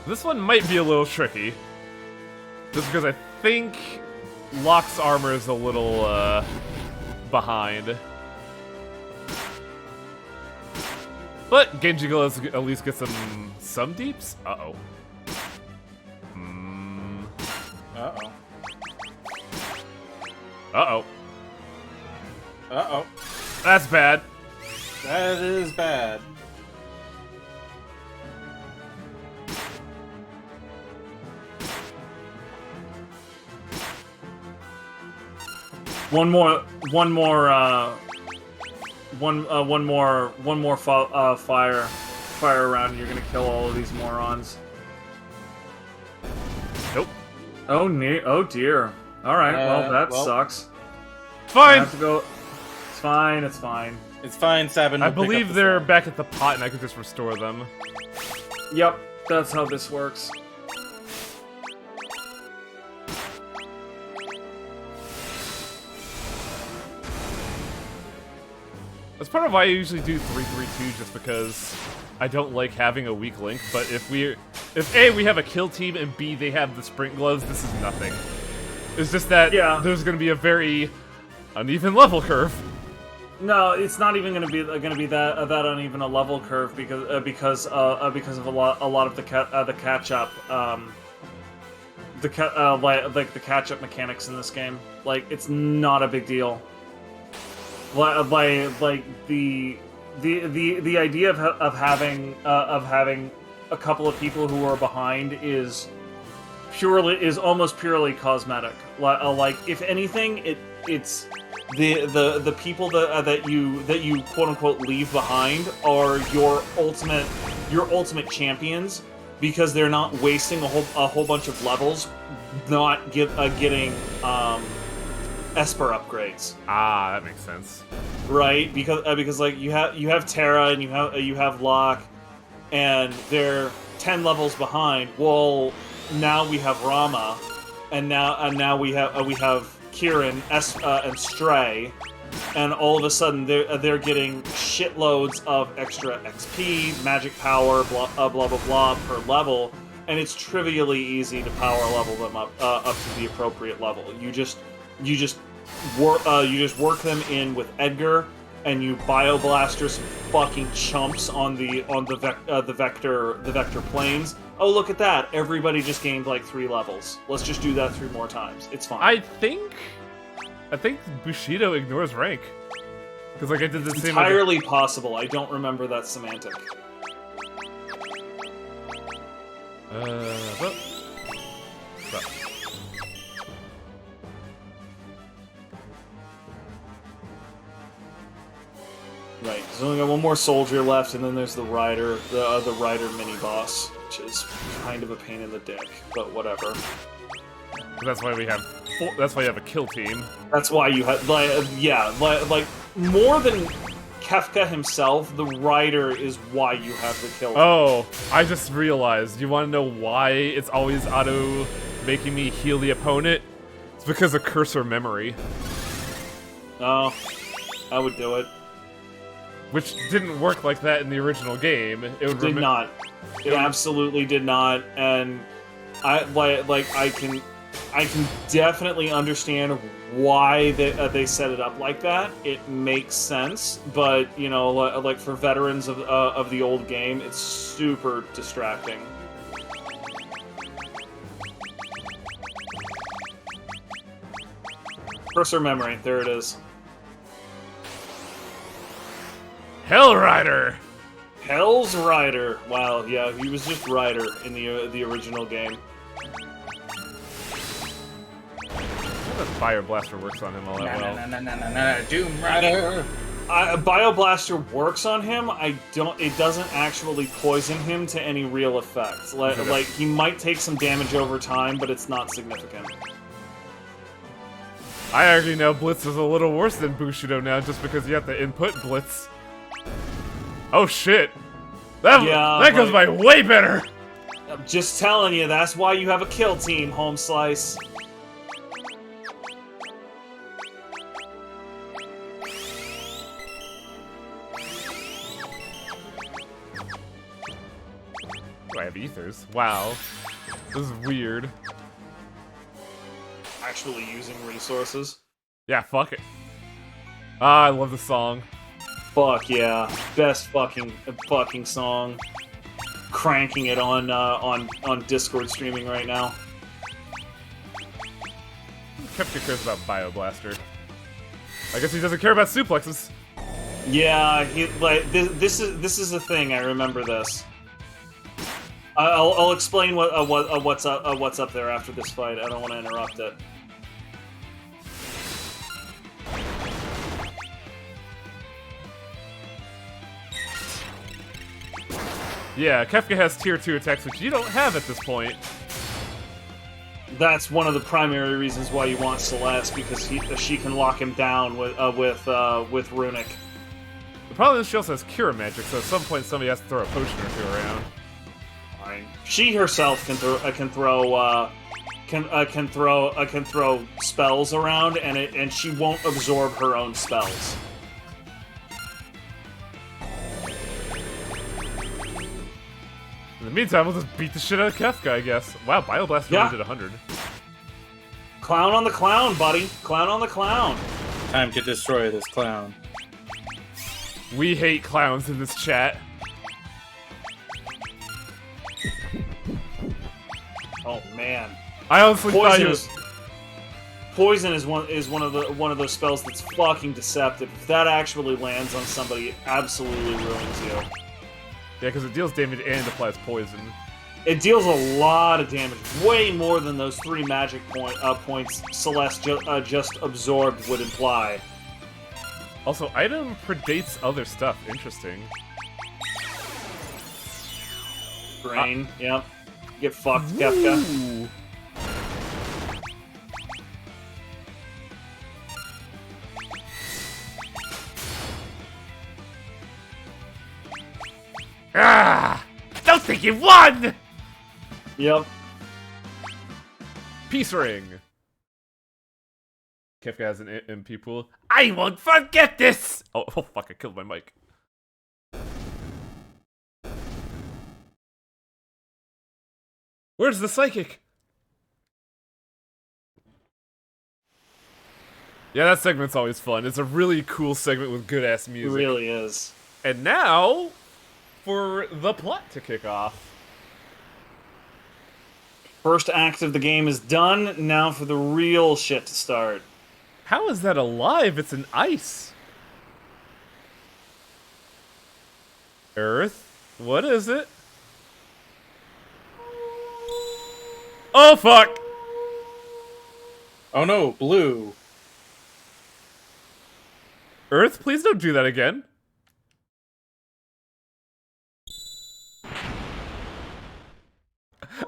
This one might be a little tricky. Just because I think Locke's armor is a little, behind. But Genji will at least get some deeps? Uh-oh. Uh-oh. Uh-oh. Uh-oh. That's bad. That is bad. One more fire round, and you're gonna kill all of these morons. Nope. Oh dear. All right. Well, that well. sucks. I Fine. have to go. It's fine. It's fine. It's fine, Sabin. I will pick up believe the they're slack. back at the pot and I could just restore them. Yep. That's how this works. That's part of why I usually do 3-3-2, just because I don't like having a weak link. But if A, we have a kill team, and B, they have the sprint gloves, this is nothing. It's just that there's going to be a very uneven level curve. No, it's not even going to be that uneven a level curve because of a lot of the catch up like the catch up mechanics in this game. Like, it's not a big deal. Like the idea of having a couple of people who are behind is almost purely cosmetic. Like, if anything, it's the people that you quote unquote leave behind are your ultimate champions, because they're not wasting a whole bunch of levels, not getting Esper upgrades. Ah, that makes sense. Right, because like you have Terra and you have Locke, and they're 10 levels behind. Well, now we have Rama, and now we have Kieran, and Stray, and all of a sudden they're getting shitloads of extra XP, magic power, blah blah blah per level, and it's trivially easy to power level them up to the appropriate level. You just work them in with Edgar, and you bioblaster some fucking chumps on the vector planes. Oh, look at that! Everybody just gained like 3 levels. Let's just do that 3 more times. It's fine. I think Bushido ignores rank. Because like I did the same. Entirely possible. I don't remember that semantic. But. Right. There's only got one more soldier left, and then there's the rider, the rider mini boss, which is kind of a pain in the dick, but whatever. That's why we have. That's why you have a kill team. That's why you have, like more than Kefka himself, the rider is why you have the kill team. Oh, I just realized. You want to know why it's always auto making me heal the opponent? It's because of cursor memory. Oh, I would do it. Which didn't work like that in the original game. It did not. It absolutely did not, and I can definitely understand why they set it up like that. It makes sense, but you know, like for veterans of the old game, it's super distracting. Cursor memory, there it is. Hell Rider! Hell's Rider. Wow, yeah, he was just Rider in the original game. The Fire Blaster works on him all that well. Doom Rider! Bioblaster works on him. It doesn't actually poison him to any real effect. Like he might take some damage over time, but it's not significant. I already know Blitz is a little worse than Bushido now, just because you have to input Blitz. Oh shit! That goes by way better! I'm just telling you, that's why you have a kill team, Home Slice. Oh, I have ethers. Wow. This is weird. Actually using resources. Yeah, fuck it. Ah, I love the song. Fuck yeah. Best fucking song. Cranking it on Discord streaming right now. Kefka cares about Bioblaster. I guess he doesn't care about suplexes. Yeah, this is a thing. I remember this. I'll explain what's up there after this fight. I don't want to interrupt it. Yeah, Kefka has tier 2 attacks, which you don't have at this point. That's one of the primary reasons why you want Celeste, because she can lock him down with Runic. The problem is she also has Cure Magic, so at some point somebody has to throw a potion or two around. Fine. She herself can throw spells around, and she won't absorb her own spells. In the meantime, we'll just beat the shit out of Kefka, I guess. Wow, Bioblaster only did 100. Clown on the clown, buddy. Clown on the clown. Time to destroy this clown. We hate clowns in this chat. Oh man. I honestly thought he was... Poison is one of those spells that's fucking deceptive. If that actually lands on somebody, it absolutely ruins you. Yeah, because it deals damage and applies poison. It deals a lot of damage, way more than those 3 magic points Celeste just absorbed would imply. Also, item predates other stuff. Interesting. Brain. Yep. Get fucked, Kefka. Ooh. Ah! Don't think you won! Yep. Peace ring. Kefka has an MP pool. I won't forget this! Oh fuck, I killed my mic. Where's the psychic? Yeah, that segment's always fun. It's a really cool segment with good-ass It music. really is. And now, for the plot to kick off. First act of the game is done. Now for the real shit to start. How is that alive? It's an ice. Earth? What is it? Oh, fuck! Oh no, blue. Earth, please don't do that again.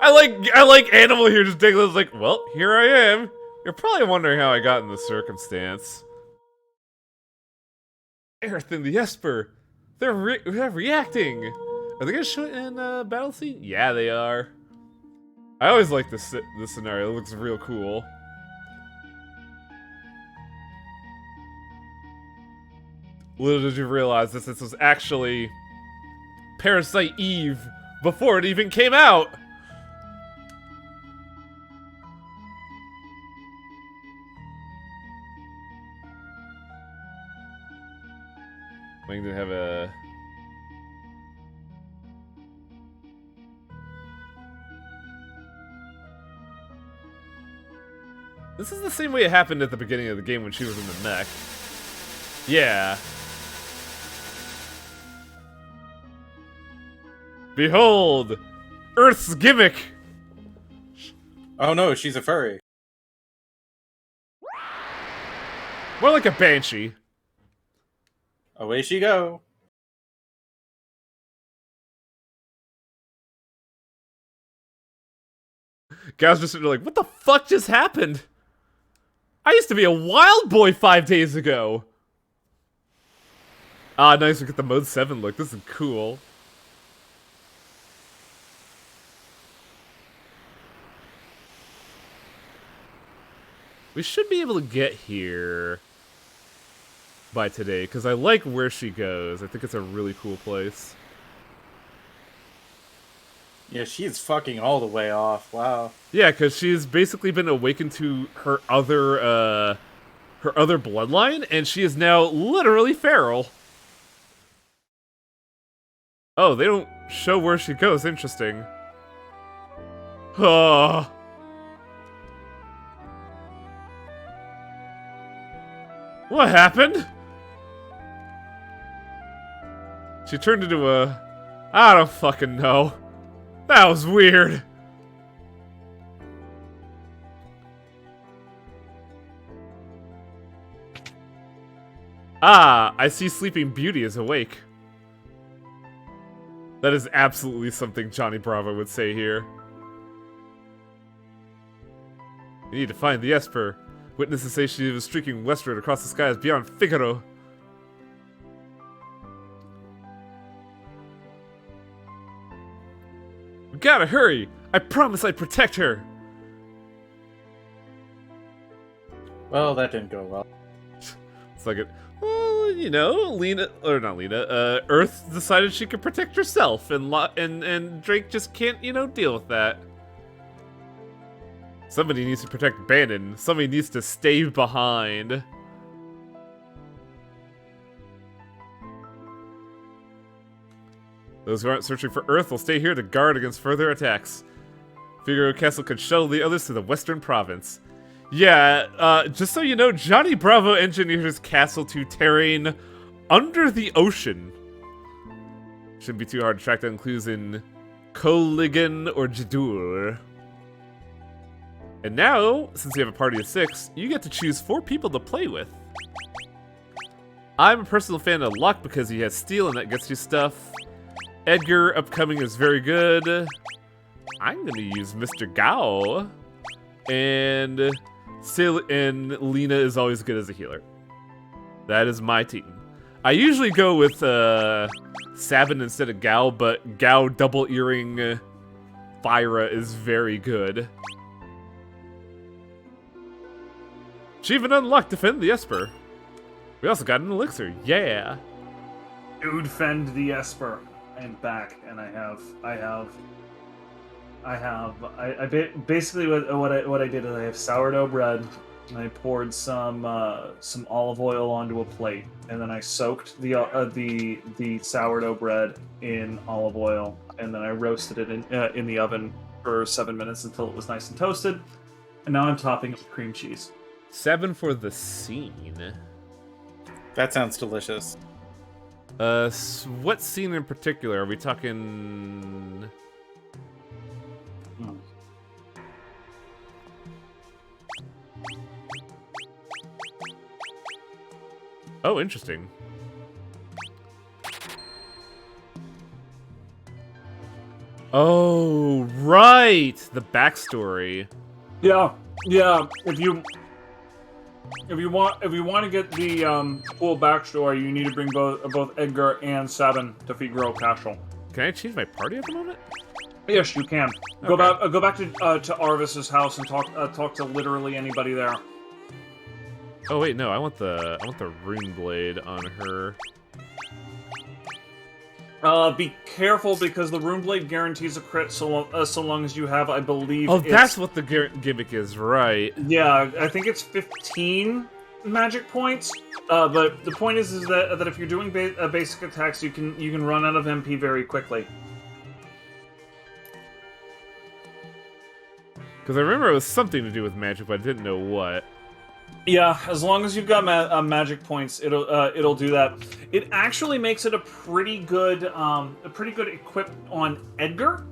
I like Animal here just digging. It's like, well, here I am. You're probably wondering how I got in this circumstance. Earth and the Esper, they're reacting. Are they gonna show it in battle scene? Yeah, they are. I always like this scenario. It looks real cool. Little did you realize this was actually Parasite Eve before it even came out. Wang didn't have a... This is the same way it happened at the beginning of the game when she was in the mech. Yeah. Behold! Earth's gimmick! Oh no, she's a furry. More like a banshee. Away she go. Guys just sitting there like, what the fuck just happened? I used to be a wild boy 5 days ago. Ah, nice, we get the Mode 7 look. This is cool. We should be able to get here by today, because I like where she goes. I think it's a really cool place. Yeah, she's fucking all the way off. Wow. Yeah, because she's basically been awakened to her other bloodline, and she is now literally feral. Oh, they don't show where she goes. Interesting. Oh. What happened? She turned into a... I don't fucking know. That was weird. Ah, I see Sleeping Beauty is awake. That is absolutely something Johnny Bravo would say here. You need to find the Esper. Witnesses say she was streaking westward across the skies beyond Figaro. We gotta hurry! I promise I'd protect her! Well, that didn't go well. It's like, well, you know, Earth decided she could protect herself, and Drake just can't, you know, deal with that. Somebody needs to protect Bannon. Somebody needs to stay behind. Those who aren't searching for Earth will stay here to guard against further attacks. Figaro Castle could shuttle the others to the Western Province. Yeah, just so you know, Johnny Bravo engineered his castle to terrain under the ocean. Shouldn't be too hard to track down clues in Koligan or Jadur. And now, since you have a party of 6, you get to choose 4 people to play with. I'm a personal fan of Locke because he has steel and that gets you stuff. Edgar upcoming is very good. I'm gonna use Mr. Gao, and Lena is always good as a healer. That is my team. I usually go with Sabin instead of Gao, but Gao double earring Fyra is very good. Achievement unlocked, defend the Esper. We also got an elixir, yeah. Dude, fend the Esper. I am back, and basically what I did is I have sourdough bread, and I poured some olive oil onto a plate, and then I soaked the sourdough bread in olive oil, and then I roasted it in the oven for 7 minutes until it was nice and toasted, and now I'm topping it with cream cheese. 7 for the scene. That sounds delicious. What scene in particular? Are we talking... Oh, interesting. Oh, right! The backstory. Yeah. If you want to get the full backstory, you need to bring both Edgar and Sabin to Figaro Castle. Can I change my party at the moment? Yes, you can. Okay. Go back to Arvis's house and talk to literally anybody there. Oh wait, no, I want the rune blade on her. Be careful because the rune blade guarantees a crit so long as you have, I believe. Oh, that's what the gimmick is, right? Yeah, I think it's 15 magic points. But the point is that if you're doing basic attacks, you can run out of MP very quickly. Because I remember it was something to do with magic, but I didn't know what. Yeah, as long as you've got magic points, it'll do that. It actually makes it a pretty good equip on Edgar,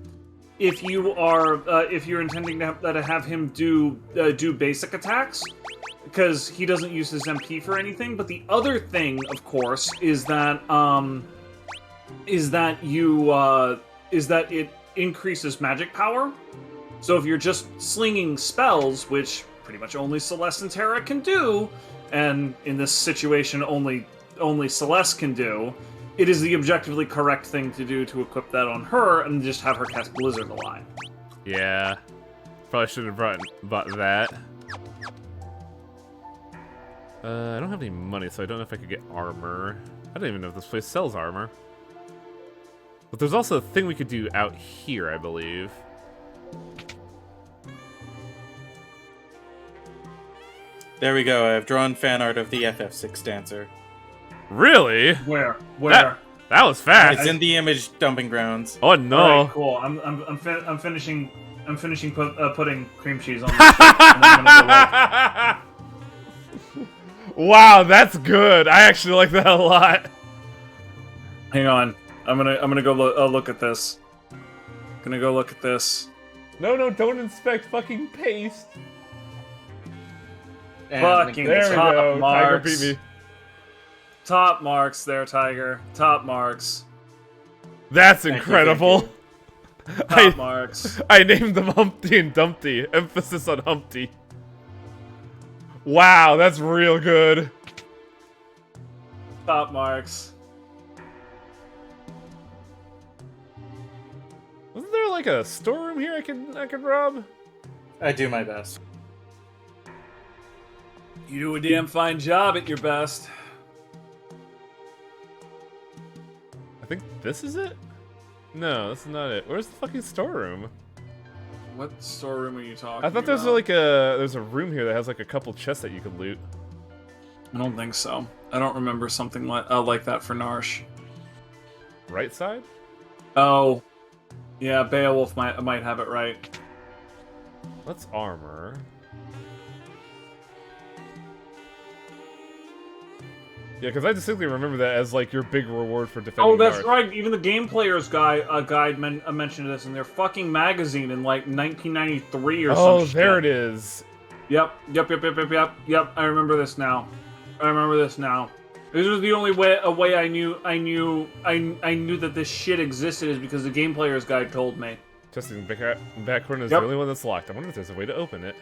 if you're intending to have him do basic attacks, because he doesn't use his MP for anything. But the other thing, of course, is that it increases magic power. So if you're just slinging spells, which pretty much only Celeste and Terra can do, and in this situation only Celeste can do, it is the objectively correct thing to do to equip that on her and just have her cast Blizzard a lot. Yeah. Probably should have bought that. I don't have any money, so I don't know if I could get armor. I don't even know if this place sells armor. But there's also a thing we could do out here, I believe. There we go. I've drawn fan art of the FF6 dancer. Really? Where? That was fast. It's in the image dumping grounds. Oh no! All right, cool. I'm finishing putting cream cheese on this shit, and I'm gonna go look. Wow, that's good. I actually like that a lot. Hang on. I'm gonna go look at this. Gonna go look at this. No, don't inspect fucking paste. And Fucking There we top go. Tiger marks. beat me. Top marks there, Tiger. Top marks. That's Thank you, incredible. Top marks. I named them Humpty and Dumpty. Emphasis on Humpty. Wow, that's real good. Top marks. Wasn't there like a storeroom here I could rob? I do my best. You do a damn fine job at your best. I think this is it? No, this is not it. Where's the fucking storeroom? What storeroom are you talking I thought there's about? there's a room here that has like a couple chests that you could loot. I don't think so. I don't remember something like that for Narsh. Right side? Oh, yeah. Beowulf might have it right. What's armor? Yeah, because I distinctly remember that as like your big reward for defending. Oh, that's Narth. right. Even the Game Player's guide mentioned this in their fucking magazine in like 1993 or something. Oh, there it is. Yep. I remember this now. This was the only way I knew that this shit existed is because the game player's guide told me. Testing back corner is Yep. the only one that's locked. I wonder if there's a way to open it.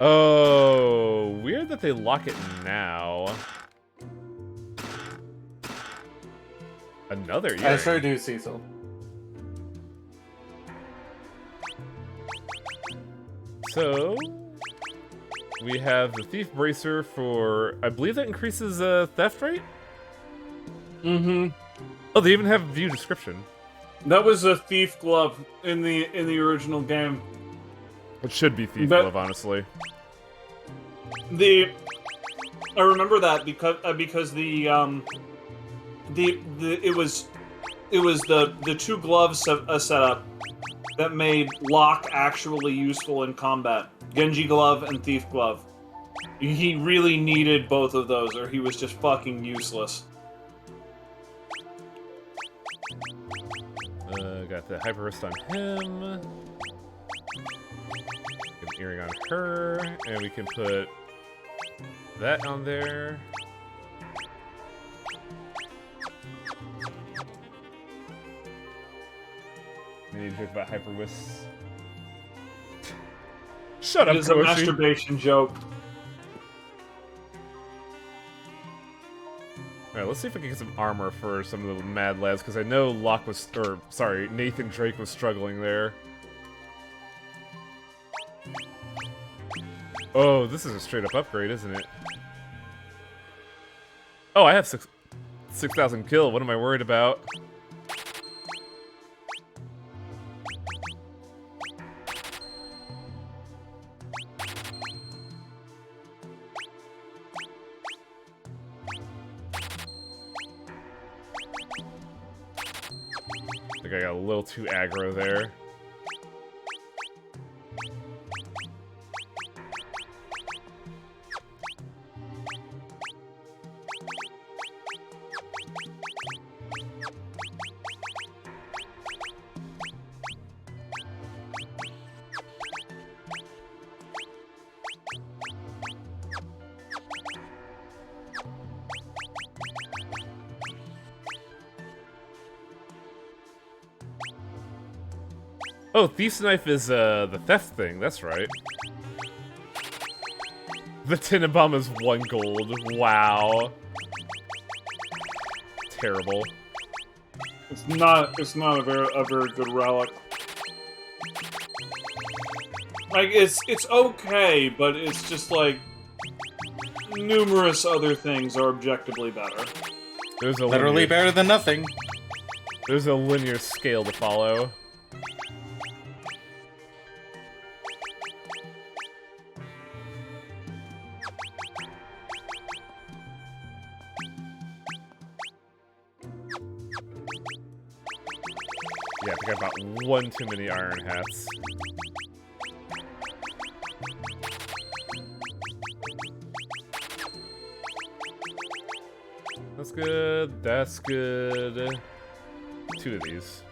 Oh, weird that they lock it now. Another earring. I sure do, Cecil. So, we have the Thief Bracer for, I believe that increases theft rate? Mm-hmm. Oh, they even have view description. That was a thief glove in the original game. It should be Thief But- Glove, honestly. I remember that because it was the two gloves setup that made Locke actually useful in combat. Genji glove and Thief glove. He really needed both of those, or he was just fucking useless. Got the Hyper Wrist on him. An earring on her, and we can put that on there. We need to talk about Hyper Wrist. Shut up, It's a Koshi. masturbation joke. Alright, let's see if we can get some armor for some of the Mad Lads, because I know Nathan Drake was struggling there. Oh, this is a straight up upgrade, isn't it? Oh, I have 6,000 kill. What am I worried about? I think I got a little too aggro there. Oh, Thief's Knife is the theft thing, that's right. The Tinabomb is 1 gold. Wow. Terrible. It's not a very good relic. Like it's okay, but it's just like numerous other things are objectively better. There's a Literally linear, better than nothing. there's a linear scale to follow. Yeah, I think I bought 1 too many iron hats. That's good. That's good. 2 of these.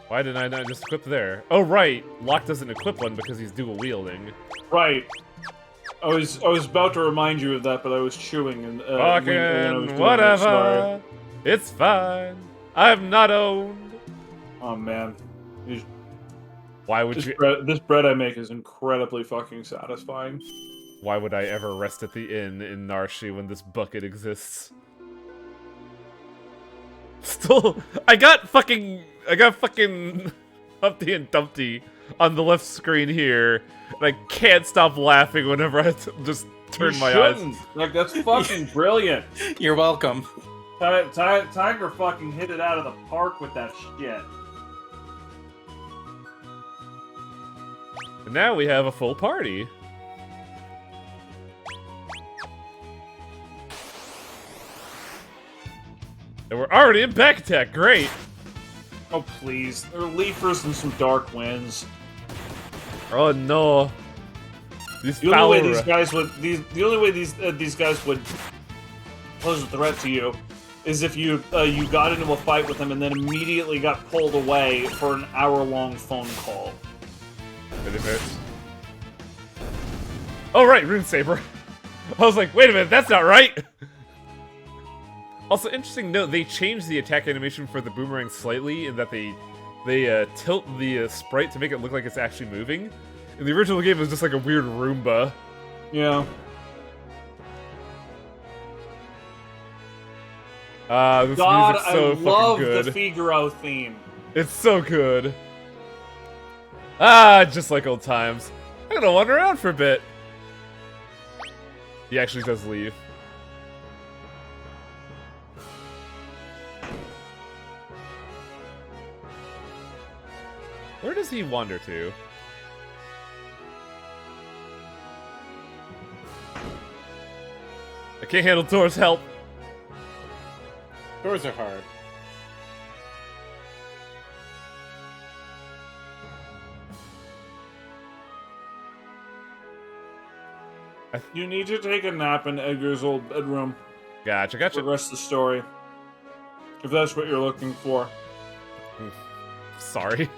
Why did I not just equip there? Oh, right. Locke doesn't equip one because he's dual wielding. Right. I was about to remind you of that, but I was chewing and when I was Fucking doing it, sorry. whatever. It's fine. I'm not owned. Oh man, Why would you? this bread I make is incredibly fucking satisfying. Why would I ever rest at the inn in Narshi when this bucket exists? Still, I got fucking Humpty and Dumpty on the left screen here, and I can't stop laughing whenever I just turn You my shouldn't. eyes. Like that's fucking brilliant. You're welcome. Tiger fucking hit it out of the park with that shit. And now we have a full party. And we're already in back attack. Great. Oh please, there are leafers and some dark winds. Oh no. These The only way foul- these guys would these guys would pose a threat to you is if you got into a fight with them and then immediately got pulled away for an hour-long phone call. But if it- Oh, right, Rune Saber. I was like, wait a minute, that's not right. Also, interesting note, they changed the attack animation for the boomerang slightly in that they tilt the sprite to make it look like it's actually moving. In the original game, it was just like a weird Roomba. Yeah. This God, music's so I love fucking good. the Figaro theme. It's so good. Ah, just like old times. I'm gonna wander around for a bit. He actually does leave. Where does he wander to? I can't handle Thor's help. Doors are hard. You need to take a nap in Edgar's old bedroom. Gotcha, gotcha. Progress the story. If that's what you're looking for. Sorry.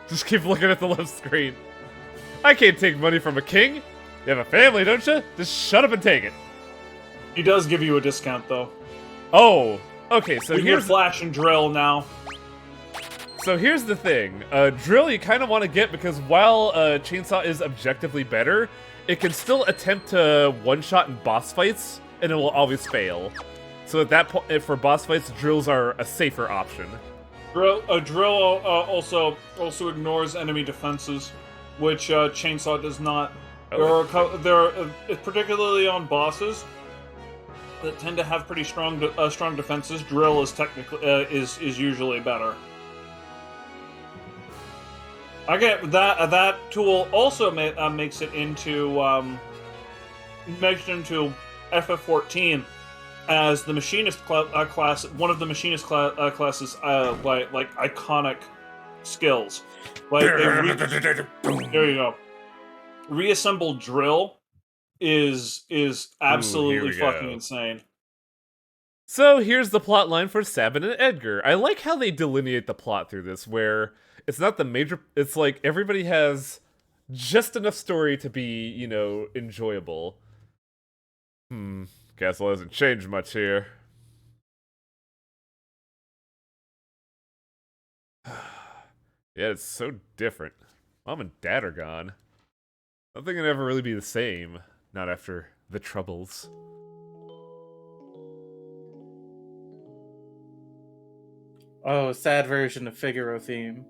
Just keep looking at the left screen. I can't take money from a king. You have a family, don't you? Just shut up and take it. He does give you a discount, though. Oh, okay, so You can here's flash and drill now. here's the thing. Drill you kind of want to get because while Chainsaw is objectively better, it can still attempt to one-shot in boss fights, and it will always fail. So at that point, for boss fights, drills are a safer option. Drill also ignores enemy defenses, which Chainsaw does not. Oh. There are particularly on bosses that tend to have pretty strong defenses. Drill is technically is usually better. I get that that tool also makes it into FF14 as the machinist class, one of the machinist classes like iconic skills. Like there you go. Reassemble drill is absolutely fucking insane. So here's the plot line for Sabin and Edgar. I like how they delineate the plot through this, where it's not the major. It's like everybody has just enough story to be, you know, enjoyable. Castle hasn't changed much here. Yeah, it's so different. Mom and Dad are gone. Nothing can ever really be the same. Not after the Troubles. Oh, sad version of Figaro theme.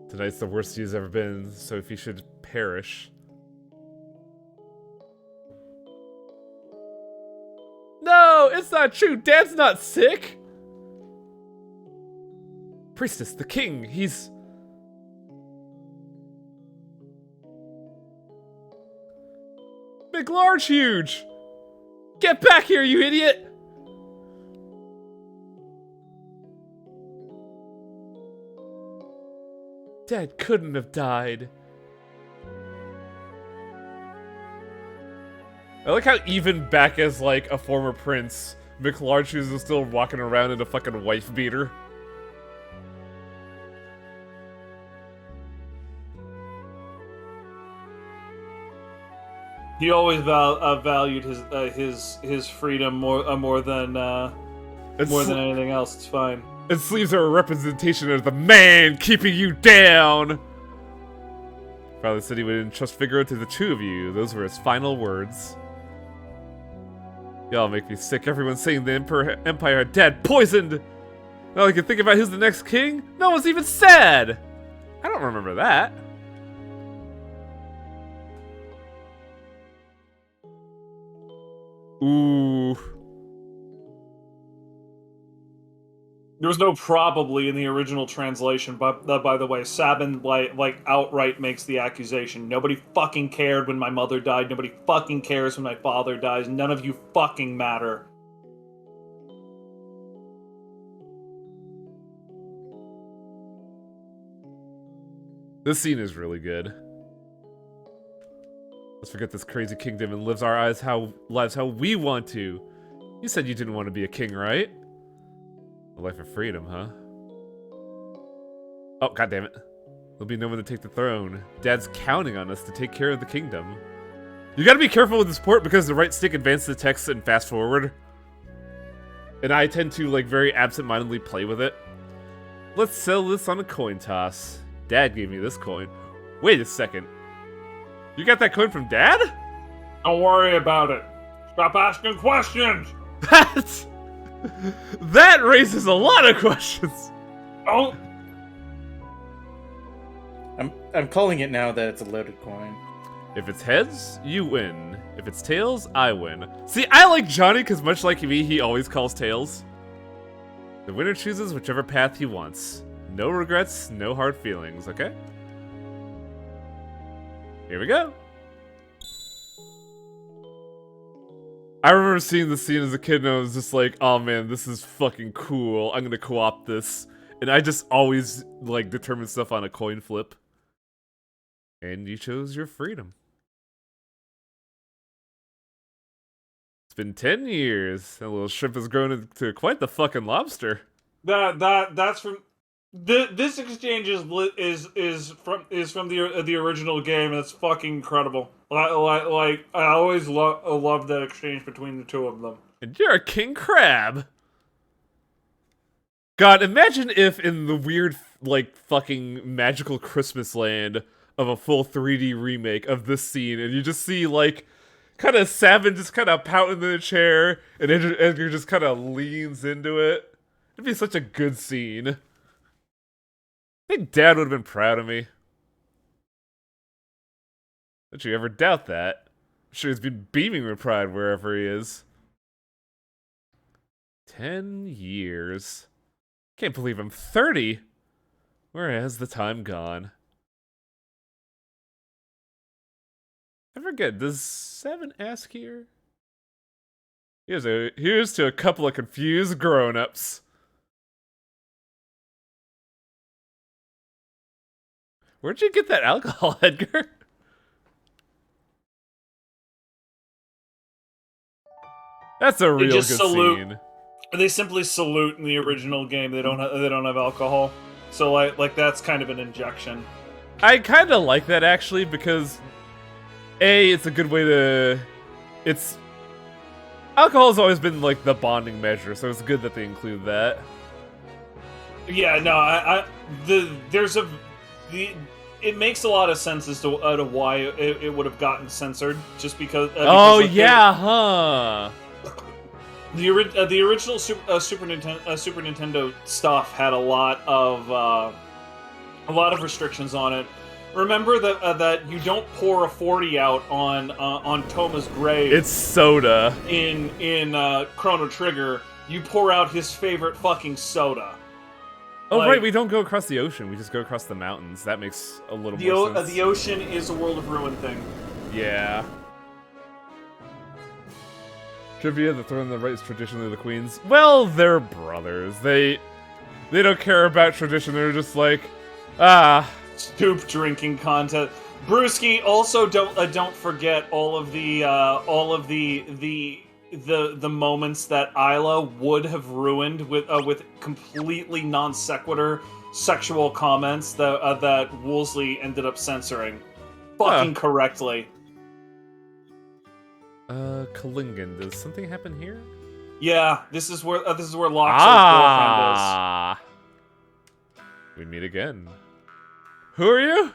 Tonight's the worst he's ever been, so if he should perish. No, it's not true. Dad's not sick. Priestess, the king, he's... Big, large, huge. Get back here, you idiot. Dad couldn't have died. I like how even back as, like, a former prince, McLarge is still walking around in a fucking wife beater. He always valued his freedom more than anything else. It's fine. And sleeves are a representation of the man keeping you down. Father said he would entrust Figaro to the two of you. Those were his final words. Y'all make me sick. Everyone's saying the Empire had Dad poisoned. Now I can think about who's the next king. No one's even said. I don't remember that. Ooh. There was no probably in the original translation, but by the way, Sabin like outright makes the accusation. Nobody fucking cared when my mother died. Nobody fucking cares when my father dies. None of you fucking matter. This scene is really good. Let's forget this crazy kingdom and lives our lives how we want to. You said you didn't want to be a king, right? A life of freedom, huh? Oh, goddammit. There'll be no one to take the throne. Dad's counting on us to take care of the kingdom. You gotta be careful with this port because the right stick advances the text and fast forward. And I tend to, like, very absent-mindedly play with it. Let's sell this on a coin toss. Dad gave me this coin. Wait a second. You got that coin from Dad? Don't worry about it. Stop asking questions. That raises a lot of questions. Don't. I'm calling it now that it's a loaded coin. If it's heads, you win. If it's tails, I win. See, I like Johnny because much like me, he always calls tails. The winner chooses whichever path he wants. No regrets, no hard feelings, okay? Here we go. I remember seeing the scene as a kid and I was just like, oh man, this is fucking cool. I'm gonna co-op this. And I just always, like, determine stuff on a coin flip. And you chose your freedom. It's been 10 years. That little shrimp has grown into quite the fucking lobster. That's from this exchange is from the original game. And it's fucking incredible. Like I always love that exchange between the two of them. And you're a king crab. God, imagine if in the weird, like, fucking magical Christmas land of a full 3D remake of this scene, and you just see, like, kind of Savin just kind of pouting in the chair, and Edgar just kind of leans into it. It'd be such a good scene. I think Dad would have been proud of me. Don't you ever doubt that? I'm sure he's been beaming with pride wherever he is. 10 years. Can't believe I'm 30. Where has the time gone? I forget, does Savin ask here? Here's to a couple of confused grown-ups. Where'd you get that alcohol, Edgar? That's a real good scene. They simply salute in the original game. They don't have alcohol. So like that's kind of an injection. I kind of like that actually because it's a good way to alcohol has always been like the bonding measure, so it's good that they include that. Yeah, no, it makes a lot of sense as to why it would have gotten censored, just because. The original Super Nintendo stuff had a lot of restrictions on it. Remember that you don't pour a 40 out on Toma's grave. It's soda. In Chrono Trigger, you pour out his favorite fucking soda. Oh right, we don't go across the ocean. We just go across the mountains. That makes a little more sense. The ocean is a World of Ruin thing. Yeah. Trivia: the throne of the right is traditionally the queen's. Well, they're brothers. They don't care about tradition. They're just like, Stoop drinking contest. Brewski, also don't forget all of the moments that Isla would have ruined with completely non sequitur sexual comments that Woolsey ended up censoring fucking correctly. Kalingen, does something happen here? Yeah, this is where Lox's girlfriend is. We meet again. Who are you?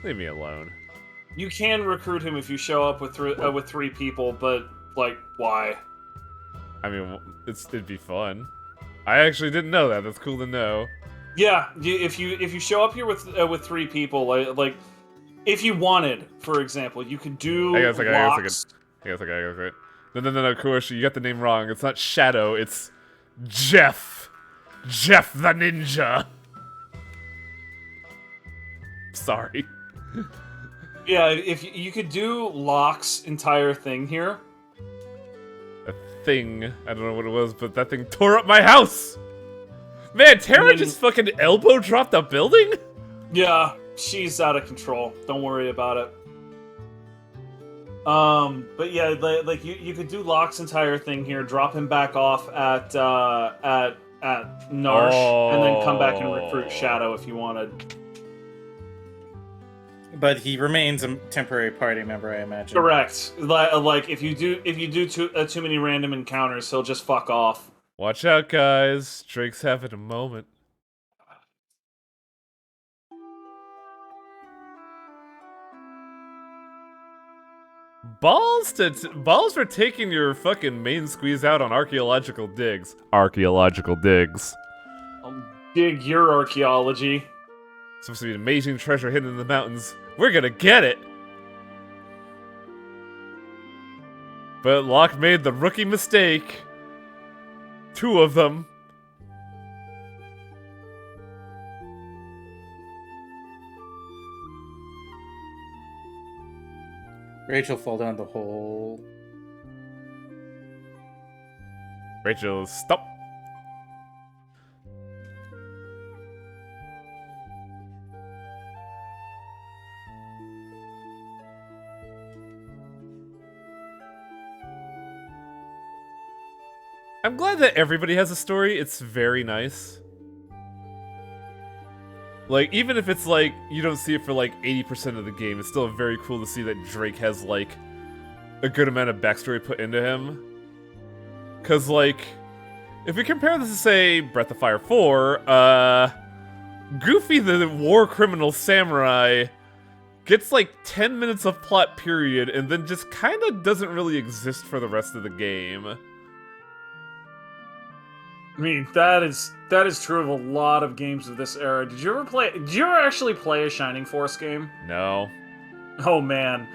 Leave me alone. You can recruit him if you show up with three people, but like, why? I mean, it'd be fun. I actually didn't know that. That's cool to know. Yeah, if you show up here with three people, like if you wanted, for example, you could do. Hang on a second. No, Kuroshi, you got the name wrong. It's not Shadow. It's Jeff. Jeff the Ninja. Sorry. Yeah, if you could do Locke's entire thing here. A thing. I don't know what it was, but that thing tore up my house! Man, Terra just fucking elbow dropped a building? Yeah, she's out of control. Don't worry about it. But yeah, like you could do Locke's entire thing here, drop him back off at at Narsh, and then come back and Oh. recruit Shadow if you wanted. But he remains a temporary party member, I imagine. Correct. Like if you do too many random encounters, he'll just fuck off. Watch out, guys. Drake's having a moment. Balls for taking your fucking main squeeze out on archaeological digs. Archaeological digs. I'll dig your archaeology. Supposed to be an amazing treasure hidden in the mountains. We're gonna get it! But Locke made the rookie mistake. 2 of them. Rachel fall down the hole. Rachel, stop. I'm glad that everybody has a story. It's very nice. Like, even if it's like, you don't see it for like 80% of the game, it's still very cool to see that Drake has like a good amount of backstory put into him. Cause like, if we compare this to say Breath of Fire 4, Goofy the war criminal samurai gets like 10 minutes of plot period and then just kinda doesn't really exist for the rest of the game. I mean, that is true of a lot of games of this era. Did you ever actually play a Shining Force game? No. Oh man,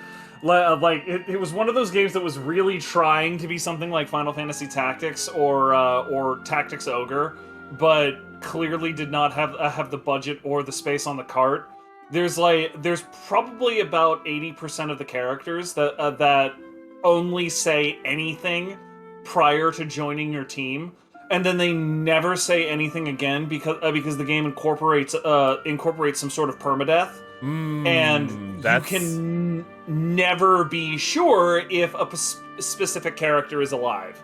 like it was one of those games that was really trying to be something like Final Fantasy Tactics or Tactics Ogre, but clearly did not have the budget or the space on the cart. There's probably about 80% of the characters that only say anything prior to joining your team. And then they never say anything again because the game incorporates some sort of permadeath, and you can never be sure if a specific character is alive.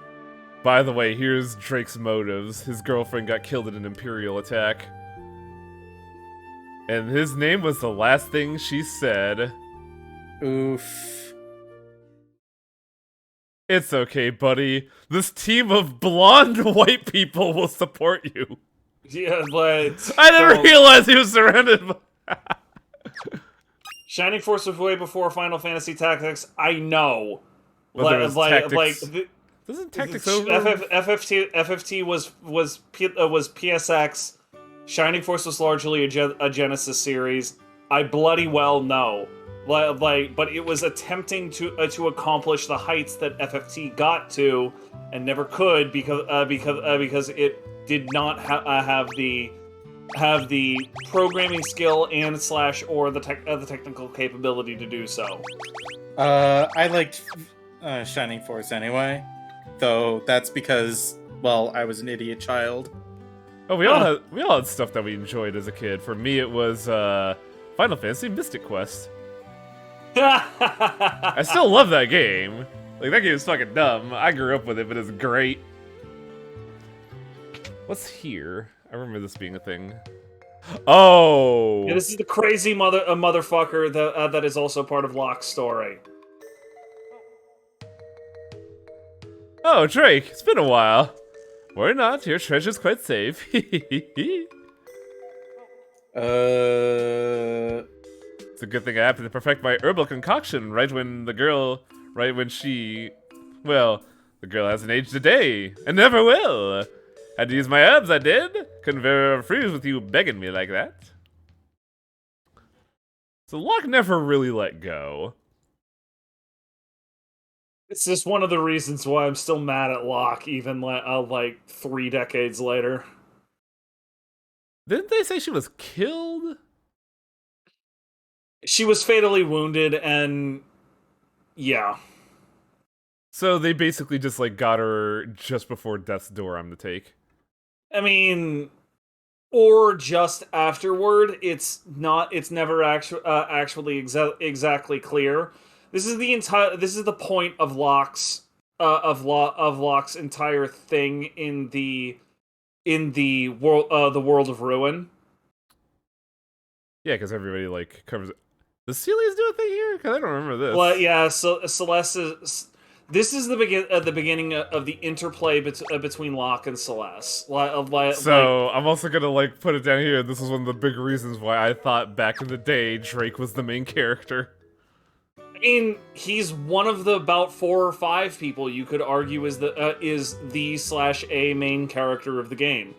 By the way, here's Drake's motives. His girlfriend got killed in an Imperial attack. And his name was the last thing she said. Oof. It's okay, buddy. This team of blonde white people will support you. Yeah, but I didn't realize he was surrounded by... Shining Force was way before Final Fantasy Tactics. I know. Well, there was Tactics. Like Doesn't Tactics over? FFT was PSX. Shining Force was largely a Genesis series. I bloody well know. But it was attempting to accomplish the heights that FFT got to, and never could because it did not have the programming skill and / or the technical capability to do so. I liked Shining Force anyway, though that's because, well, I was an idiot child. Oh, we all had stuff that we enjoyed as a kid. For me, it was Final Fantasy Mystic Quest. I still love that game. Like, that game is fucking dumb. I grew up with it, but it's great. What's here? I remember this being a thing. Oh! Yeah, this is the crazy motherfucker that is also part of Locke's story. Oh, Drake, it's been a while. Worry not, your treasure's quite safe. It's a good thing I happened to perfect my herbal concoction right when the girl hasn't aged a day, and never will. Had to use my herbs, I did. Couldn't very refuse with you begging me like that. So Locke never really let go. It's just one of the reasons why I'm still mad at Locke, even like 3 decades later. Didn't they say she was killed? She was fatally wounded, and yeah. So they basically just like got her just before death's door, I'm the take. I mean, or just afterward. It's never actually exactly clear. This is the point of Locke's Locke's entire thing in the in the world of Ruin. Yeah, because everybody like covers it. Does Celia's do a thing here? Because I don't remember this. Well, yeah. So Celeste is. This is the beginning of the interplay between Locke and Celeste. So I'm also gonna like put it down here. This is one of the big reasons why I thought back in the day Drake was the main character. I mean, he's one of the about 4 or 5 people you could argue is the/a main character of the game.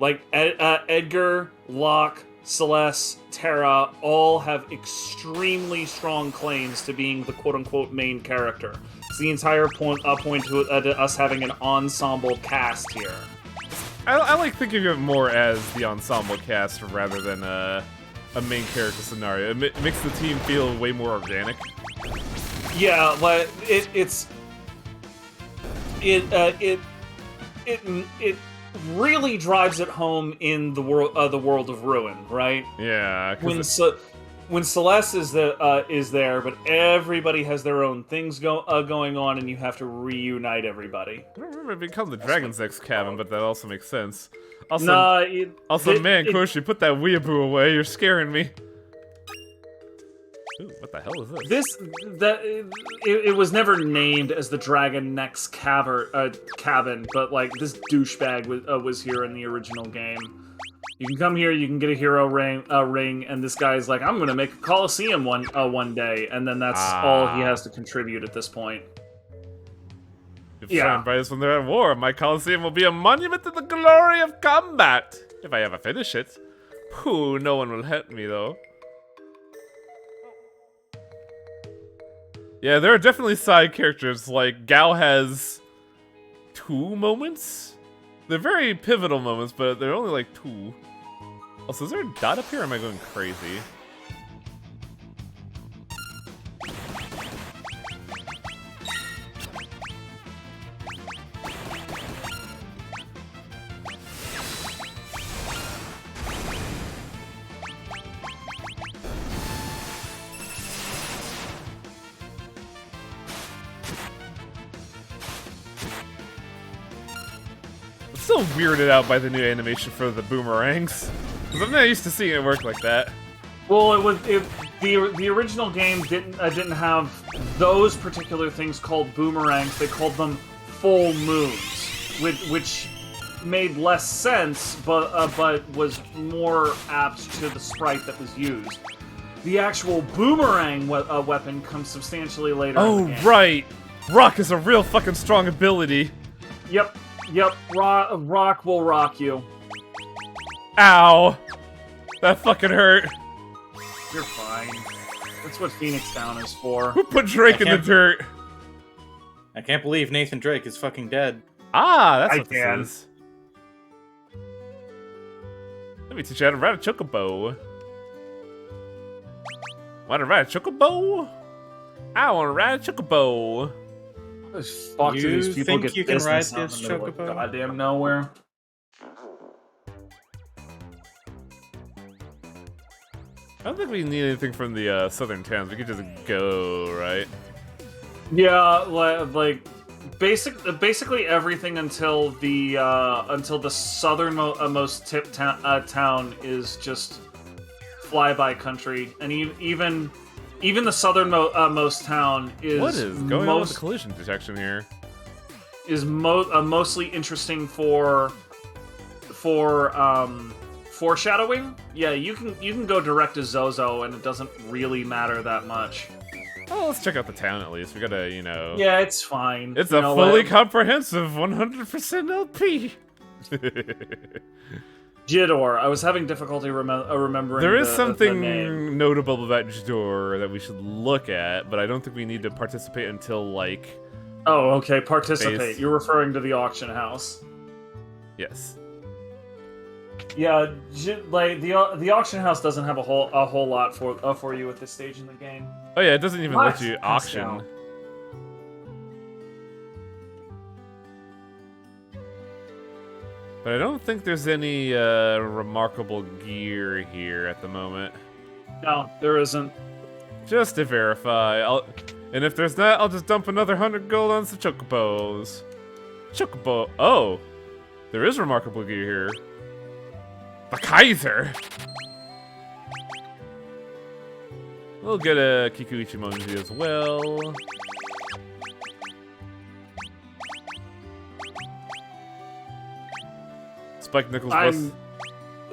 Like Edgar, Locke, Celeste, Terra all have extremely strong claims to being the quote-unquote main character. It's the entire point to us having an ensemble cast here. I like thinking of it more as the ensemble cast rather than a main character scenario. It makes the team feel way more organic. Yeah, but it really drives it home in the world of Ruin, right? Yeah, When Celeste is there, but everybody has their own things going on, and you have to reunite everybody. I don't remember it being called the Dragon's X cabin, but that also makes sense. Also, man, Koshi, put that weeaboo away. You're scaring me. Ooh, what the hell is this? It was never named as the Dragon Next cabin, but like this douchebag was here in the original game. You can come here, you can get a hero ring, and this guy's like, I'm gonna make a Coliseum one day, and then that's all he has to contribute at this point. If Shine Bright when they're at war, my Coliseum will be a monument to the glory of combat. If I ever finish it. Pooh, no one will help me though. Yeah, there are definitely side characters, like Gao has 2 moments? They're very pivotal moments, but they're only like 2. Also, is there a dot up here or am I going crazy? I'm still weirded out by the new animation for the boomerangs. Because I'm not used to seeing it work like that. Well, the original game didn't have those particular things called boomerangs. They called them full moons, which made less sense, but was more apt to the sprite that was used. The actual boomerang weapon comes substantially later. Oh, in the game. right! Rock is a real fucking strong ability. Yep. Rock will rock you. Ow! That fucking hurt. You're fine. That's what Phoenix Down is for. Who put Drake in the dirt? I can't believe Nathan Drake is fucking dead. Ah, that's I what can. this is. Let me teach you how to ride a chocobo. Want to ride a chocobo? I want to ride a chocobo. Fuck do You these people think get you can ride business out this in the middle of chocobo? goddamn nowhere? I don't think we need anything from the southern towns. We could just go, right? Yeah, like basically everything until the southernmost town is just flyby country, and even the southernmost town is What is going on with the collision detection here? Is mostly interesting for foreshadowing. Yeah, you can go direct to Zozo, and it doesn't really matter that much. Oh, let's check out the town at least. We gotta, you know. Yeah, it's fine. It's You a know fully what? comprehensive 100% LP. Jidor. I was having difficulty remembering. There is the something name. notable about Jador that we should look at, but I don't think we need to participate until, like... Oh, okay. Participate. Base. You're referring to the auction house. Yes. Yeah, like the auction house doesn't have a whole lot for you at this stage in the game. Oh yeah, it doesn't even What? let you auction. Pascal. But I don't think there's any remarkable gear here at the moment. No, there isn't. Just to verify. And if there's not, I'll just dump another 100 gold on some chocobos. Chocobo. Oh! There is remarkable gear here. The Kaiser! We'll get a Kikuichi Monji as well. Spike Nichols was...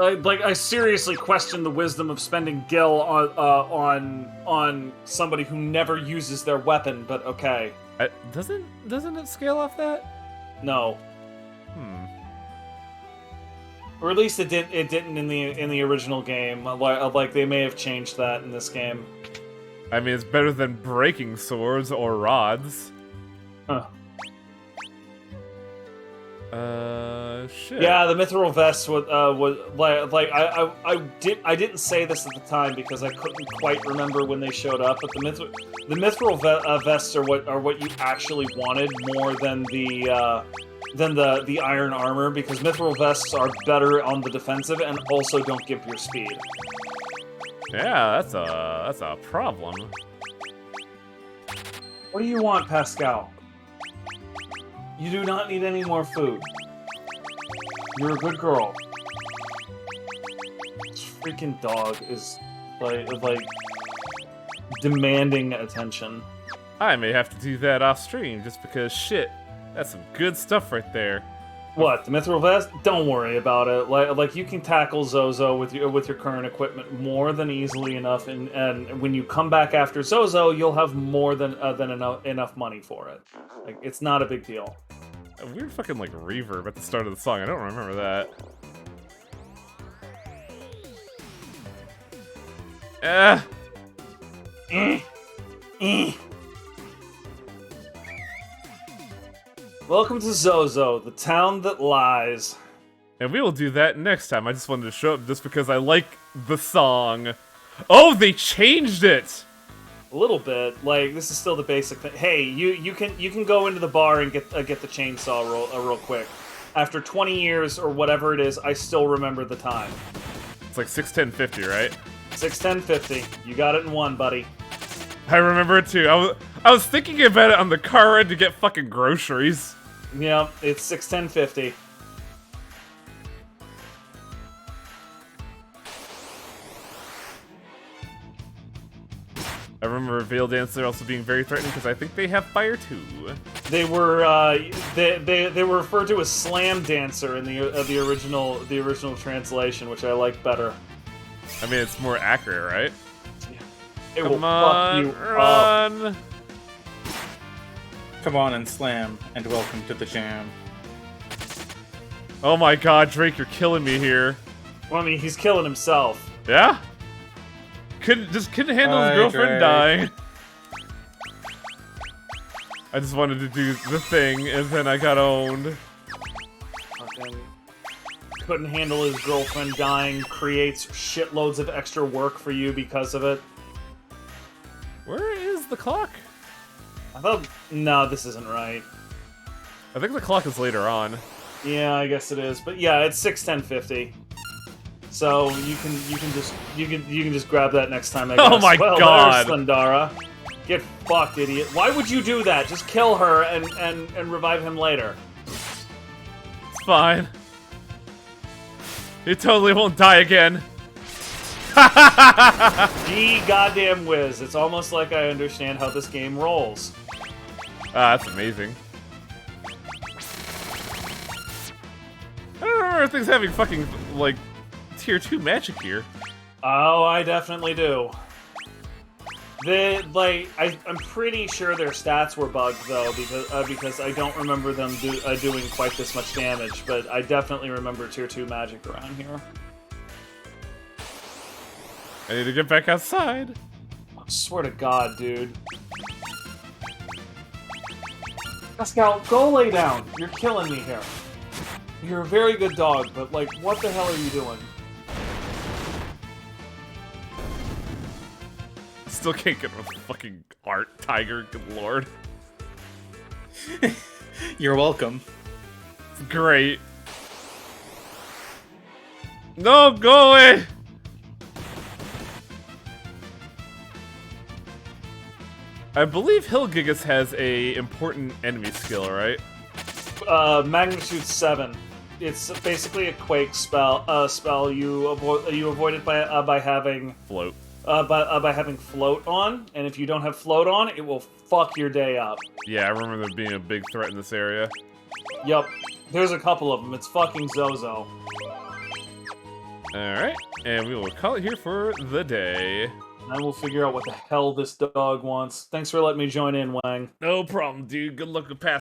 I seriously question the wisdom of spending gil on somebody who never uses their weapon. But okay, doesn't it scale off that? no, or at least it didn't in the original game. Like they may have changed that in this game. I mean, it's better than breaking swords or rods. Huh. Shit. Yeah, the mithril vest was like I didn't say this at the time because I couldn't quite remember when they showed up, but the mithril vests are what you actually wanted more than the iron armor, because mithril vests are better on the defensive and also don't give your speed. Yeah, that's a problem. What do you want, Pascal? You do not need any more food. You're a good girl. This freaking dog is like demanding attention. I may have to do that off stream just because shit, that's some good stuff right there. What, the mithril vest? Don't worry about it. Like you can tackle Zozo with your current equipment more than easily enough, and when you come back after Zozo, you'll have more than enough money for it. Like, it's not a big deal. A weird fucking like reverb at the start of the song. I don't remember that. Welcome to Zozo, the town that lies. And we will do that next time. I just wanted to show up just because I like the song. Oh, they changed it! A little bit. Like, this is still the basic thing. Hey, you can go into the bar and get the chainsaw real quick. After 20 years or whatever it is, I still remember the time. It's like 6:10:50, right? 6:10:50. You got it in one, buddy. I remember it too. I was thinking about it on the car ride to get fucking groceries. Yeah, it's 6:10:50. I remember Veil Dancer also being very threatening because I think they have fire too. They were they were referred to as Slam Dancer in the original translation, which I like better. I mean, it's more accurate, right? It will Come on, fuck you up. run! Come on and slam, and welcome to the jam. Oh my god, Drake, you're killing me here. Well, I mean, he's killing himself. Yeah? Couldn't handle his Hi, girlfriend Drake. dying. I just wanted to do the thing, and then I got owned. Fucking couldn't handle his girlfriend dying, creates shitloads of extra work for you because of it. Where is the clock? I thought, no, this isn't right. I think the clock is later on. Yeah, I guess it is, but yeah, it's 6:10:50. So you can just grab that next time. I guess. Oh my god. There's Thundara. Get fucked, idiot. Why would you do that? Just kill her and revive him later. It's fine. He totally won't die again. Gee goddamn whiz. It's almost like I understand how this game rolls. Ah, that's amazing. I don't remember things having fucking, like, tier 2 magic here. Oh, I definitely do. I'm pretty sure their stats were bugged though, because I don't remember them doing quite this much damage. But I definitely remember tier 2 magic around here. I need to get back outside. I swear to God, dude. Pascal, go lay down. You're killing me here. You're a very good dog, but like, what the hell are you doing? Still can't get with fucking art, tiger, good lord. You're welcome. It's great. No, go away! I believe Hillgigas has a important enemy skill, right? Magnitude 7. It's basically a quake spell. Spell you avoid it by having Float. by having float on, and if you don't have float on, it will fuck your day up. Yeah, I remember there being a big threat in this area. Yup. There's a couple of them. It's fucking Zozo. Alright, and we will call it here for the day. And then we'll figure out what the hell this dog wants. Thanks for letting me join in, Wang. No problem, dude. Good luck with passing.